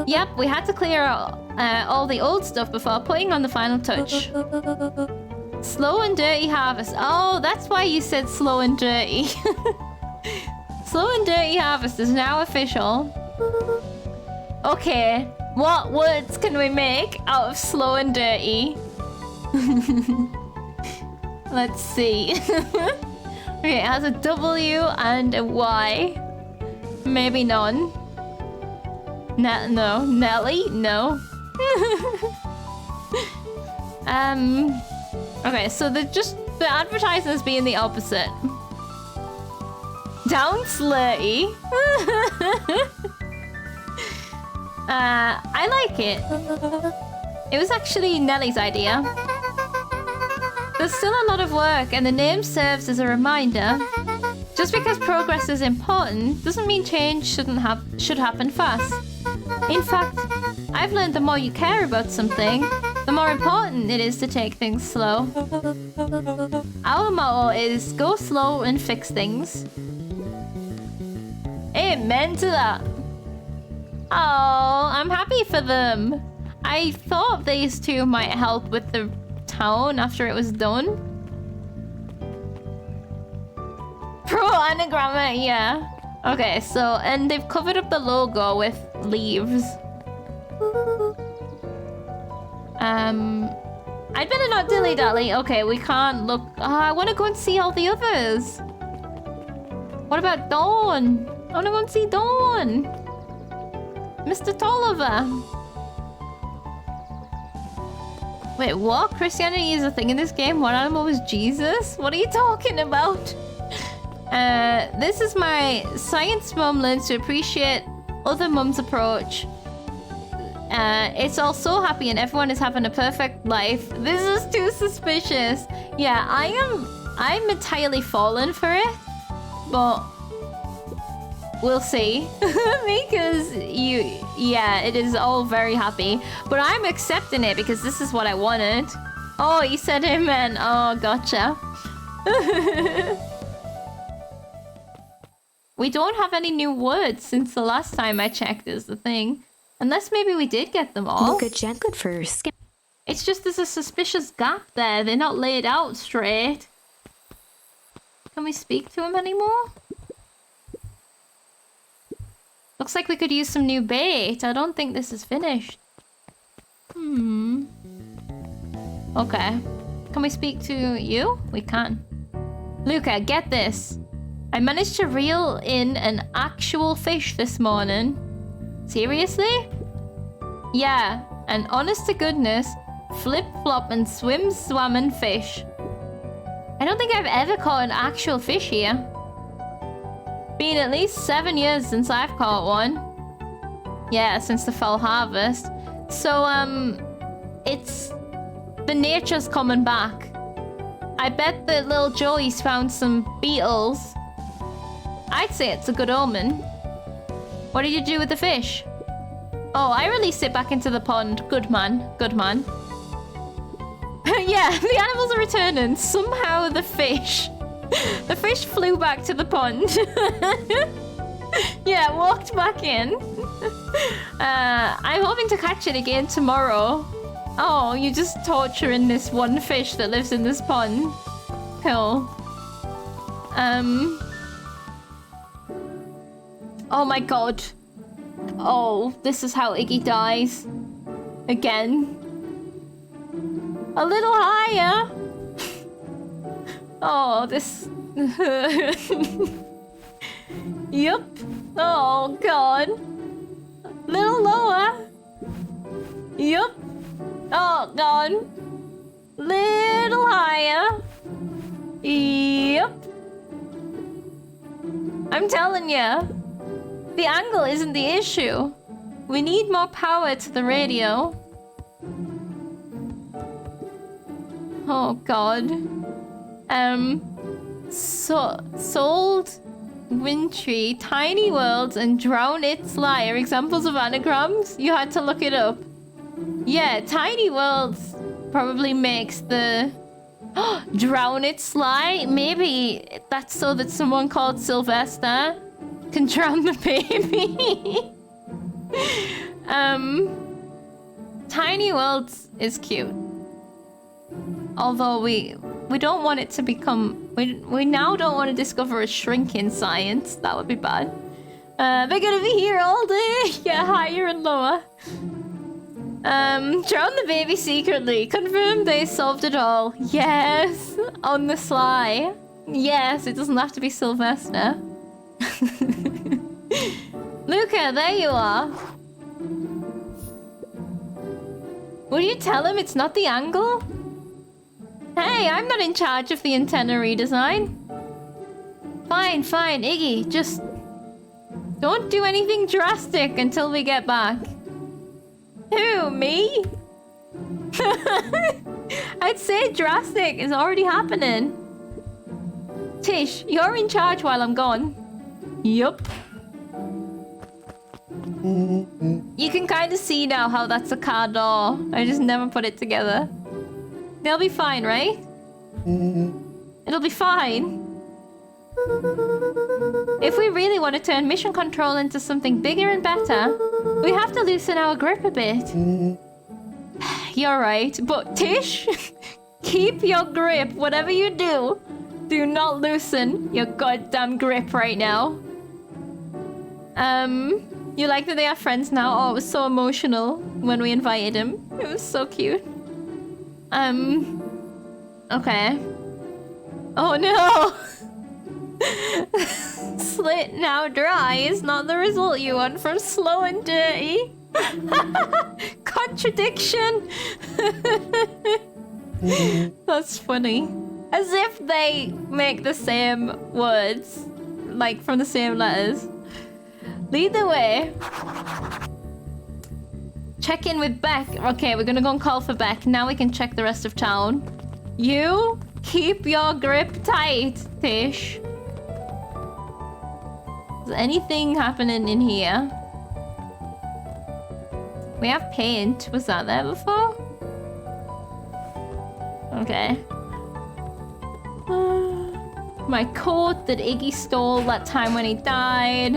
Yep, we had to clear out all the old stuff before putting on the final touch. Slow and Dirty Harvest. Oh, that's why you said slow and dirty. Slow and Dirty Harvest is now official. Okay, what words can we make out of slow and dirty? Let's see. Okay, it has a W and a Y. Maybe none. No. Nelly? No. Okay, so the advertisements being the opposite. Down slurty. I like it. It was actually Nelly's idea. There's still a lot of work, and the name serves as a reminder. Just because progress is important doesn't mean change should happen fast. In fact, I've learned the more you care about something, the more important it is to take things slow. Our motto is go slow and fix things. Amen to that. Oh, I'm happy for them. I thought these two might help with the town after it was done. Pro anagramma, yeah. Okay, so, and they've covered up the logo with leaves. I'd better not dilly-dally. Okay, we can't look. I want to go and see all the others. What about Dawn? I want to go and see Dawn. Mr. Tolliver. Wait, what? Christianity is a thing in this game? One animal was Jesus? What are you talking about? This is my science mum learns to appreciate other mums' approach. It's all so happy and everyone is having a perfect life. This is too suspicious. Yeah, I'm entirely fallen for it. But We'll see. Because yeah, it is all very happy. But I'm accepting it because this is what I wanted. Oh, he said amen. Oh, gotcha. We don't have any new words since the last time I checked is the thing. Unless maybe we did get them all. Look at Jen. Good for skin. It's just there's a suspicious gap there. They're not laid out straight. Can we speak to him anymore? Looks like we could use some new bait. I don't think this is finished. Okay. Can we speak to you? We can. Luca, get this. I managed to reel in an actual fish this morning. Seriously? Yeah, and honest to goodness, flip-flop and swim-swamming fish. I don't think I've ever caught an actual fish here. Been at least 7 years since I've caught one. Yeah, since the fall harvest. So, it's... the nature's coming back. I bet that little Joey's found some beetles. I'd say it's a good omen. What did you do with the fish? Oh, I released it back into the pond. Good man. Good man. Yeah, the animals are returning. Somehow the fish... the fish flew back to the pond. Yeah, walked back in. I'm hoping to catch it again tomorrow. Oh, you're just torturing this one fish that lives in this pond. Cool. Oh my god. Oh, this is how Iggy dies. Again. A little higher. Oh, this... Yup. Oh god. Little lower. Yup. Oh god. Little higher. Yup. I'm telling you. The angle isn't the issue. We need more power to the radio. Oh god. Sold Wintry, Tiny Worlds, and Drown It Sly are examples of anagrams? You had to look it up. Yeah, Tiny Worlds probably makes the... Drown It Sly? Maybe that's so that someone called Sylvester can drown the baby. Tiny Worlds is cute. Although we don't want it to become... We now don't want to discover a shrink in science. That would be bad. They're gonna be here all day. Yeah, higher and lower. Drown the baby secretly. Confirm they solved it all. Yes. On the sly. Yes, it doesn't have to be Sylvester. Luca, there you are. Will you tell him it's not the angle? Hey, I'm not in charge of the antenna redesign. Fine, fine, Iggy, just... don't do anything drastic until we get back. Who, me? I'd say drastic is already happening. Tish, you're in charge while I'm gone. Yup. You can kind of see now how that's a car door. I just never put it together. They'll be fine, right? It'll be fine. If we really want to turn mission control into something bigger and better, we have to loosen our grip a bit. You're right, but Tish, keep your grip. Whatever you do, do not loosen your goddamn grip right now. You like that they are friends now? Oh, it was so emotional when we invited him. It was so cute. Okay. Oh no! Slit now dry is not the result you want from slow and dirty. Contradiction! That's funny. As if they make the same words, like from the same letters. Lead the way. Check in with Beck. Okay, we're gonna go and call for Beck. Now we can check the rest of town. You keep your grip tight, Tish. Is anything happening in here? We have paint. Was that there before? Okay. My coat that Iggy stole that time when he died.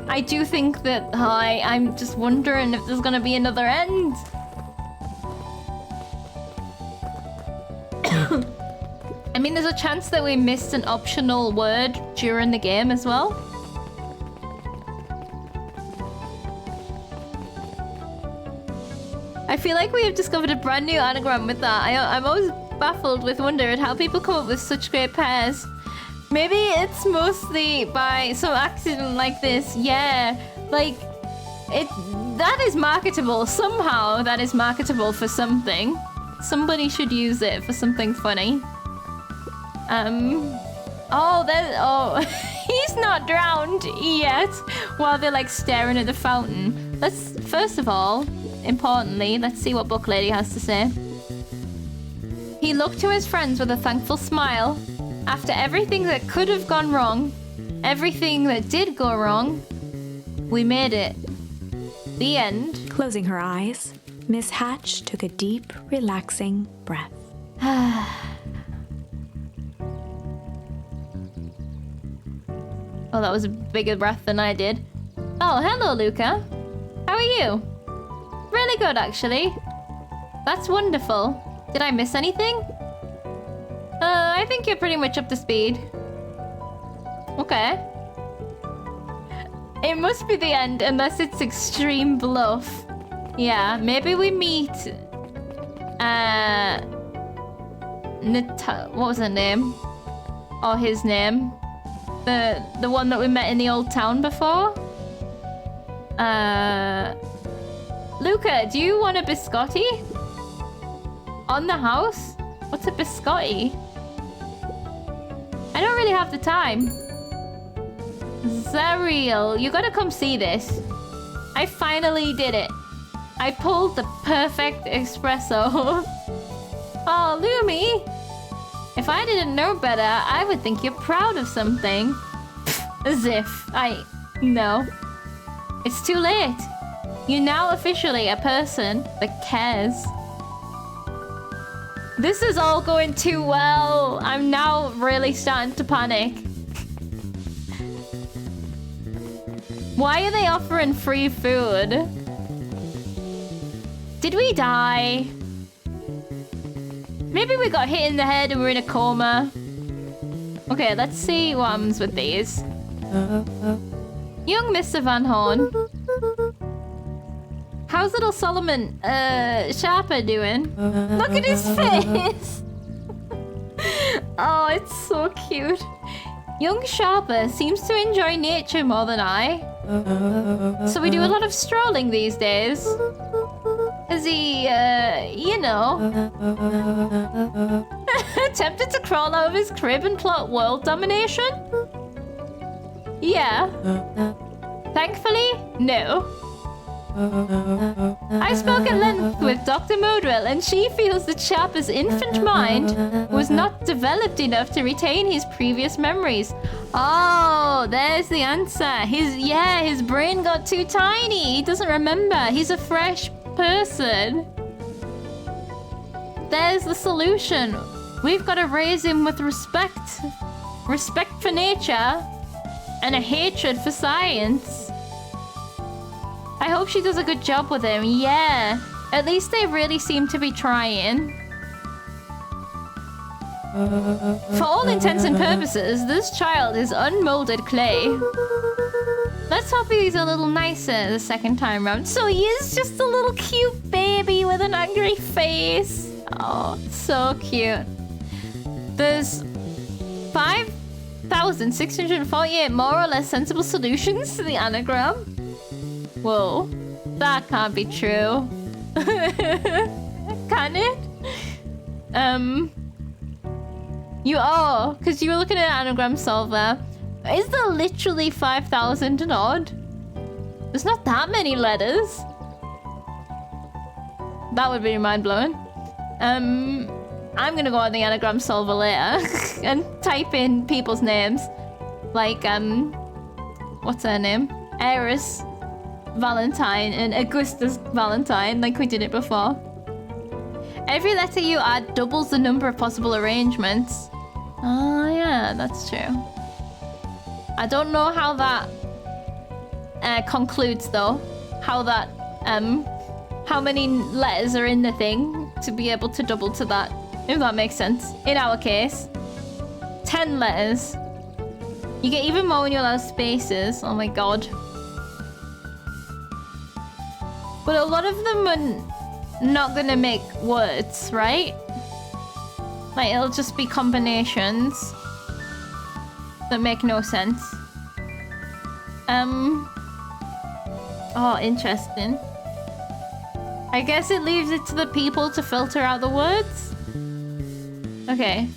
I do think that I'm just wondering if there's gonna be another end. I mean, there's a chance that we missed an optional word during the game as well. I feel like we have discovered a brand new anagram with that. I'm always baffled with wonder at how people come up with such great pairs. Maybe it's mostly by some accident like this. Yeah, like that is marketable. Somehow that is marketable for something. Somebody should use it for something funny. Oh, he's not drowned yet. While they're like staring at the fountain. Let's first of all, importantly, let's see what Book Lady has to say. He looked to his friends with a thankful smile. After everything that could have gone wrong, everything that did go wrong, we made it. The end. Closing her eyes, Miss Hatch took a deep, relaxing breath. Oh, that was a bigger breath than I did. Oh, hello, Luca. How are you? Really good, actually. That's wonderful. Did I miss anything? I think you're pretty much up to speed. Okay. It must be the end unless it's extreme bluff. Yeah, maybe we meet... what was her name? Or his name? The one that we met in the old town before? Luca, do you want a biscotti? On the house? What's a biscotti? I don't really have the time. Zariel, you gotta come see this. I finally did it. I pulled the perfect espresso. Oh, Lumi. If I didn't know better, I would think you're proud of something. As if no. It's too late. You're now officially a person that cares. This is all going too well. I'm now really starting to panic. Why are they offering free food? Did we die? Maybe we got hit in the head and we're in a coma. Okay, let's see what happens with these. Young Mr. Van Horn. How's little Solomon Sharper doing? Look at his face! Oh, it's so cute. Young Sharper seems to enjoy nature more than I. So we do a lot of strolling these days. Is he, you know... tempted to crawl out of his crib and plot world domination? Yeah. Thankfully, no. I spoke at length with Dr. Modwell, and she feels that Sharper's infant mind was not developed enough to retain his previous memories. Oh, there's the answer. His brain got too tiny. He doesn't remember. He's a fresh person. There's the solution. We've got to raise him with respect. Respect for nature and a hatred for science. I hope she does a good job with him. Yeah. At least they really seem to be trying. For all intents and purposes, this child is unmolded clay. Let's hope he's a little nicer the second time round. So he is just a little cute baby with an angry face. Oh, so cute. There's 5,648 more or less sensible solutions to the anagram. Whoa, that can't be true. Can it? Because you were looking at anagram solver. Is there literally 5,000 and odd? There's not that many letters. That would be mind-blowing. I'm gonna go on the anagram solver later and type in people's names. like, what's her name? Eris Valentine and Augustus Valentine, like we did it before. Every letter you add doubles the number of possible arrangements. Oh, yeah, that's true. I don't know how that concludes, though. How that, how many letters are in the thing to be able to double to that, if that makes sense. In our case, 10 letters. You get even more when you allow spaces. Oh my god. But a lot of them are not gonna make words, right? Like, it'll just be combinations that make no sense. Oh, interesting. I guess it leaves it to the people to filter out the words. Okay.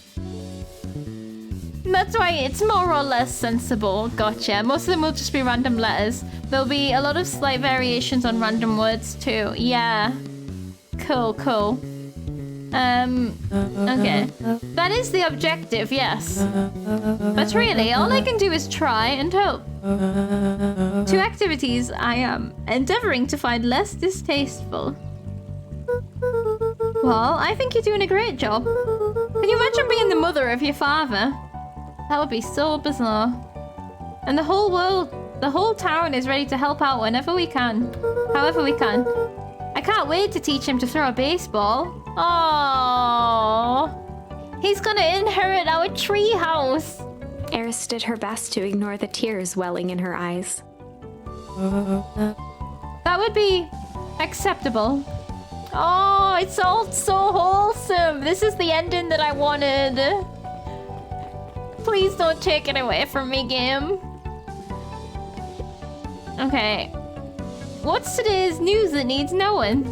That's why it's more or less sensible. Gotcha. Most of them will just be random letters. There'll be a lot of slight variations on random words too. Yeah. Cool, cool. Okay. That is the objective, yes. But really, all I can do is try and hope. 2 activities I am endeavoring to find less distasteful. Well, I think you're doing a great job. Can you imagine being the mother of your father? That would be so bizarre. And the whole world, the whole town is ready to help out whenever we can. However we can. I can't wait to teach him to throw a baseball. Oh, he's gonna inherit our tree house. Eris did her best to ignore the tears welling in her eyes. That would be acceptable. Oh, it's all so wholesome. This is the ending that I wanted. Please don't take it away from me, game. Okay. What's today's news that needs knowing?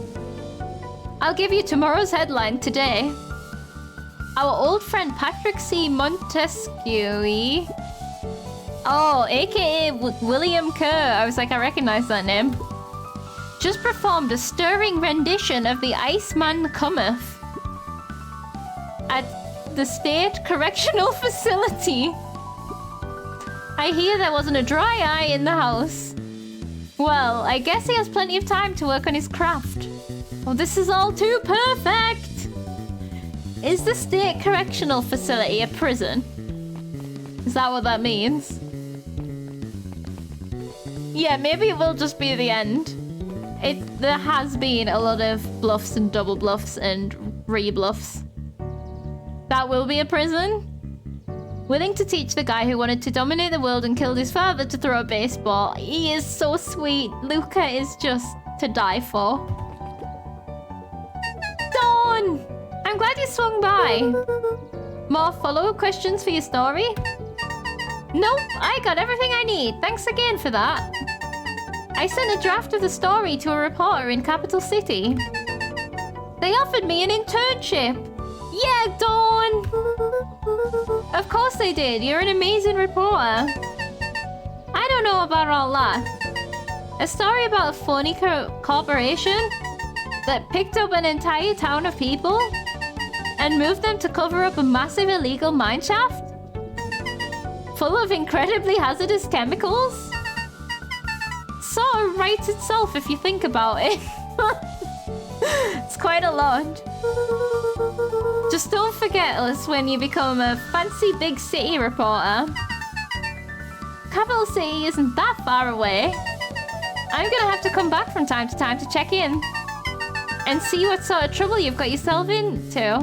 I'll give you tomorrow's headline today. Our old friend Patrick C. Montesquieu. Oh, aka William Kerr. I was like, I recognize that name. Just performed a stirring rendition of The Iceman Cometh at the State Correctional Facility. I hear there wasn't a dry eye in the house. Well, I guess he has plenty of time to work on his craft. Oh, this is all too perfect! Is the State Correctional Facility a prison? Is that what that means? Yeah, maybe it will just be the end. There has been a lot of bluffs and double bluffs and re-bluffs. That will be a prison? Willing to teach the guy who wanted to dominate the world and killed his father to throw a baseball. He is so sweet. Luca is just to die for. Dawn! I'm glad you swung by. More follow-up questions for your story? Nope, I got everything I need. Thanks again for that. I sent a draft of the story to a reporter in Capital City. They offered me an internship. Yeah, Dawn! Of course they did. You're an amazing reporter. I don't know about all that. A story about a phony corporation that picked up an entire town of people and moved them to cover up a massive illegal mine shaft full of incredibly hazardous chemicals. Sort of writes itself if you think about it. It's quite a lot. Just don't forget us when you become a fancy big city reporter. Capital City isn't that far away. I'm gonna have to come back from time to check in and see what sort of trouble you've got yourself into.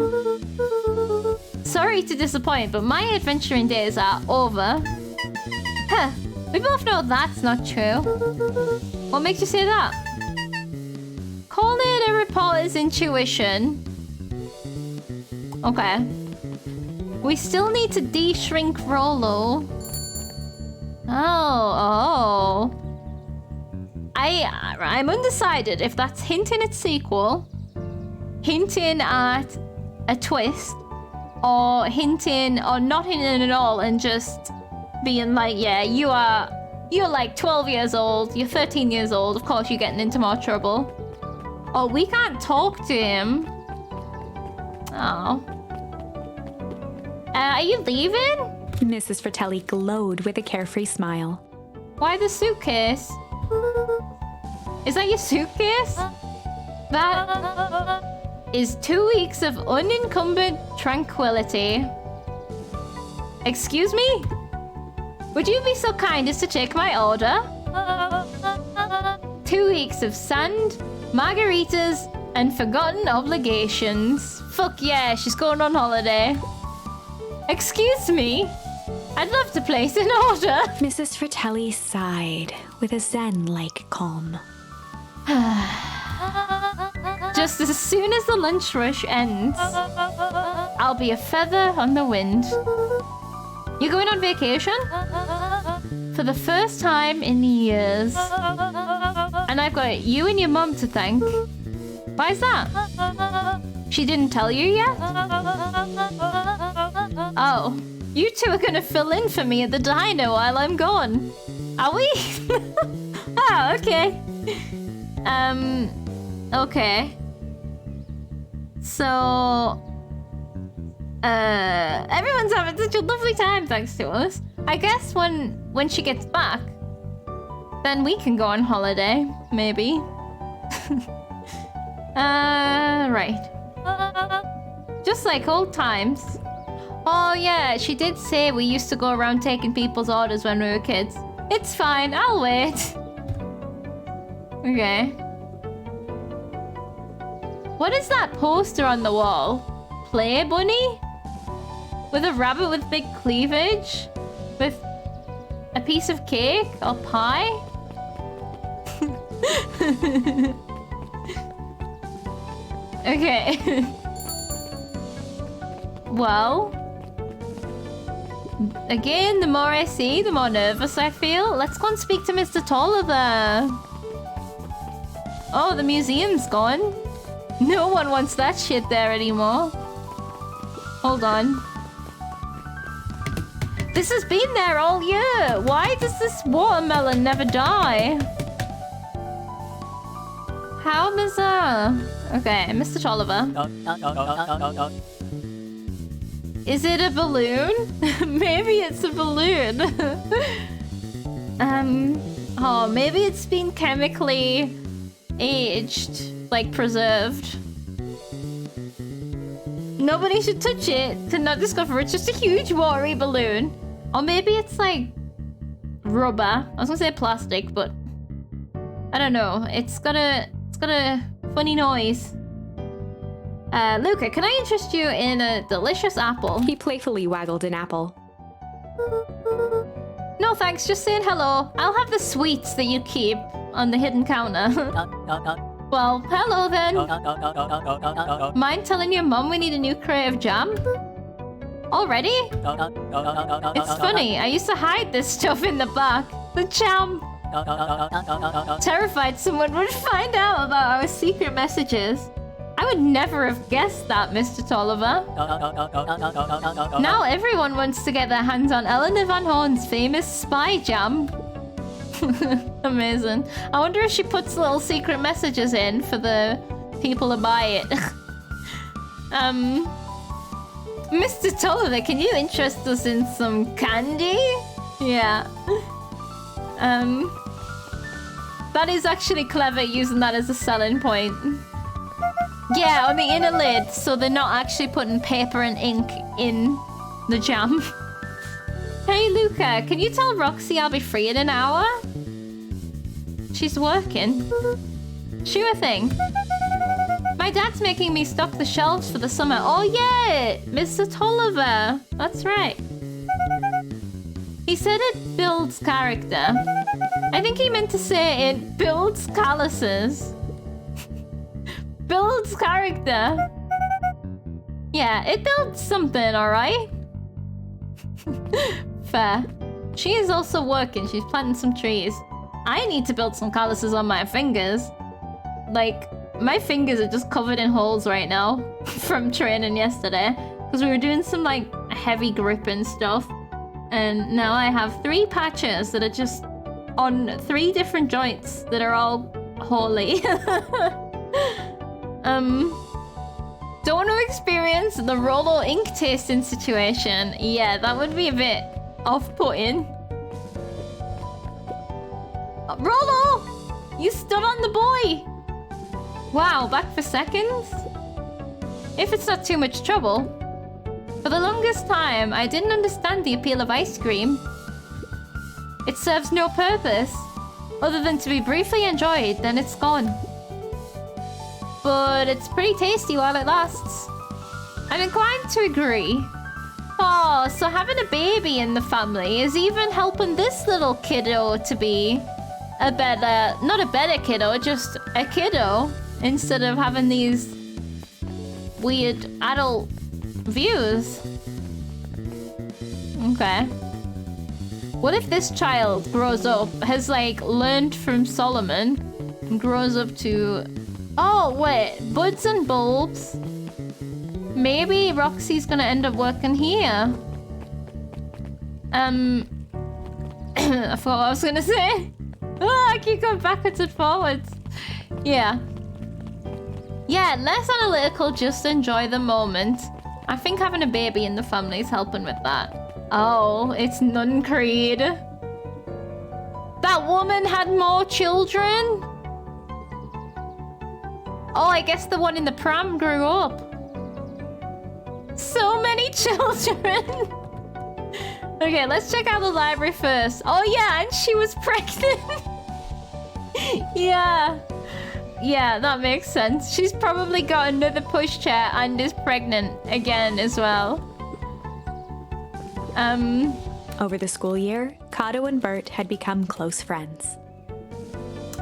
Sorry to disappoint, but my adventuring days are over. Huh, we both know that's not true. What makes you say that? Call it a reporter's intuition. Okay. We still need to de-shrink Rollo. Oh. I'm undecided if that's hinting at sequel, hinting at a twist, or hinting or not hinting at all and just being like, yeah, you're like 12 years old, you're 13 years old, of course you're getting into more trouble. Oh, we can't talk to him. Oh. Are you leaving? Mrs. Fratelli glowed with a carefree smile. Why the suitcase? Is that your suitcase? That is 2 weeks of unencumbered tranquility. Excuse me? Would you be so kind as to take my order? 2 weeks of sand, margaritas, and forgotten obligations. Fuck yeah, she's going on holiday. Excuse me? I'd love to place an order. Mrs. Fratelli sighed with a zen-like calm. Just as soon as the lunch rush ends, I'll be a feather on the wind. You going on vacation? For the first time in years. And I've got you and your mum to thank. Why is that? She didn't tell you yet? Oh, you two are gonna fill in for me at the diner while I'm gone. Are we? Oh, okay. Okay. So, everyone's having such a lovely time thanks to us. I guess when she gets back, then we can go on holiday, maybe. Right. Just like old times. Oh yeah, she did say we used to go around taking people's orders when we were kids. It's fine, I'll wait. Okay. What is that poster on the wall? Play bunny? With a rabbit with big cleavage? With a piece of cake or pie? Okay. Well, again, the more I see, the more nervous I feel. Let's go and speak to Mr. Tolliver. Oh, the museum's gone. No one wants that shit there anymore. Hold on. This has been there all year. Why does this watermelon never die? How bizarre. Okay, Mr. Tolliver. Is it a balloon? Maybe it's a balloon. Oh, maybe it's been chemically aged, like preserved. Nobody should touch it to not discover it's just a huge watery balloon. Or maybe it's like rubber. I was gonna say plastic, but I don't know. It's got a funny noise. Luca, can I interest you in a delicious apple? He playfully waggled an apple. No thanks, just saying hello. I'll have the sweets that you keep on the hidden counter. Well, hello then. Mind telling your mum we need a new crate of jam? Already? It's funny, I used to hide this stuff in the back. The jam. Terrified someone would find out about our secret messages. I would never have guessed that, Mr. Tolliver. Now everyone wants to get their hands on Eleanor Van Horn's famous spy jam. Amazing. I wonder if she puts little secret messages in for the people to buy it. Mr. Tolliver, can you interest us in some candy? Yeah. That is actually clever, using that as a selling point. Yeah, on the inner lid, so they're not actually putting paper and ink in the jam. Hey, Luca, can you tell Roxy I'll be free in an hour? She's working. Sure thing. My dad's making me stock the shelves for the summer. Oh, yeah, Mr. Tolliver. That's right. He said it builds character. I think he meant to say it builds calluses. Builds character. Yeah, it builds something, alright? Fair. She is also working. She's planting some trees. I need to build some calluses on my fingers. Like, my fingers are just covered in holes right now from training yesterday. Because we were doing some, like, heavy grip and stuff. And now I have 3 patches that are just on 3 different joints that are all holy. Don't want to experience the Rolo ink tasting situation. Yeah, that would be a bit off-putting. Rollo! You stood on the boy! Wow, back for seconds? If it's not too much trouble. For the longest time, I didn't understand the appeal of ice cream. It serves no purpose, other than to be briefly enjoyed, then it's gone. But it's pretty tasty while it lasts. I'm inclined to agree. Oh, so having a baby in the family is even helping this little kiddo to be a better, not a better kiddo, just a kiddo, instead of having these weird adult views. Okay. What if this child grows up, has like learned from Solomon, and grows up to... Oh, wait, buds and bulbs. Maybe Roxy's gonna end up working here. I forgot what I was gonna say. Oh, I keep going backwards and forwards. Yeah. Yeah, less analytical, just enjoy the moment. I think having a baby in the family is helping with that. Oh, it's Nun Creed. That woman had more children? Oh, I guess the one in the pram grew up. So many children. Okay, let's check out the library first. Oh yeah, and she was pregnant. Yeah. Yeah, that makes sense. She's probably got another pushchair and is pregnant again as well. Over the school year, Kato and Bert had become close friends.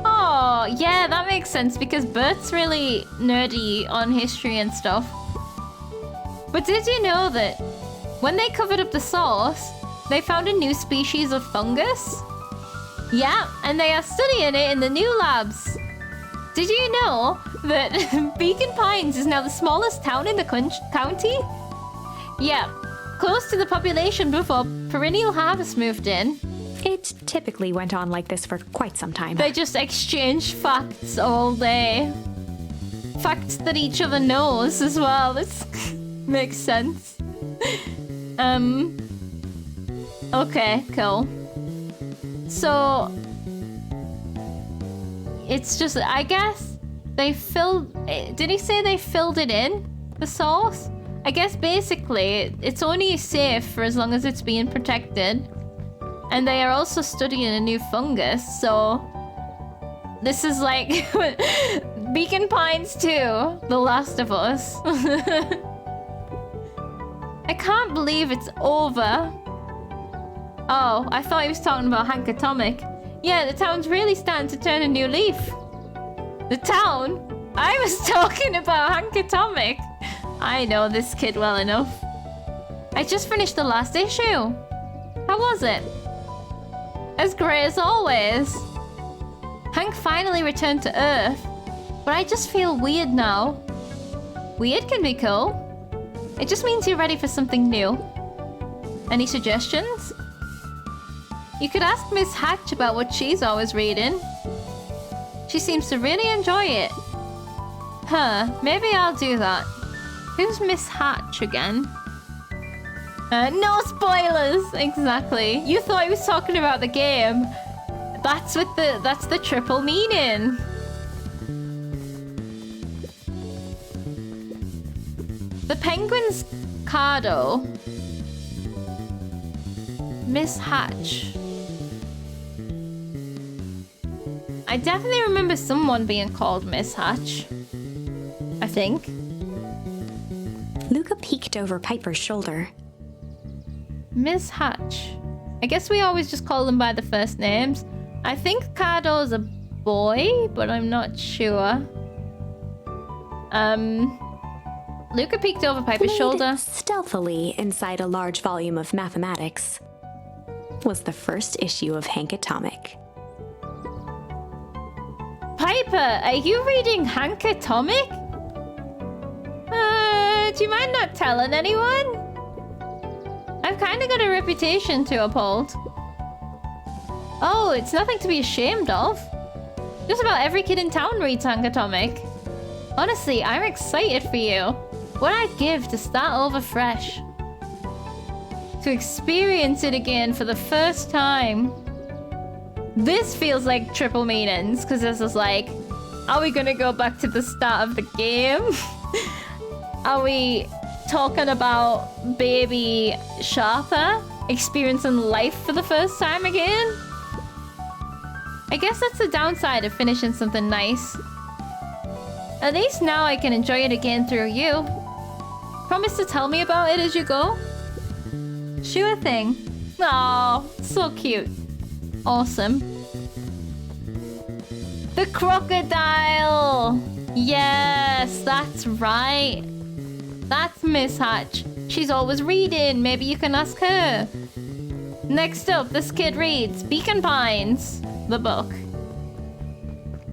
Oh, yeah, that makes sense because Bert's really nerdy on history and stuff. But did you know that when they covered up the source, they found a new species of fungus? Yeah, and they are studying it in the new labs. Did you know that Beacon Pines is now the smallest town in the county? Yeah, close to the population before Perennial Harvest moved in. It typically went on like this for quite some time. They just exchange facts all day. Facts that each other knows as well. This makes sense. Okay, cool. So it's just, I guess they filled, did he say they filled it in, the source? I guess basically it's only safe for as long as it's being protected. And they are also studying a new fungus, so this is like Beacon Pines 2, The Last of Us. I can't believe it's over. Oh, I thought he was talking about Hank Atomic. Yeah, the town's really starting to turn a new leaf. The town? I was talking about Hank Atomic. I know this kid well enough. I just finished the last issue. How was it? As great as always. Hank finally returned to Earth, but I just feel weird now. Weird can be cool. It just means you're ready for something new. Any suggestions? You could ask Miss Hatch about what she's always reading. She seems to really enjoy it. Huh, maybe I'll do that. Who's Miss Hatch again? No spoilers! Exactly. You thought he was talking about the game. That's the triple meaning. The penguin's Cardo. Miss Hatch. I definitely remember someone being called Miss Hatch. I think. Luca peeked over Piper's shoulder. Miss Hatch. I guess we always just call them by the first names. I think Cardo's a boy, but I'm not sure. Luca peeked over Piper's shoulder. Stealthily inside a large volume of mathematics was the first issue of Hank Atomic. Piper, are you reading Hank Atomic? Do you mind not telling anyone? I've kind of got a reputation to uphold. Oh, it's nothing to be ashamed of. Just about every kid in town reads Hank Atomic. Honestly, I'm excited for you. What I'd give to start over fresh. to experience it again for the first time. This feels like triple meanings, because this is like, are we gonna go back to the start of the game? Are we talking about baby Sharper experiencing life for the first time again? I guess that's the downside of finishing something nice. At least now I can enjoy it again through you. Promise to tell me about it as you go? Sure thing. Aw, so cute. Awesome. The crocodile! Yes, that's right. That's Miss Hatch. She's always reading. Maybe you can ask her. Next up, this kid reads Beacon Pines, the book.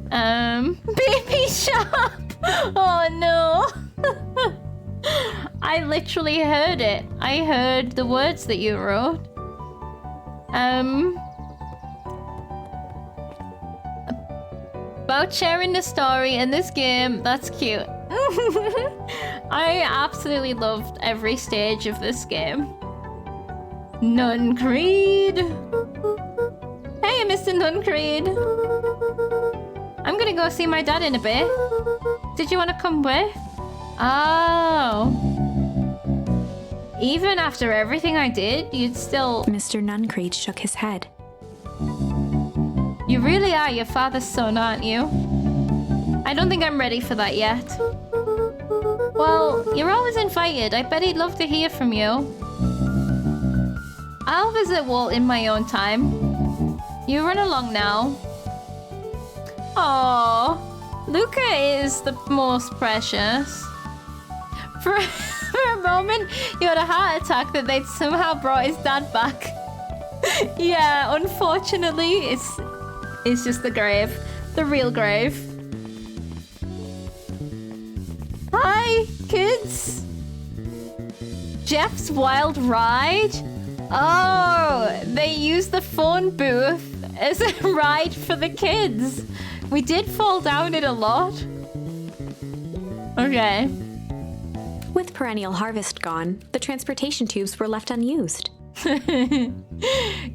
Baby Sharp! Oh no! I literally heard it. I heard the words that you wrote. About sharing the story in this game. That's cute. I absolutely loved every stage of this game. Nun Creed. Hey, Mr. Nun Creed. I'm gonna go see my dad in a bit. Did you want to come with? Oh. Even after everything I did, you'd still... Mr. Nuncreed shook his head. You really are your father's son, aren't you? I don't think I'm ready for that yet. Well, you're always invited. I bet he'd love to hear from you. I'll visit Walt in my own time. You run along now. Aww. Luca is the most precious. For a moment, you had a heart attack that they'd somehow brought his dad back. Yeah, unfortunately, it's just the grave. The real grave. Hi, kids. Jeff's Wild Ride? Oh, they used the phone booth as a ride for the kids. We did fall down it a lot. Okay. With perennial harvest gone, the transportation tubes were left unused.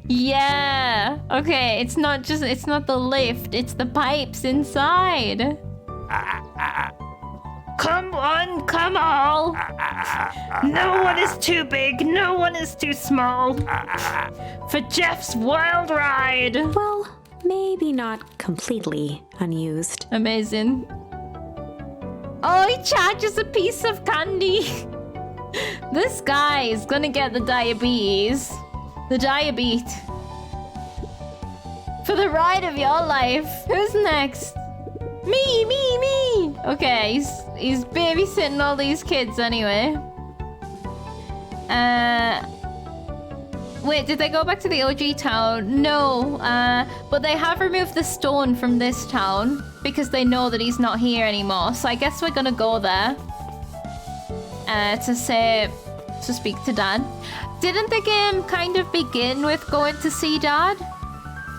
Yeah. Okay, it's not the lift, it's the pipes inside. Come on, come all. No one is too big, no one is too small. For Jeff's Wild Ride. Well, maybe not completely unused. Amazing. Oh, he charges a piece of candy. This guy is gonna get the diabetes. The diabetes. For the ride of your life. Who's next? Me. Okay, he's babysitting all these kids anyway. Wait, did they go back to the OG town? No, but they have removed the stone from this town because they know that he's not here anymore. So I guess we're gonna go there to speak to Dad. Didn't the game kind of begin with going to see Dad?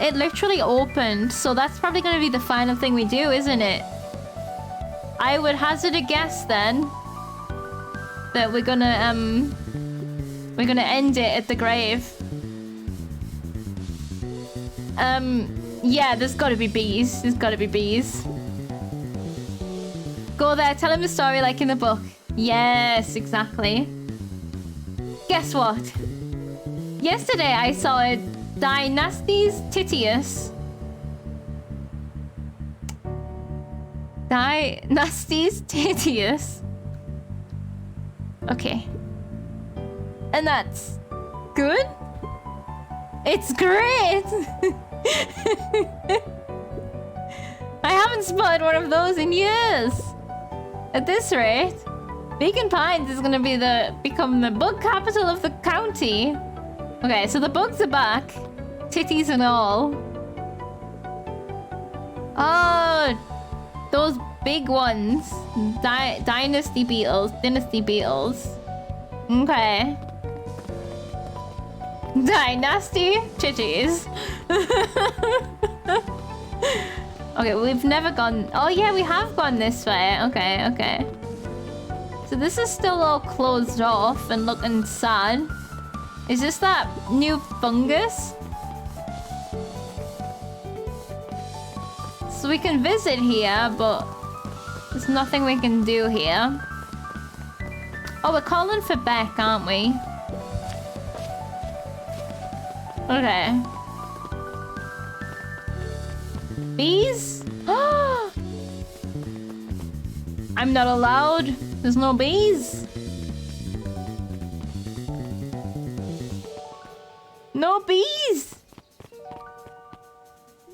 It literally opened, so that's probably gonna be the final thing we do, isn't it? I would hazard a guess then that we're gonna end it at the grave. Yeah, there's gotta be bees. There's gotta be bees. Go there, tell him the story like in the book. Yes, exactly. Guess what? Yesterday I saw a Dynasties Titius. Dynasties Titius. Okay. And that's good? It's great! I haven't spotted one of those in years. At this rate, Beacon Pines is gonna become the book capital of the county. Okay, so the books are back. Titties and all. Oh, those big ones. Dynasty beetles. Okay. Dynasty titties. Okay, we've never gone... Oh yeah, we have gone this way. Okay. So this is still all closed off and looking sad. Is this that new fungus? So we can visit here, but there's nothing we can do here. Oh, we're calling for Beck, aren't we? Okay. Bees? I'm not allowed. There's no bees. No bees.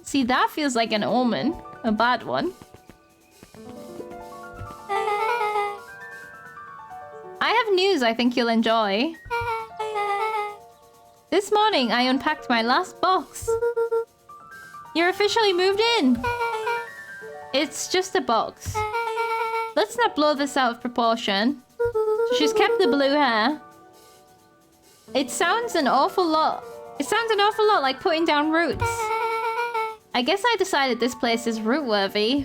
See, that feels like an omen. A bad one. I have news I think you'll enjoy. This morning, I unpacked my last box. You're officially moved in. It's just a box. Let's not blow this out of proportion. She's kept the blue hair. It sounds an awful lot like putting down roots. I guess I decided this place is root-worthy.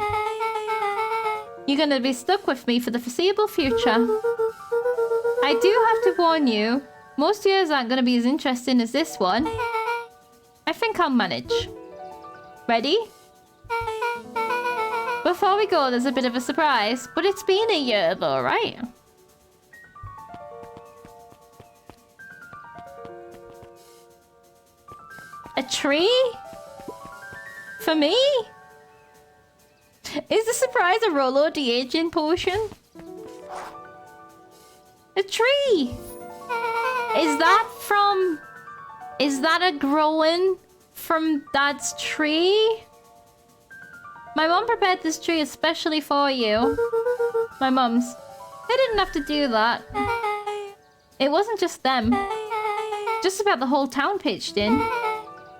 You're gonna be stuck with me for the foreseeable future. I do have to warn you, most years aren't gonna be as interesting as this one. I think I'll manage. Ready? Before we go, there's a bit of a surprise, but it's been a year though, right? A tree? For me? Is the surprise a Rolo de-aging potion? A tree! Is that a growing from Dad's tree? My mom prepared this tree especially for you. My mum's. They didn't have to do that. It wasn't just them. Just about the whole town pitched in.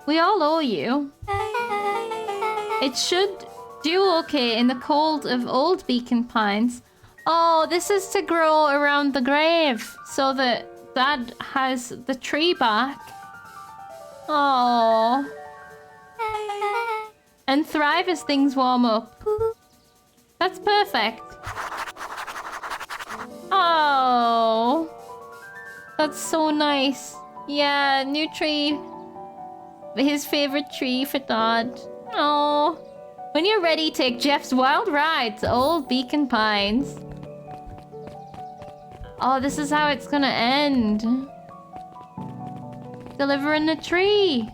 We all owe you. It should do okay in the cold of old Beacon Pines. Oh, this is to grow around the grave so that Dad has the tree back. Oh. And thrive as things warm up. That's perfect. Oh. That's so nice. Yeah, new tree. His favorite tree for Dad. Oh. When you're ready, take Jeff's wild ride to Old Beacon Pines. Oh, this is how it's gonna end. Delivering the tree.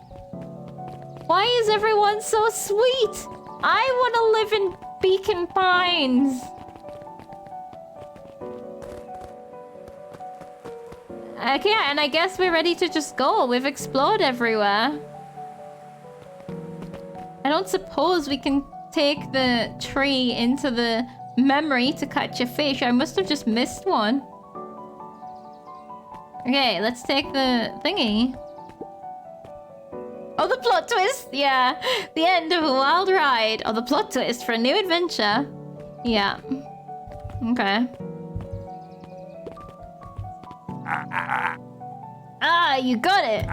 Why is everyone so sweet? I want to live in Beacon Pines. Okay, and I guess we're ready to just go. We've explored everywhere. I don't suppose we can take the tree into the memory to catch a fish. I must have just missed one. Okay, let's take the thingy. Oh, the plot twist! Yeah. The end of a wild ride. Or the plot twist for a new adventure. Yeah. Okay. Ah, you got it.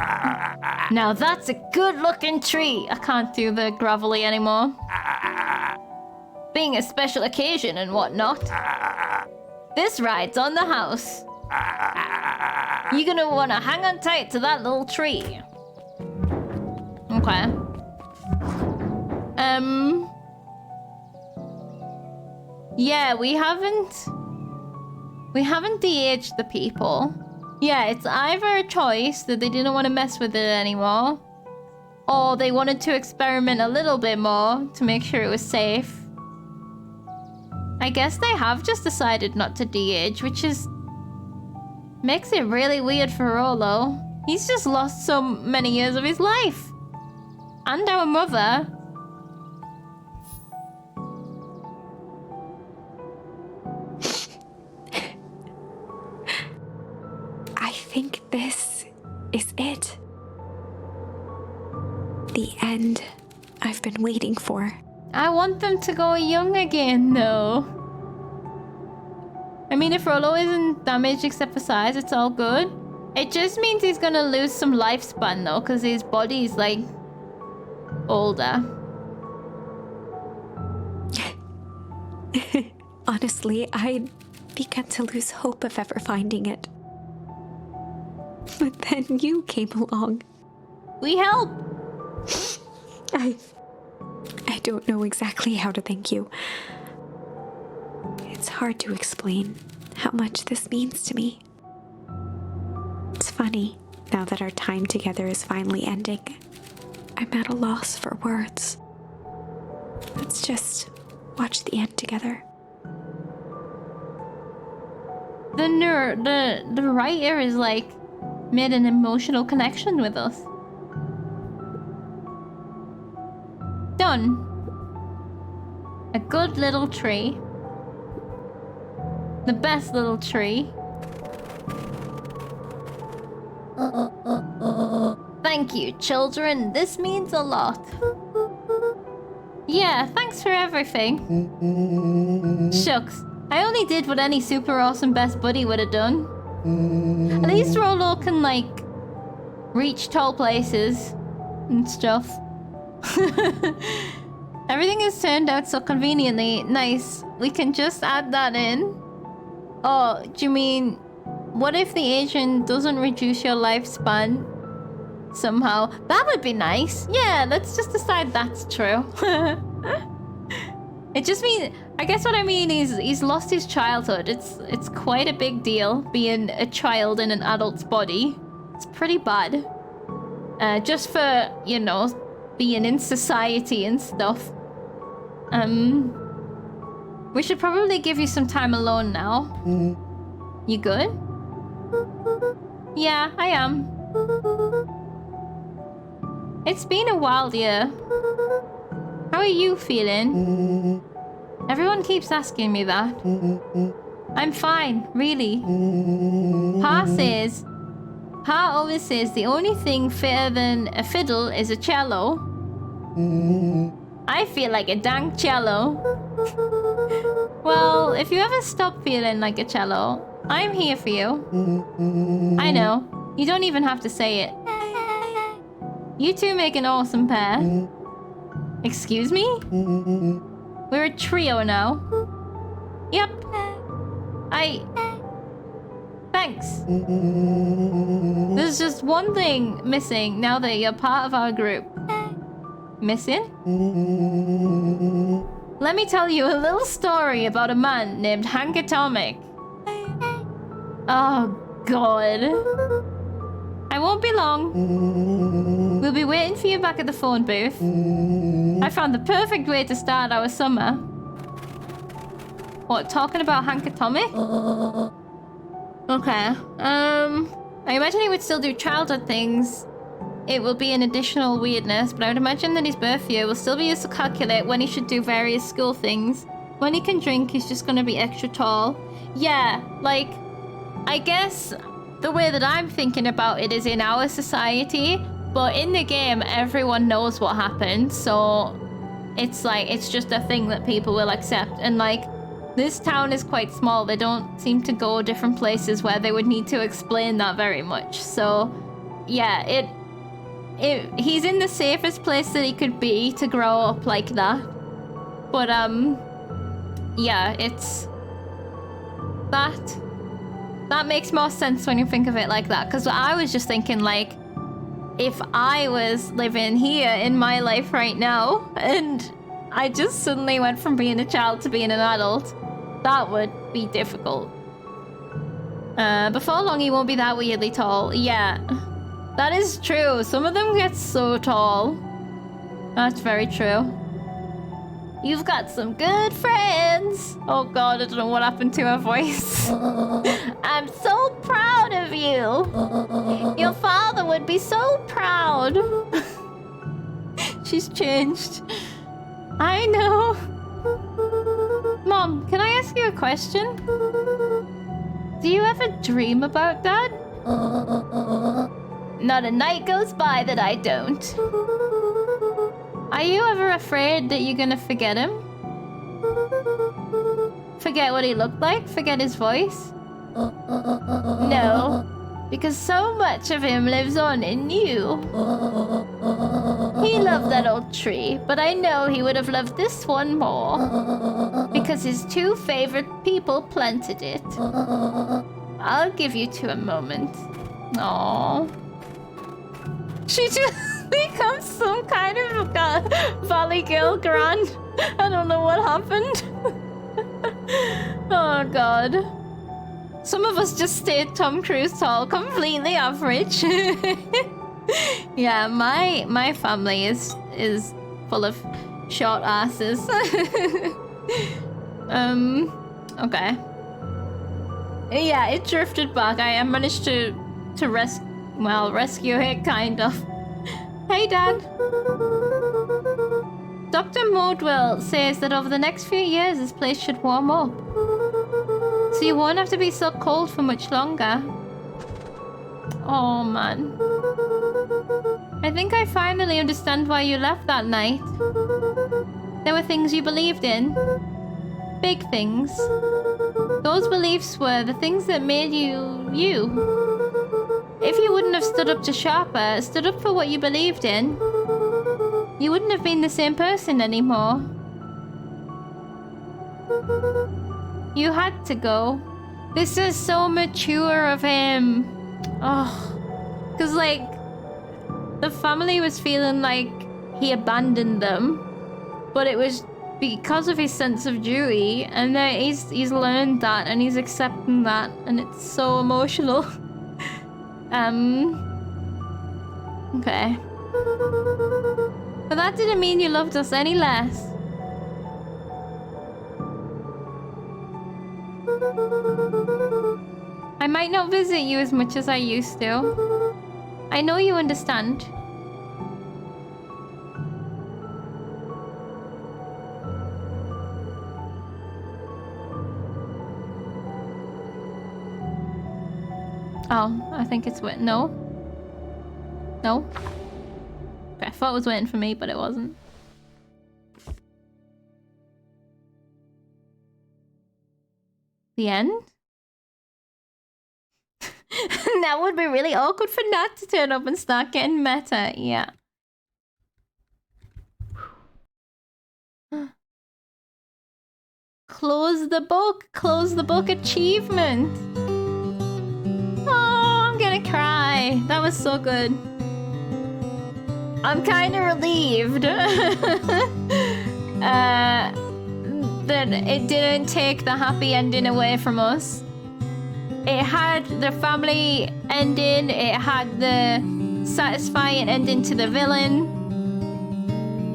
Now that's a good-looking tree. I can't do the gravelly anymore. Being a special occasion and whatnot. This ride's on the house. You're gonna want to hang on tight to that little tree. Okay. Yeah, we haven't de-aged the people. Yeah, it's either a choice that they didn't want to mess with it anymore, or they wanted to experiment a little bit more to make sure it was safe. I guess they have just decided not to de-age, which makes it really weird for Rolo. He's just lost so many years of his life. And our mother. I think this is it. The end I've been waiting for. I want them to go young again, though. I mean, if Rolo isn't damaged except for size, it's all good. It just means he's gonna lose some lifespan, though, because his body's, like, older. Honestly, I began to lose hope of ever finding it. But then you came along. We help. I don't know exactly how to thank you. It's hard to explain how much this means to me. It's funny, now that our time together is finally ending, I'm at a loss for words. Let's just watch the end together. The writer is like made an emotional connection with us. Done. A good little tree. The best little tree. Thank you, children. This means a lot. Yeah, thanks for everything. Shucks. I only did what any super awesome best buddy would have done. At least Rolo can, like, reach tall places and stuff. Everything has turned out so conveniently. Nice. We can just add that in. Oh, do you mean... What if the agent doesn't reduce your lifespan somehow? That would be nice. Yeah, let's just decide that's true. It just means... I guess what I mean is he's lost his childhood. It's quite a big deal being a child in an adult's body. It's pretty bad. Just for, you know, being in society and stuff. We should probably give you some time alone now. You good? Yeah, I am. It's been a wild year. How are you feeling? Everyone keeps asking me that. I'm fine, really. Pa always says the only thing fitter than a fiddle is a cello. I feel like a dang cello. Well, if you ever stop feeling like a cello, I'm here for you. I know. You don't even have to say it. You two make an awesome pair. Excuse me? We're a trio now. Yep. Thanks. There's just one thing missing now that you're part of our group. Missing? Let me tell you a little story about a man named Hank Atomic. Oh, God. I won't be long. We'll be waiting for you back at the phone booth. I found the perfect way to start our summer. What, talking about Hank Atomic? Okay. I imagine he would still do childhood things. It will be an additional weirdness, but I would imagine that his birth year will still be used to calculate when he should do various school things. When he can drink, he's just gonna be extra tall. Yeah, like, I guess the way that I'm thinking about it is in our society, but in the game, everyone knows what happened, so it's like, it's just a thing that people will accept. And like, this town is quite small. They don't seem to go different places where they would need to explain that very much. So, yeah, he's in the safest place that he could be to grow up like that. But, yeah, it's... That makes more sense when you think of it like that. Because I was just thinking, like, if I was living here in my life right now, and I just suddenly went from being a child to being an adult, that would be difficult. Before long, he won't be that weirdly tall. Yeah. That is true. Some of them get so tall. That's very true. You've got some good friends. Oh God, I don't know what happened to her voice. I'm so proud of you. Your father would be so proud. She's changed. I know. Mom, can I ask you a question? Do you ever dream about Dad? Not a night goes by that I don't. Are you ever afraid that you're gonna forget him? Forget what he looked like? Forget his voice? No, because so much of him lives on in you. He loved that old tree, but I know he would have loved this one more. Because his two favorite people planted it. I'll give you two a moment. Aww. She just becomes some kind of Valley Girl Grand. I don't know what happened. Oh god. Some of us just stayed Tom Cruise tall, completely average. Yeah, my family is full of short asses. Okay. Yeah, it drifted back. I managed to rescue it, kind of. Hey, Dad. Dr. Modwell says that over the next few years, this place should warm up. So you won't have to be so cold for much longer. Oh, man. I think I finally understand why you left that night. There were things you believed in. Big things. Those beliefs were the things that made you, you. If you wouldn't have stood up to Sharper, stood up for what you believed in, you wouldn't have been the same person anymore. You had to go. This is so mature of him. Oh. Because, like, the family was feeling like he abandoned them, but it was because of his sense of duty, and he's learned that, and he's accepting that, and it's so emotional. Okay. But that didn't mean you loved us any less. I might not visit you as much as I used to. I know you understand. Oh, I think it's waiting. No. No. Okay, I thought it was waiting for me, but it wasn't. The end? That would be really awkward for Nat to turn up and start getting meta. Yeah. Close the book. Close the book achievement. Oh, I'm gonna cry. That was so good. I'm kind of relieved that it didn't take the happy ending away from us. It had the family ending, it had the satisfying ending to the villain,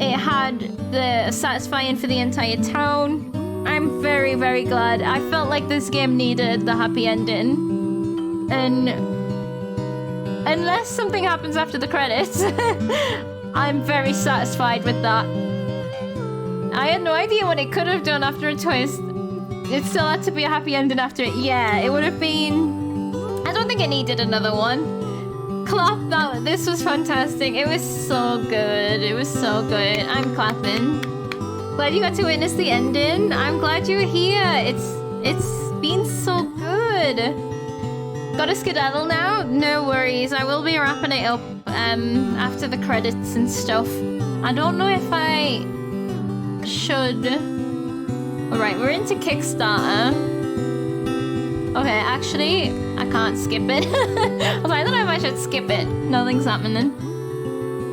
it had the satisfying for the entire town. I'm very, very glad. I felt like this game needed the happy ending. And unless something happens after the credits, I'm very satisfied with that. I had no idea what it could have done after a twist. It still had to be a happy ending after it. Yeah, it would have been... I don't think it needed another one. Clap that. This was fantastic. It was so good. It was so good. I'm clapping. Glad you got to witness the ending. I'm glad you were here. It's been so good. Got a skedaddle now? No worries. I will be wrapping it up after the credits and stuff. I don't know if I should... Alright, we're into Kickstarter. Okay, actually, I can't skip it. I was like, I don't know if I should skip it. Nothing's happening.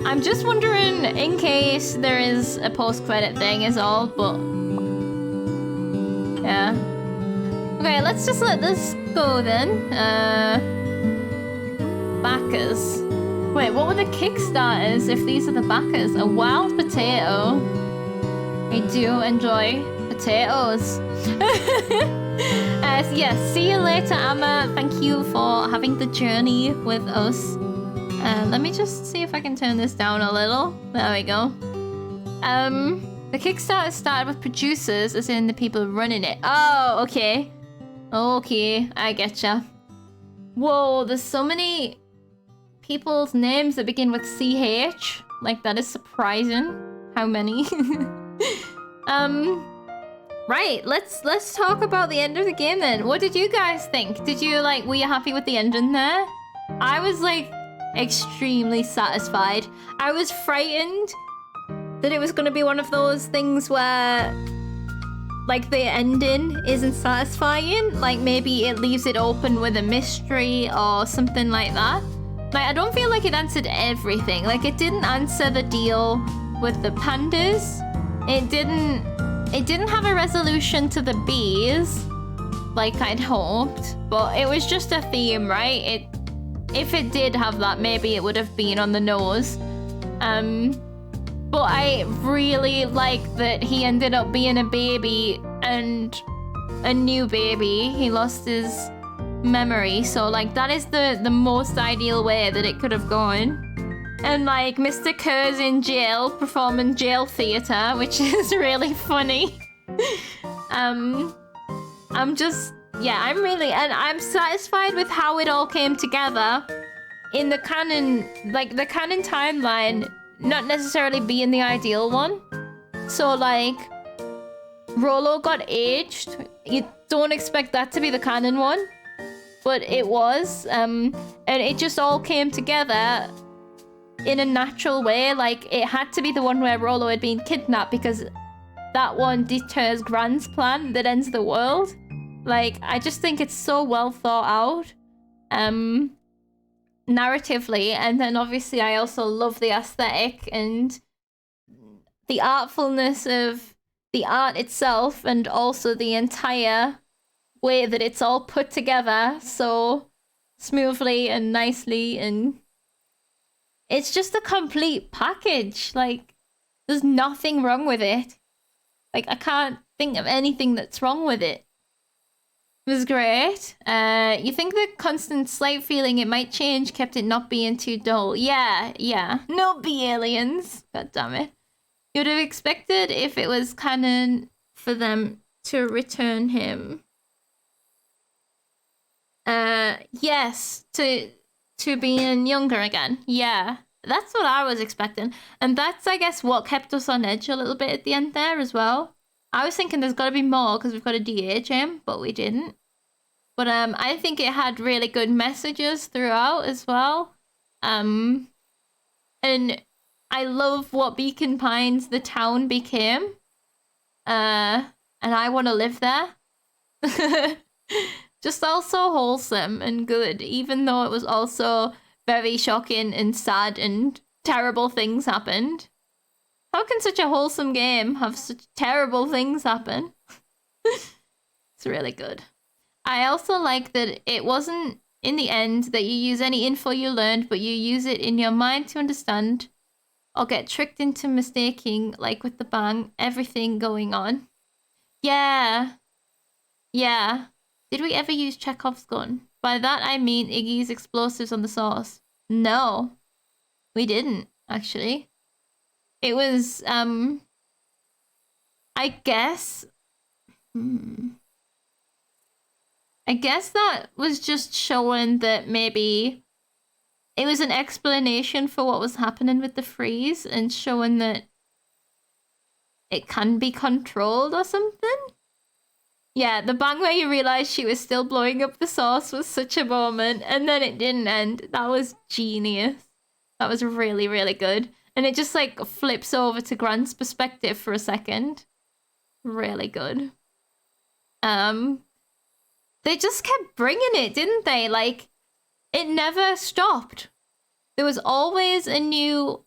I'm just wondering, in case there is a post-credit thing is all, but... Yeah. Okay, let's just let this go then. Backers. Wait, what were the Kickstarters if these are the backers? A wild potato. I do enjoy potatoes. Yes, see you later, Amma. Thank you for having the journey with us. Let me just see if I can turn this down a little. There we go. The Kickstarter started with producers, as in the people running it. Oh, okay. Okay, I getcha. Whoa, there's so many people's names that begin with CH. Like, that is surprising. How many? Right, let's talk about the end of the game then. What did you guys think? Were you happy with the ending there? I was like extremely satisfied. I was frightened that it was gonna be one of those things where like the ending isn't satisfying. Like maybe it leaves it open with a mystery or something like that. Like I don't feel like it answered everything. Like it didn't answer the deal with the pandas. It didn't have a resolution to the bees like I'd hoped, but it was just a theme, right? If it did have that, maybe it would have been on the nose. But I really like that he ended up being a baby and a new baby. He lost his memory, so like that is the most ideal way that it could have gone. And like Mr. Kerr's in jail performing jail theater, which is really funny. I'm satisfied with how it all came together in the canon, like the canon timeline, not necessarily being the ideal one. So like Rollo got aged. You don't expect that to be the canon one, but it was, and it just all came together in a natural way. Like it had to be the one where Rollo had been kidnapped because that one deters Gran's plan that ends the world. Like I just think it's so well thought out narratively, and then obviously I also love the aesthetic and the artfulness of the art itself, and also the entire way that it's all put together so smoothly and nicely, and it's just a complete package. Like there's nothing wrong with it. Like I can't think of anything that's wrong with it. It was great. You think the constant slight feeling it might change kept it not being too dull? Yeah. No bee aliens. God damn it. You would have expected if it was canon for them to return him. Yes, to being younger again. Yeah, that's what I was expecting. And that's, I guess, what kept us on edge a little bit at the end there as well. I was thinking there's got to be more because we've got to de-age him, but we didn't. But I think it had really good messages throughout as well. And I love what Beacon Pines, the town, became. And I want to live there. Just also wholesome and good, even though it was also very shocking and sad and terrible things happened. How can such a wholesome game have such terrible things happen? It's really good. I also like that it wasn't, in the end, that you use any info you learned, but you use it in your mind to understand or get tricked into mistaking, like with the bang, everything going on. Yeah. Did we ever use Chekhov's gun? By that I mean Iggy's explosives on the sauce. No, we didn't, actually. It was, I guess... I guess that was just showing that maybe it was an explanation for what was happening with the freeze and showing that it can be controlled or something. Yeah, the bang where you realize she was still blowing up the sauce was such a moment, and then it didn't end. That was genius. That was really, really good. And it just like flips over to Grant's perspective for a second. Really good. They just kept bringing it, didn't they? Like, it never stopped. There was always a new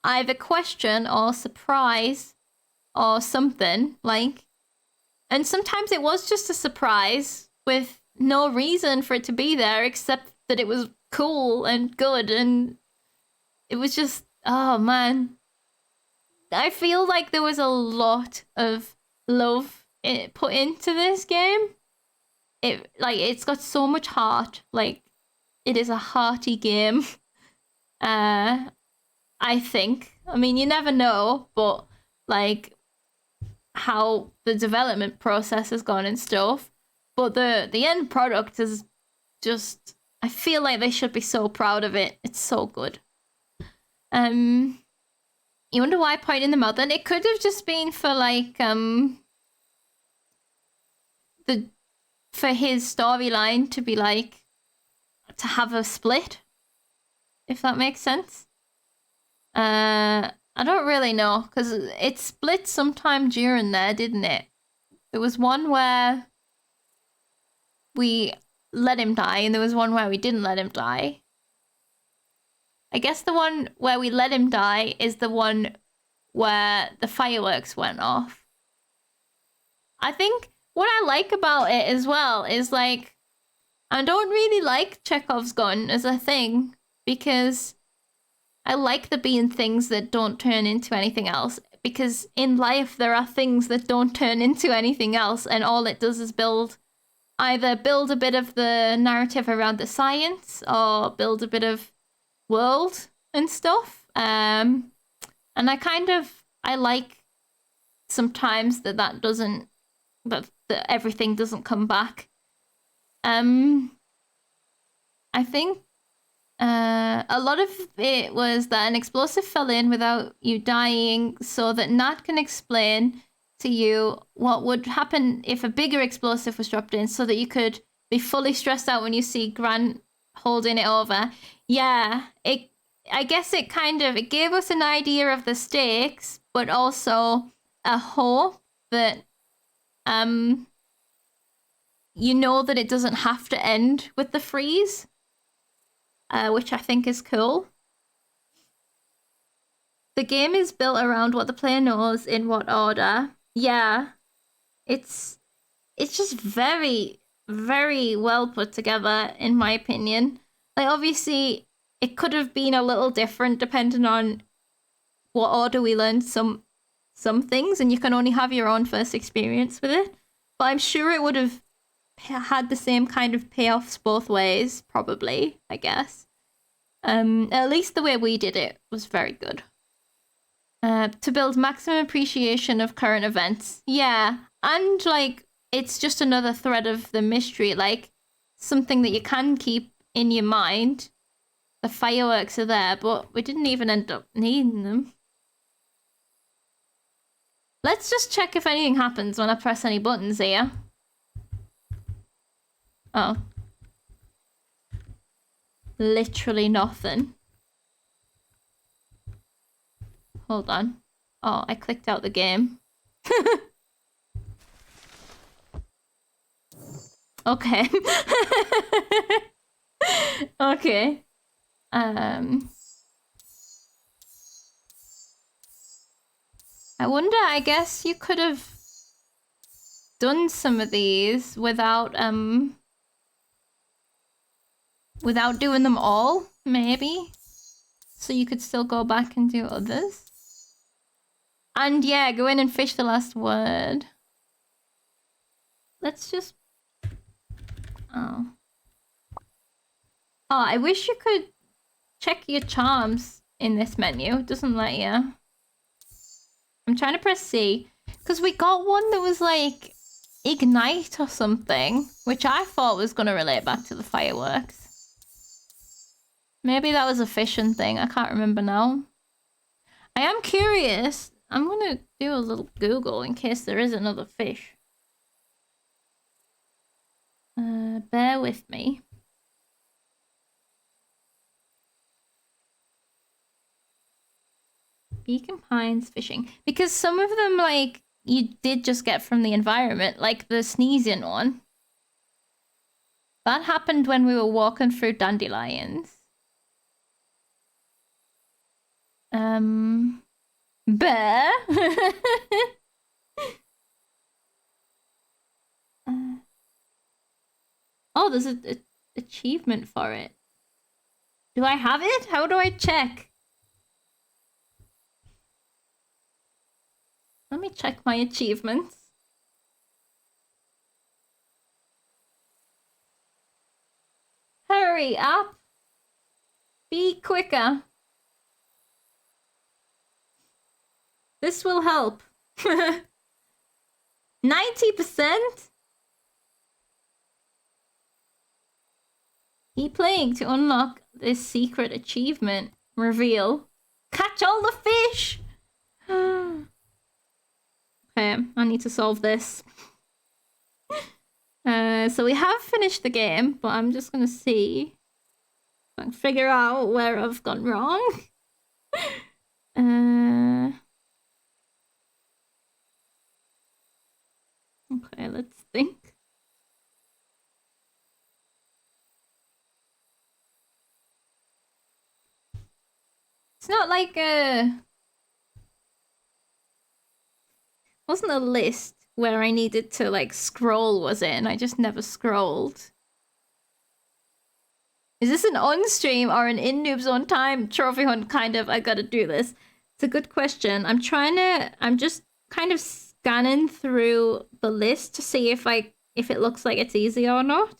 either question or surprise or something, like. And sometimes it was just a surprise with no reason for it to be there except that it was cool and good, and it was just, oh man. I feel like there was a lot of love put into this game. It's got so much heart. Like, it is a hearty game. I think. I mean, you never know, but like how the development process has gone and stuff. But the end product is just, I feel like they should be so proud of it. It's so good. You wonder why pointing them out then? It could have just been for like for his storyline to be like, to have a split, if that makes sense. I don't really know, because it split sometime during there, didn't it? There was one where we let him die, and there was one where we didn't let him die. I guess the one where we let him die is the one where the fireworks went off. I think what I like about it as well is, like, I don't really like Chekhov's gun as a thing, because I like there being things that don't turn into anything else. Because in life, there are things that don't turn into anything else, and all it does is either build a bit of the narrative around the science, or build a bit of world and stuff. And I like sometimes that doesn't, that everything doesn't come back. I think a lot of it was that an explosive fell in without you dying, so that Nat can explain to you what would happen if a bigger explosive was dropped in, so that you could be fully stressed out when you see Grant holding it over. Yeah, I guess it gave us an idea of the stakes, but also a hope that you know that it doesn't have to end with the freeze, which I think is cool. The game is built around what the player knows in what order. Yeah, it's just very, very well put together, in my opinion. Like, obviously, it could have been a little different depending on what order we learned some things, and you can only have your own first experience with it. But I'm sure it would have had the same kind of payoffs both ways, probably, I guess. At least the way we did it was very good. To build maximum appreciation of current events. Yeah, and, like, it's just another thread of the mystery, like, something that you can keep in your mind. The fireworks are there, but we didn't even end up needing them. Let's just check if anything happens when I press any buttons here. Oh. Literally nothing. Hold on. Oh, I clicked out the game. Okay. Okay. I wonder, I guess you could have done some of these without doing them all, maybe. So you could still go back and do others. And yeah, go in and fish the last word. Let's just... Oh. Oh, I wish you could check your charms in this menu. It doesn't let you. I'm trying to press C. Because we got one that was like ignite or something, which I thought was going to relate back to the fireworks. Maybe that was a fishing thing. I can't remember now. I am curious. I'm going to do a little Google in case there is another fish. Bear with me. Beacon Pines fishing. Because some of them, like, you did just get from the environment. Like the sneezing one. That happened when we were walking through dandelions. Bear? Oh, there's an achievement for it. Do I have it? How do I check? Let me check my achievements. Hurry up! Be quicker. This will help. 90%? Keep playing to unlock this secret achievement. Reveal. Catch all the fish! Okay, I need to solve this. So we have finished the game, but I'm just gonna see if I can figure out where I've gone wrong. Okay, let's think. It's not like wasn't a list where I needed to like scroll was in. I just never scrolled. Is this an on-stream or an in-noobs on time trophy hunt kind of? I gotta do this. It's a good question. I'm just kind of scanning through the list to see if it looks like it's easy or not.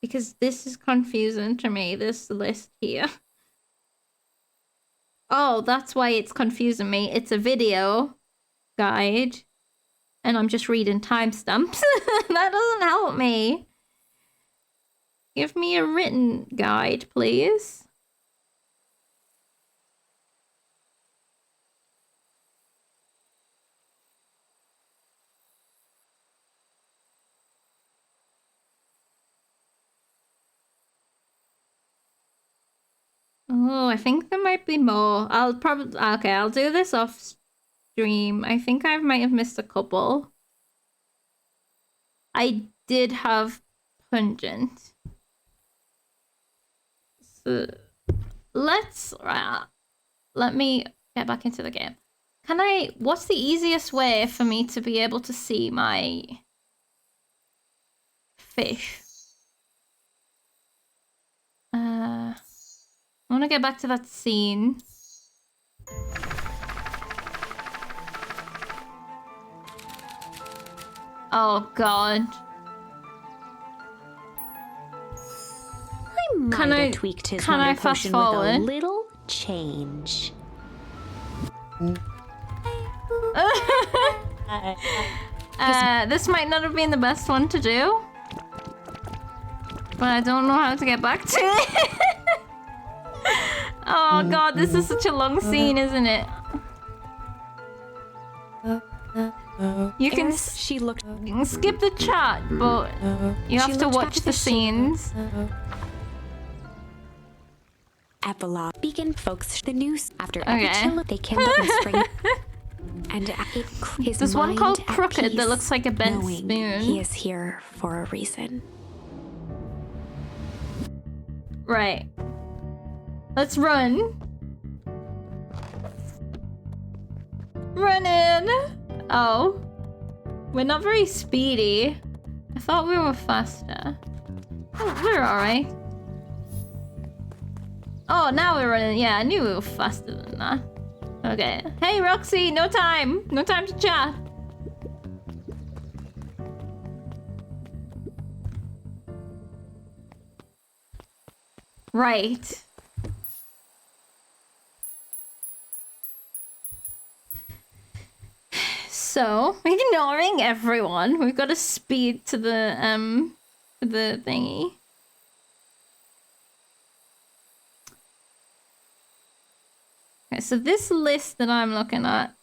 Because this is confusing to me, this list here. Oh, that's why it's confusing me. It's a video guide, and I'm just reading timestamps. That doesn't help me. Give me a written guide, please. Oh, I think there might be more. I'll do this off stream. I think I might have missed a couple. I did have pungent. So let me get back into the game. What's the easiest way for me to be able to see my fish? I want to get back to that scene. Oh god. I might have tweaked his wonder potion with a little change. This might not have been the best one to do, but I don't know how to get back to it. Oh god, this is such a long scene, isn't it? You can skip the chat, but you have to watch the scenes. Epilogue. Beacon folks the news after every chill they kindle in spring. And there's one called Crooked that looks like a bent spoon. He is here for a reason. Right. Let's run. Running. Oh. We're not very speedy. I thought we were faster. Oh, we're alright. Oh, now we're running. Yeah, I knew we were faster than that. Okay. Hey, Roxy, no time. No time to chat. Right. So, ignoring everyone, we've got to speed to the thingy. Okay, so this list that I'm looking at.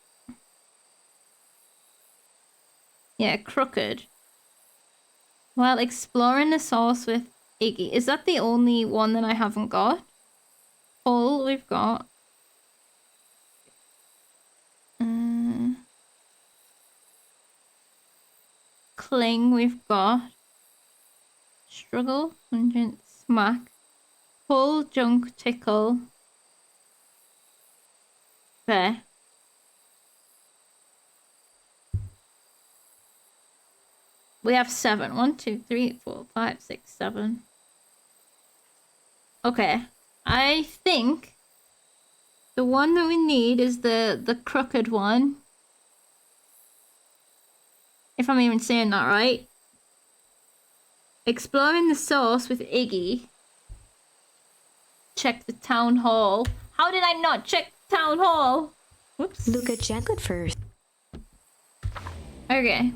Yeah, Crooked. While exploring the source with Iggy. Is that the only one that I haven't got? Pull, we've got. Cling, we've got. Struggle, pungent, smack. Pull, junk, tickle. There. We have 7. 1, 2, 3, 4, 5, 6, 7. Okay. I think the one that we need is the crooked one. If I'm even saying that right. Exploring the source with Iggy. Check the town hall. How did I not check the town hall? Whoops. Luca Jenkett first. Okay.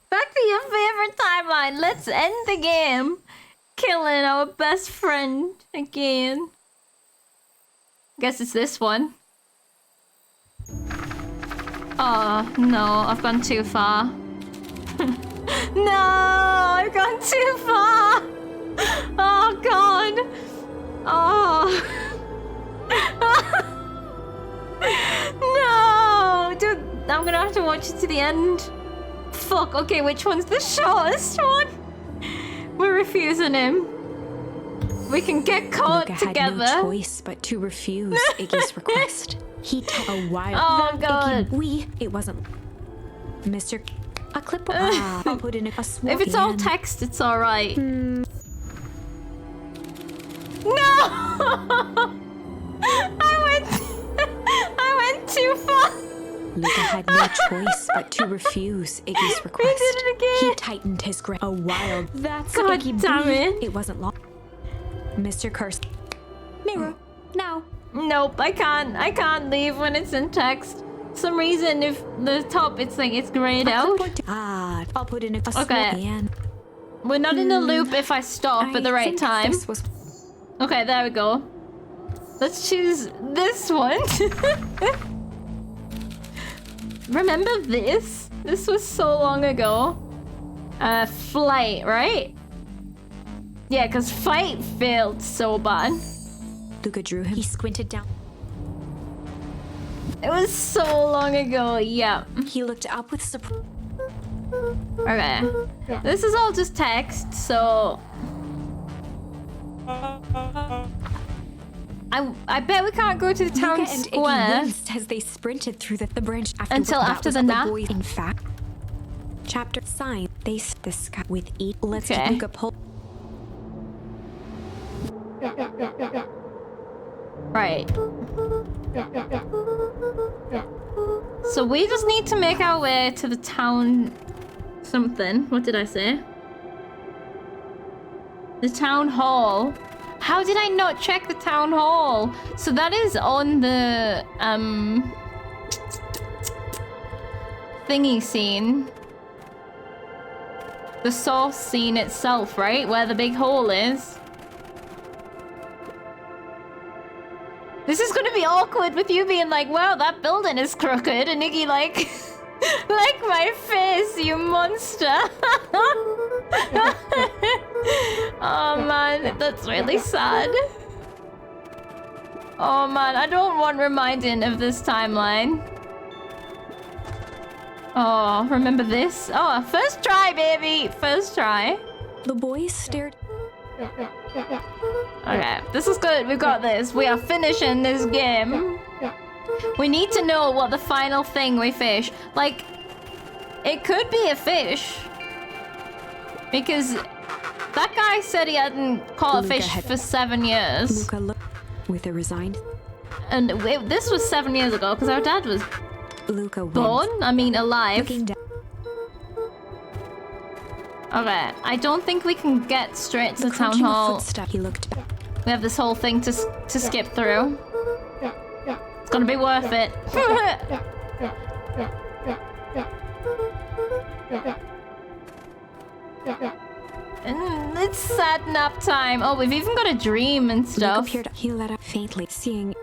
Back to your favorite timeline. Let's end the game. Killing our best friend again. Guess it's this one. Oh, no. I've gone too far. No! I've gone too far! Oh, God! I'm gonna have to watch it to the end. Fuck, okay, which one's the shortest one? We're refusing him. We can get caught Luca together. had no choice but to refuse Iggy's request. He took a while. Oh, God. It wasn't. Mr. A clip. I'll put in a swap. If it's all again. text, it's alright. No! I went too far. Luca had no choice but to refuse Iggy's request. We did it again. He tightened his grip. A wild. That's God Iggy damn B. it. It wasn't long. Mr. Curse. Mirror. Now. Nope, I can't leave when it's in text. Some reason if the top it's like it's grayed out. I'll put in a swap Okay. again. We're not in a loop if I stop at the right think time. This was Okay, there we go. Let's choose this one. Remember this? This was so long ago. Flight, right? Yeah, because fight failed so bad. Luca drew him. He squinted down. It was so long ago, yeah. He looked up with surprise. Okay. This is all just text, so... I bet we can't go to the town Luca and square. Iggy winced as they sprinted through the branch Until that after was the nap? boys. In fact, chapter sign they the sky with each. Let's Okay. Luca pull. Right. So we just need to make our way to the town something. What did I say? The town hall. How did I not check the town hall? So that is on the thingy scene. The source scene itself, right? Where the big hole is. This is gonna be awkward with you being like, wow, that building is crooked, and Iggy like, like my face, you monster. Oh man, that's really sad. Oh man, I don't want reminding of this timeline. Oh, remember this? Oh, first try, baby, first try. The boys stared. Okay, this is good. We got this. We are finishing this game. We need to know what the final thing we fish. Like, it could be a fish. Because that guy said he hadn't caught a fish for 7 years. Luca looked with a resigned. And this was 7 years ago because our dad was Luca born. I mean, alive. Looking down. Okay, I don't think we can get straight to the town Crunching hall. footstep, he looked back. We have this whole thing to skip through. It's gonna be worth it. And it's sad nap time. Oh, we've even got a dream and Luca stuff. peered. He let out faintly, seeing.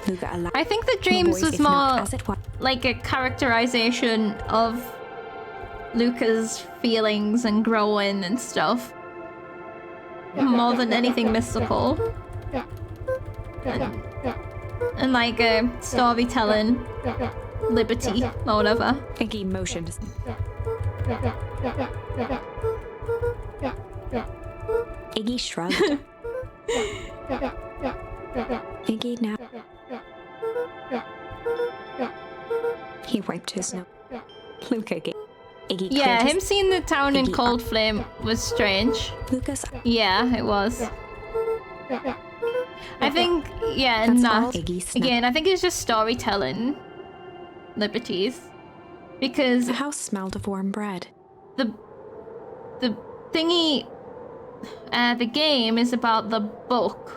Luca allowed. I think the dreams was more like a characterization of Luca's feelings and growing and stuff. More than anything mystical. And like a storytelling liberty or whatever. Iggy motioned. Iggy shrugged. Iggy now. He wiped his nose. Luca gave. Iggy Yeah, cleared him seeing the town in Iggy Cold Flame was strange. Lucas. Yeah, it was. I think, yeah, and That's all that. Iggy snapped. Again, I think it's just storytelling liberties. Because The house smelled of warm bread. the thingy, the game is about the book.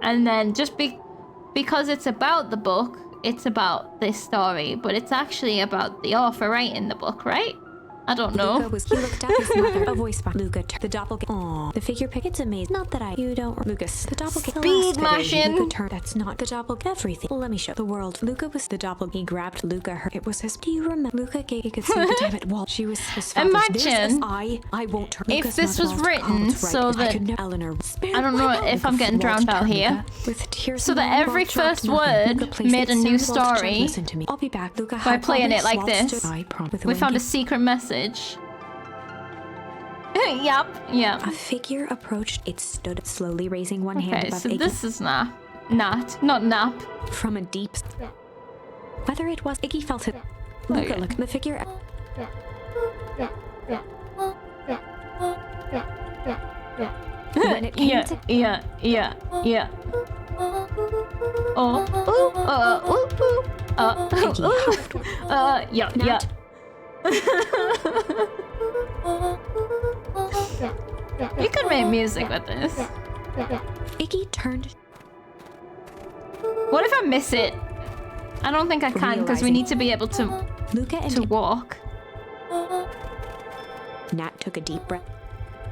And then just because it's about the book, it's about this story. But it's actually about the author writing the book, right? I don't Luca know. he looked at his mother. A voice by Luca. The doppelganger. Aww. The figure pick. It's amazing. Not that you don't. Lucas. The doppelganger. Speed mashing. Luca turned. That's not the doppelganger. Everything. Well, let me show the world. Luca was the doppelganger. He grabbed Luca. It was his. Do you remember? Luca gave. He could see the damn it wall. She was his father's. Imagine I won't turn. if Lucas this was mother written right. so that Eleanor. I don't know if I'm getting drowned out here. With tears So that every first word made a new story. Listen to me. I'll be back, Luca. By playing it like this. We found a secret message. Yep. A figure approached. It stood slowly, raising one hand Okay, above so Iggy. this is not nap. From a deep. Whether it was Iggy felt it. Luca, Okay. look. The figure. When it came to Yeah. Yeah. Nat. You could make music with this. Iggy turned. What if I miss it? I don't think I can because we Realizing- need to be able to Luca and walk. Nat took a deep breath.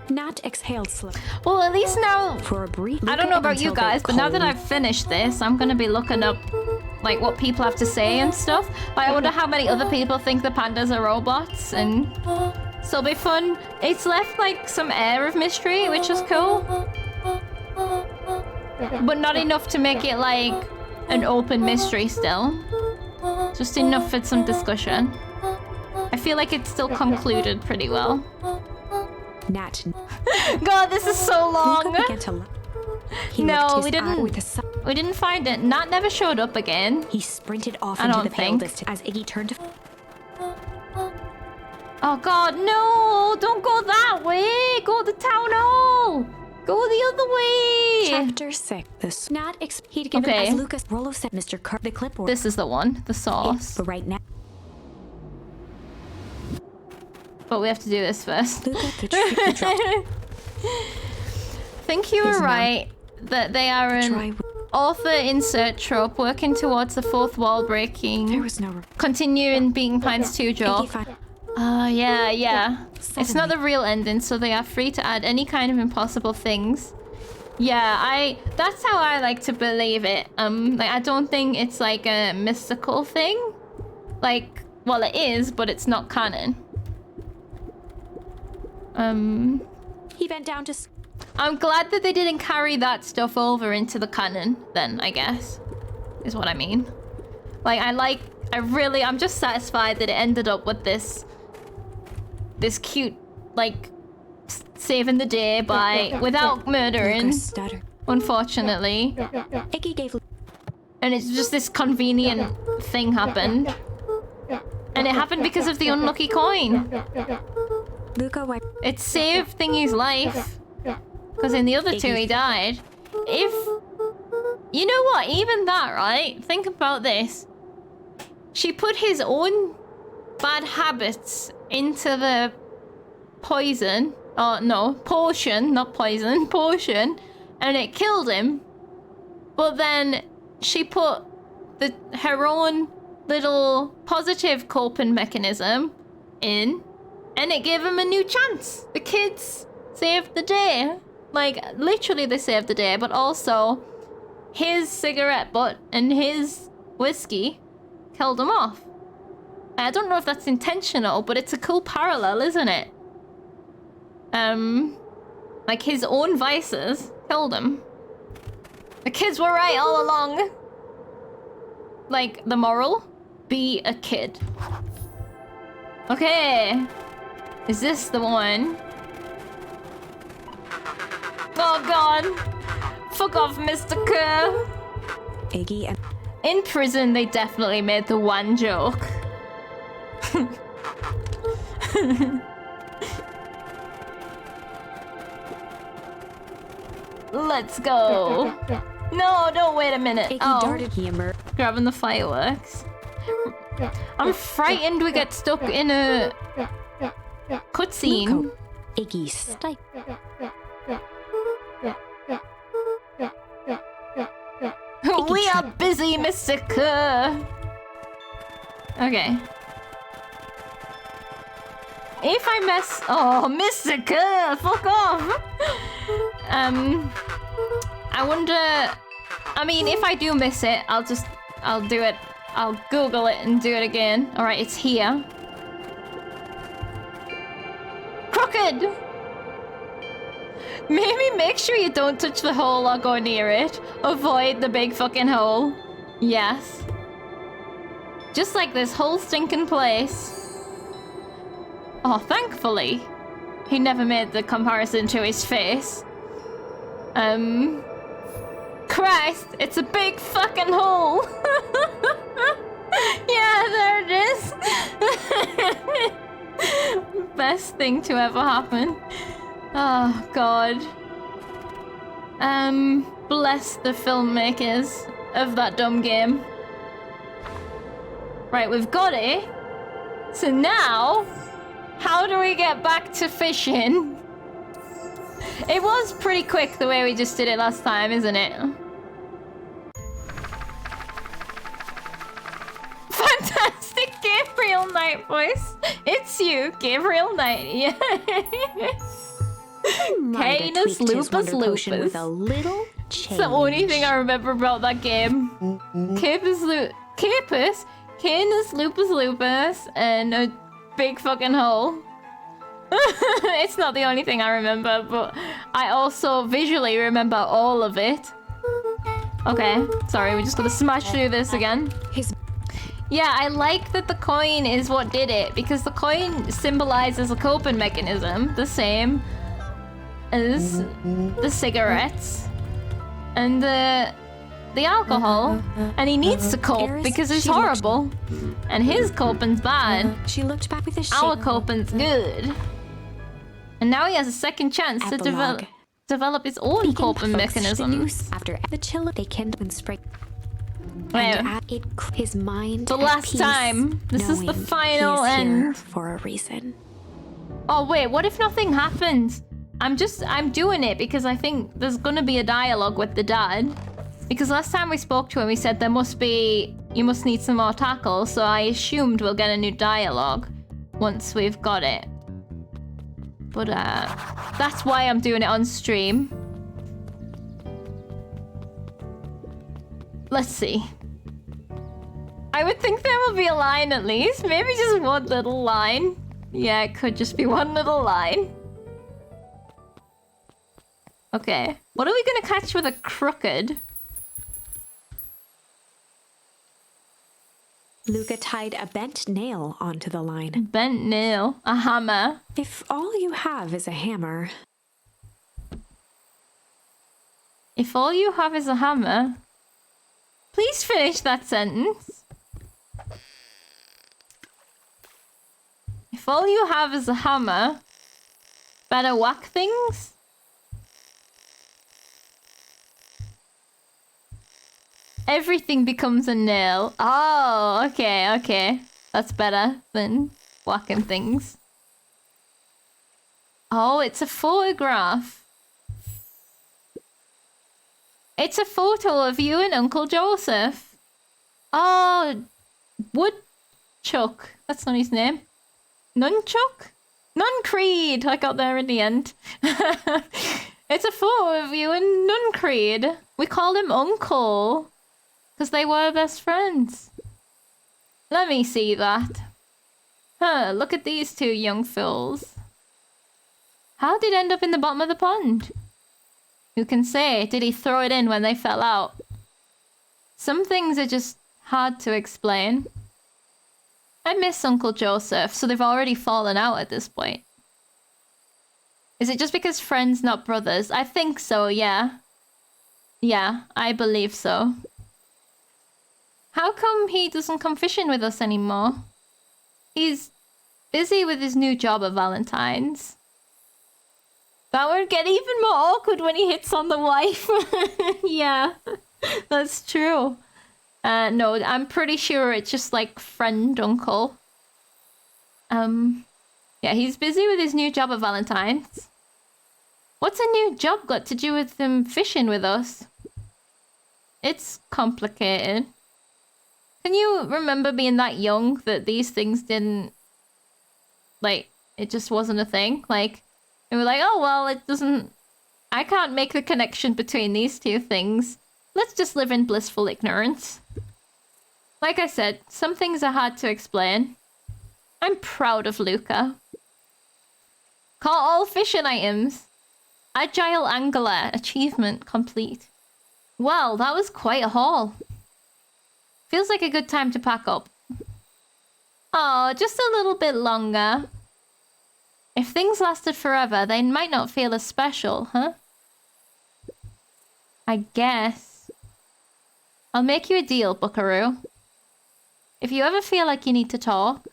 Nat exhaled slowly. Well, at least now. For a brief. I don't know about you guys, but now that I've finished this, I'm gonna be looking up like what people have to say and stuff. Like, I wonder how many other people think the pandas are robots, and so it'll be fun. It's left like some air of mystery, which is cool, but not enough to make it like an open mystery still. Just enough for some discussion. I feel like it's still concluded pretty well. Nat. God, this is so long. Luca began to laugh. He No, looked his we didn't- eye with a su- We didn't find it. Nat never showed up again. He sprinted off I into don't the pale think. distance as Iggy turned to. Oh God, no! Don't go that way! Go to town hall! Go the other way! Chapter 6. The Nat he'd given Okay. as Lucas Rollo said Mr. Kerr the clipboard. This is the one, the sauce. But right now, But we have to do this first. Luca the tricky dropped. I think you were His mouth. right that they are Try. an author insert trope working towards the fourth wall There breaking. was no. Continuing Beacon Pines 2 job. 85. Yeah. It's not the real ending, so they are free to add any kind of impossible things. Yeah, that's how I like to believe it. Like, I don't think it's like a mystical thing. Like, well, it is, but it's not canon. He bent down to. I'm glad that they didn't carry that stuff over into the canon, then, I guess. Is what I mean. Like, I'm just satisfied that it ended up with this cute, like, saving the day by, without murdering, Lucas stuttered. unfortunately. Iggy gave. And it's just this convenient thing happened. And it happened because of the unlucky coin. Luca wiped. It saved Thingy's life. Because in the other two, he died. If... You know what? Even that, right? Think about this. She put his own bad habits into the poison. Oh, no. Potion. Not poison. Potion. And it killed him. But then she put her own little positive coping mechanism in. And it gave him a new chance. The kids saved the day. Like, literally they saved the day, but also his cigarette butt and his whiskey killed him off. I don't know if that's intentional, but it's a cool parallel, isn't it? Like his own vices killed him. The kids were right all along. Like, the moral? Be a kid. Okay. Is this the one? Oh God. Fuck off, Mr. Kerr. Iggy and. In prison, they definitely made the one joke. Let's go. No, don't wait a minute. Iggy darted. He emerged. Grabbing the fireworks. I'm frightened we get stuck in a cutscene. Luca. Iggy stifled. We are busy, Mr. Kerr. Okay. If I mess... Oh, Mr. Kerr, fuck off! I wonder... I mean, if I do miss it, I'll do it. I'll Google it and do it again. Alright, it's here. Crooked! Maybe make sure you don't touch the hole or go near it. Avoid the big fucking hole. Yes. Just like this whole stinking place. Oh, thankfully, he never made the comparison to his face. Christ, it's a big fucking hole. Yeah, there it is. Best thing to ever happen. Oh, God. Bless the filmmakers of that dumb game. Right, we've got it. So now, how do we get back to fishing? It was pretty quick the way we just did it last time, isn't it? Fantastic Gabriel Knight voice. It's you, Gabriel Knight. Yeah. Canis Lupus Lupus. With a little change. It's the only thing I remember about that game. Capus, Canis Lupus Lupus, and a big fucking hole. It's not the only thing I remember, but I also visually remember all of it. Okay, sorry, we just gotta smash through this again. Yeah, I like that the coin is what did it, because the coin symbolizes a coping mechanism, the same as the cigarettes and the alcohol, and he needs to cope because it's horrible, and his coping's bad. She looked back with a shake. Our coping's good, and now he has a second chance to develop his own coping mechanisms. After the chill, they kindled and spray. Wait, His mind. the last time. This is the final end for a reason. Oh wait, what if nothing happens? I'm doing it because I think there's gonna be a dialogue with the dad. Because last time we spoke to him, he said you must need some more tackle, so I assumed we'll get a new dialogue once we've got it. But that's why I'm doing it on stream. Let's see. I would think there will be a line at least. Maybe just one little line. Yeah, it could just be one little line. Okay. What are we gonna catch with a crooked? Luca tied a bent nail onto the line. Bent nail? A hammer? If all you have is a hammer... If all you have is a hammer... Please finish that sentence. If all you have is a hammer... Better whack things? Everything becomes a nail. Oh, okay. That's better than whacking things. Oh, it's a photograph. It's a photo of you and Uncle Joseph. Oh, Woodchuck. That's not his name. Nunchuck? Nuncreed. I got there in the end. It's a photo of you and Nuncreed. We called him Uncle. Because they were best friends. Let me see that. Huh, look at these two young fools. How did it end up in the bottom of the pond? Who can say? Did he throw it in when they fell out? Some things are just hard to explain. I miss Uncle Joseph, so they've already fallen out at this point. Is it just because friends, not brothers? I think so, yeah. Yeah, I believe so. How come he doesn't come fishing with us anymore? He's busy with his new job at Valentine's. That would get even more awkward when he hits on the wife. Yeah, that's true. No, I'm pretty sure it's just like friend uncle. Yeah, he's busy with his new job at Valentine's. What's a new job got to do with him fishing with us? It's complicated. Can you remember being that young that these things didn't, like, it just wasn't a thing. Like, and we're like, oh, well, it doesn't... I can't make the connection between these two things. Let's just live in blissful ignorance. Like I said, some things are hard to explain. I'm proud of Luca. Caught all fishing items. Agile angler. Achievement complete. Well, that was quite a haul. Feels like a good time to pack up. Oh, just a little bit longer. If things lasted forever, they might not feel as special, huh? I guess. I'll make you a deal, Buckaroo. If you ever feel like you need to talk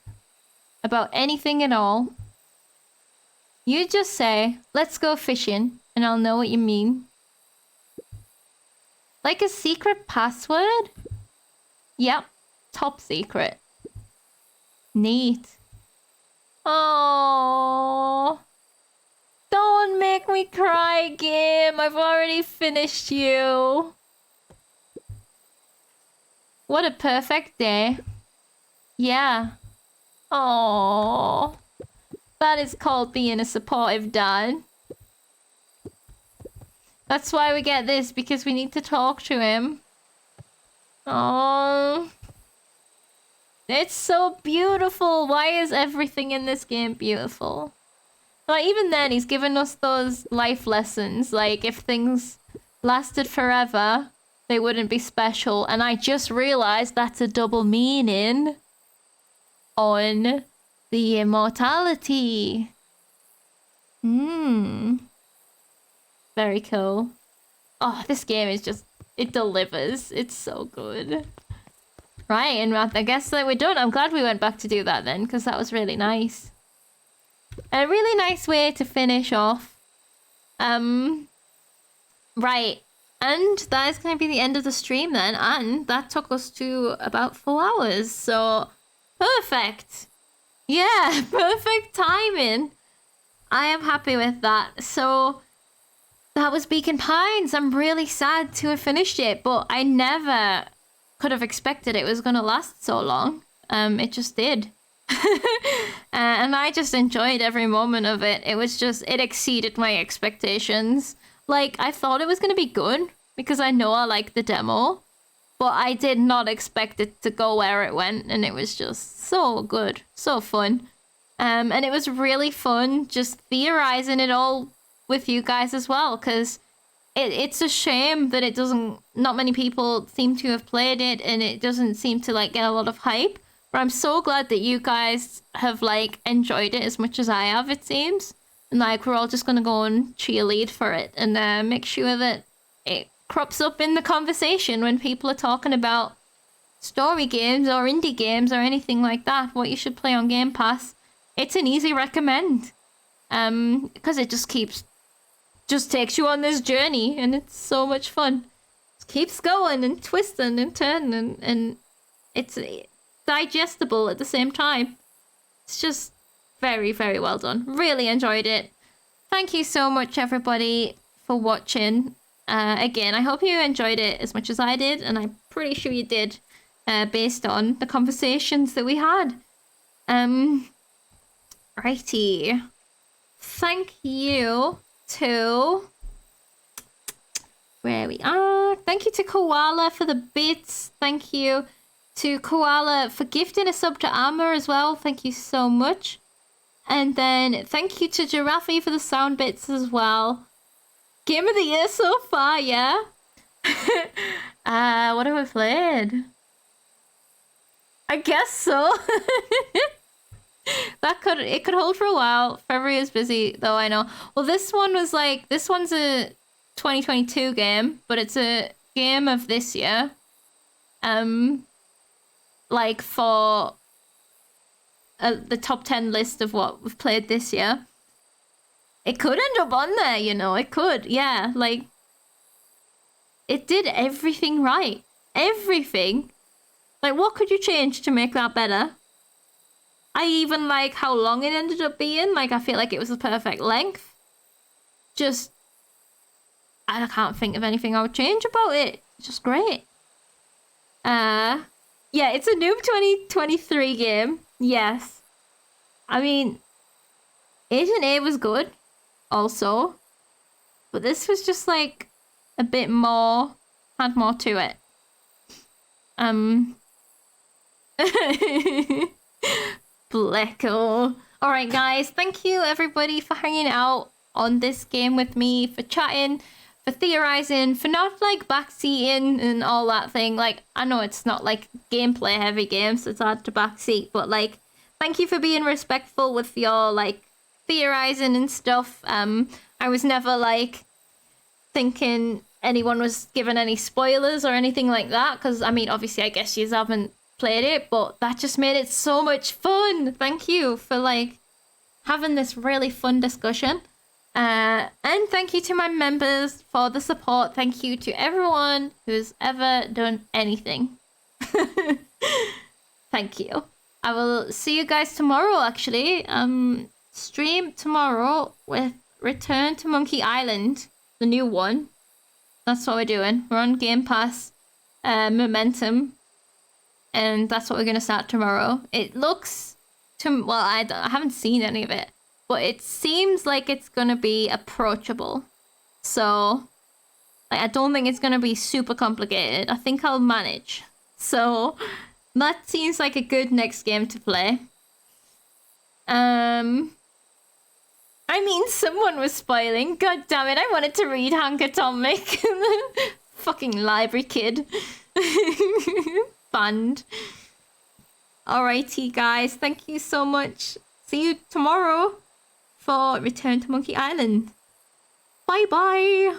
about anything at all, you just say, let's go fishing, and I'll know what you mean. Like a secret password? Yep, top secret. Neat. Oh, don't make me cry, game. I've already finished you. What a perfect day. Yeah. Oh, that is called being a supportive dad. That's why we get this, because we need to talk to him. Oh. It's so beautiful. Why is everything in this game beautiful? Like, even then, he's given us those life lessons. Like, if things lasted forever, they wouldn't be special. And I just realized that's a double meaning on the immortality. Very cool. Oh, this game is just... It delivers. It's so good. Right, and I guess that we're done. I'm glad we went back to do that then, because that was really nice. A really nice way to finish off. Right, and that is going to be the end of the stream then, and that took us to about 4 hours, so perfect. Yeah, perfect timing. I am happy with that. So that was Beacon Pines. I'm really sad to have finished it, but I never could have expected it was going to last so long. It just did. And I just enjoyed every moment of it. It was just, it exceeded my expectations. Like, I thought it was going to be good because I know I like the demo, but I did not expect it to go where it went, and it was just so good, so fun. And it was really fun just theorizing it all with you guys as well, because it's a shame that it doesn't, not many people seem to have played it, and it doesn't seem to like get a lot of hype. But I'm so glad that you guys have like enjoyed it as much as I have, it seems. And like, we're all just gonna go and cheerlead for it and make sure that it crops up in the conversation when people are talking about story games or indie games or anything like that, what you should play on Game Pass. It's an easy recommend. Because it just takes you on this journey, and it's so much fun. It keeps going and twisting and turning, and it's digestible at the same time. It's just very, very well done. Really enjoyed it. Thank you so much, everybody, for watching. Again, I hope you enjoyed it as much as I did, and I'm pretty sure you did, based on the conversations that we had. Righty. Thank you to... Where we are. Thank you to Koala for the bits. Thank you to Koala for gifting a sub to Armor as well. Thank you so much. And then thank you to Giraffe for the sound bits as well. Game of the year so far, yeah? What have I played? I guess so. It could hold for a while. February is busy though, I know. Well, this one's a 2022 game, but it's a game of this year. Like for the top 10 list of what we've played this year. It could end up on there, you know, it could, yeah, like, it did everything right. Everything. Like, what could you change to make that better? I even like how long it ended up being. Like, I feel like it was the perfect length. Just, I can't think of anything I would change about it. It's just great. Yeah, it's a Noob 2023 game. Yes. I mean, Agent A was good, also. But this was just like a bit more, had more to it. Bleco. Alright guys, thank you everybody for hanging out on this game with me, for chatting, for theorizing, for not like backseating and all that thing. Like, I know it's not like gameplay heavy game, so it's hard to backseat, but like, thank you for being respectful with your like theorizing and stuff. I was never like thinking anyone was given any spoilers or anything like that, because I mean, obviously I guess you haven't played it, but that just made it so much fun. Thank you for like having this really fun discussion, and thank you to my members for the support. Thank you to everyone who's ever done anything. Thank you. I will see you guys tomorrow, actually. Stream tomorrow with Return to Monkey Island, the new one. That's what we're doing. We're on Game Pass Momentum, and that's what we're going to start tomorrow. It looks well, I haven't seen any of it, but it seems like it's going to be approachable. So like, I don't think it's going to be super complicated. I think I'll manage. So that seems like a good next game to play. I mean, someone was spoiling. God damn it, I wanted to read Hank Atomic. Fucking library kid. Banned. Alrighty, guys. Thank you so much. See you tomorrow for Return to Monkey Island. Bye-bye.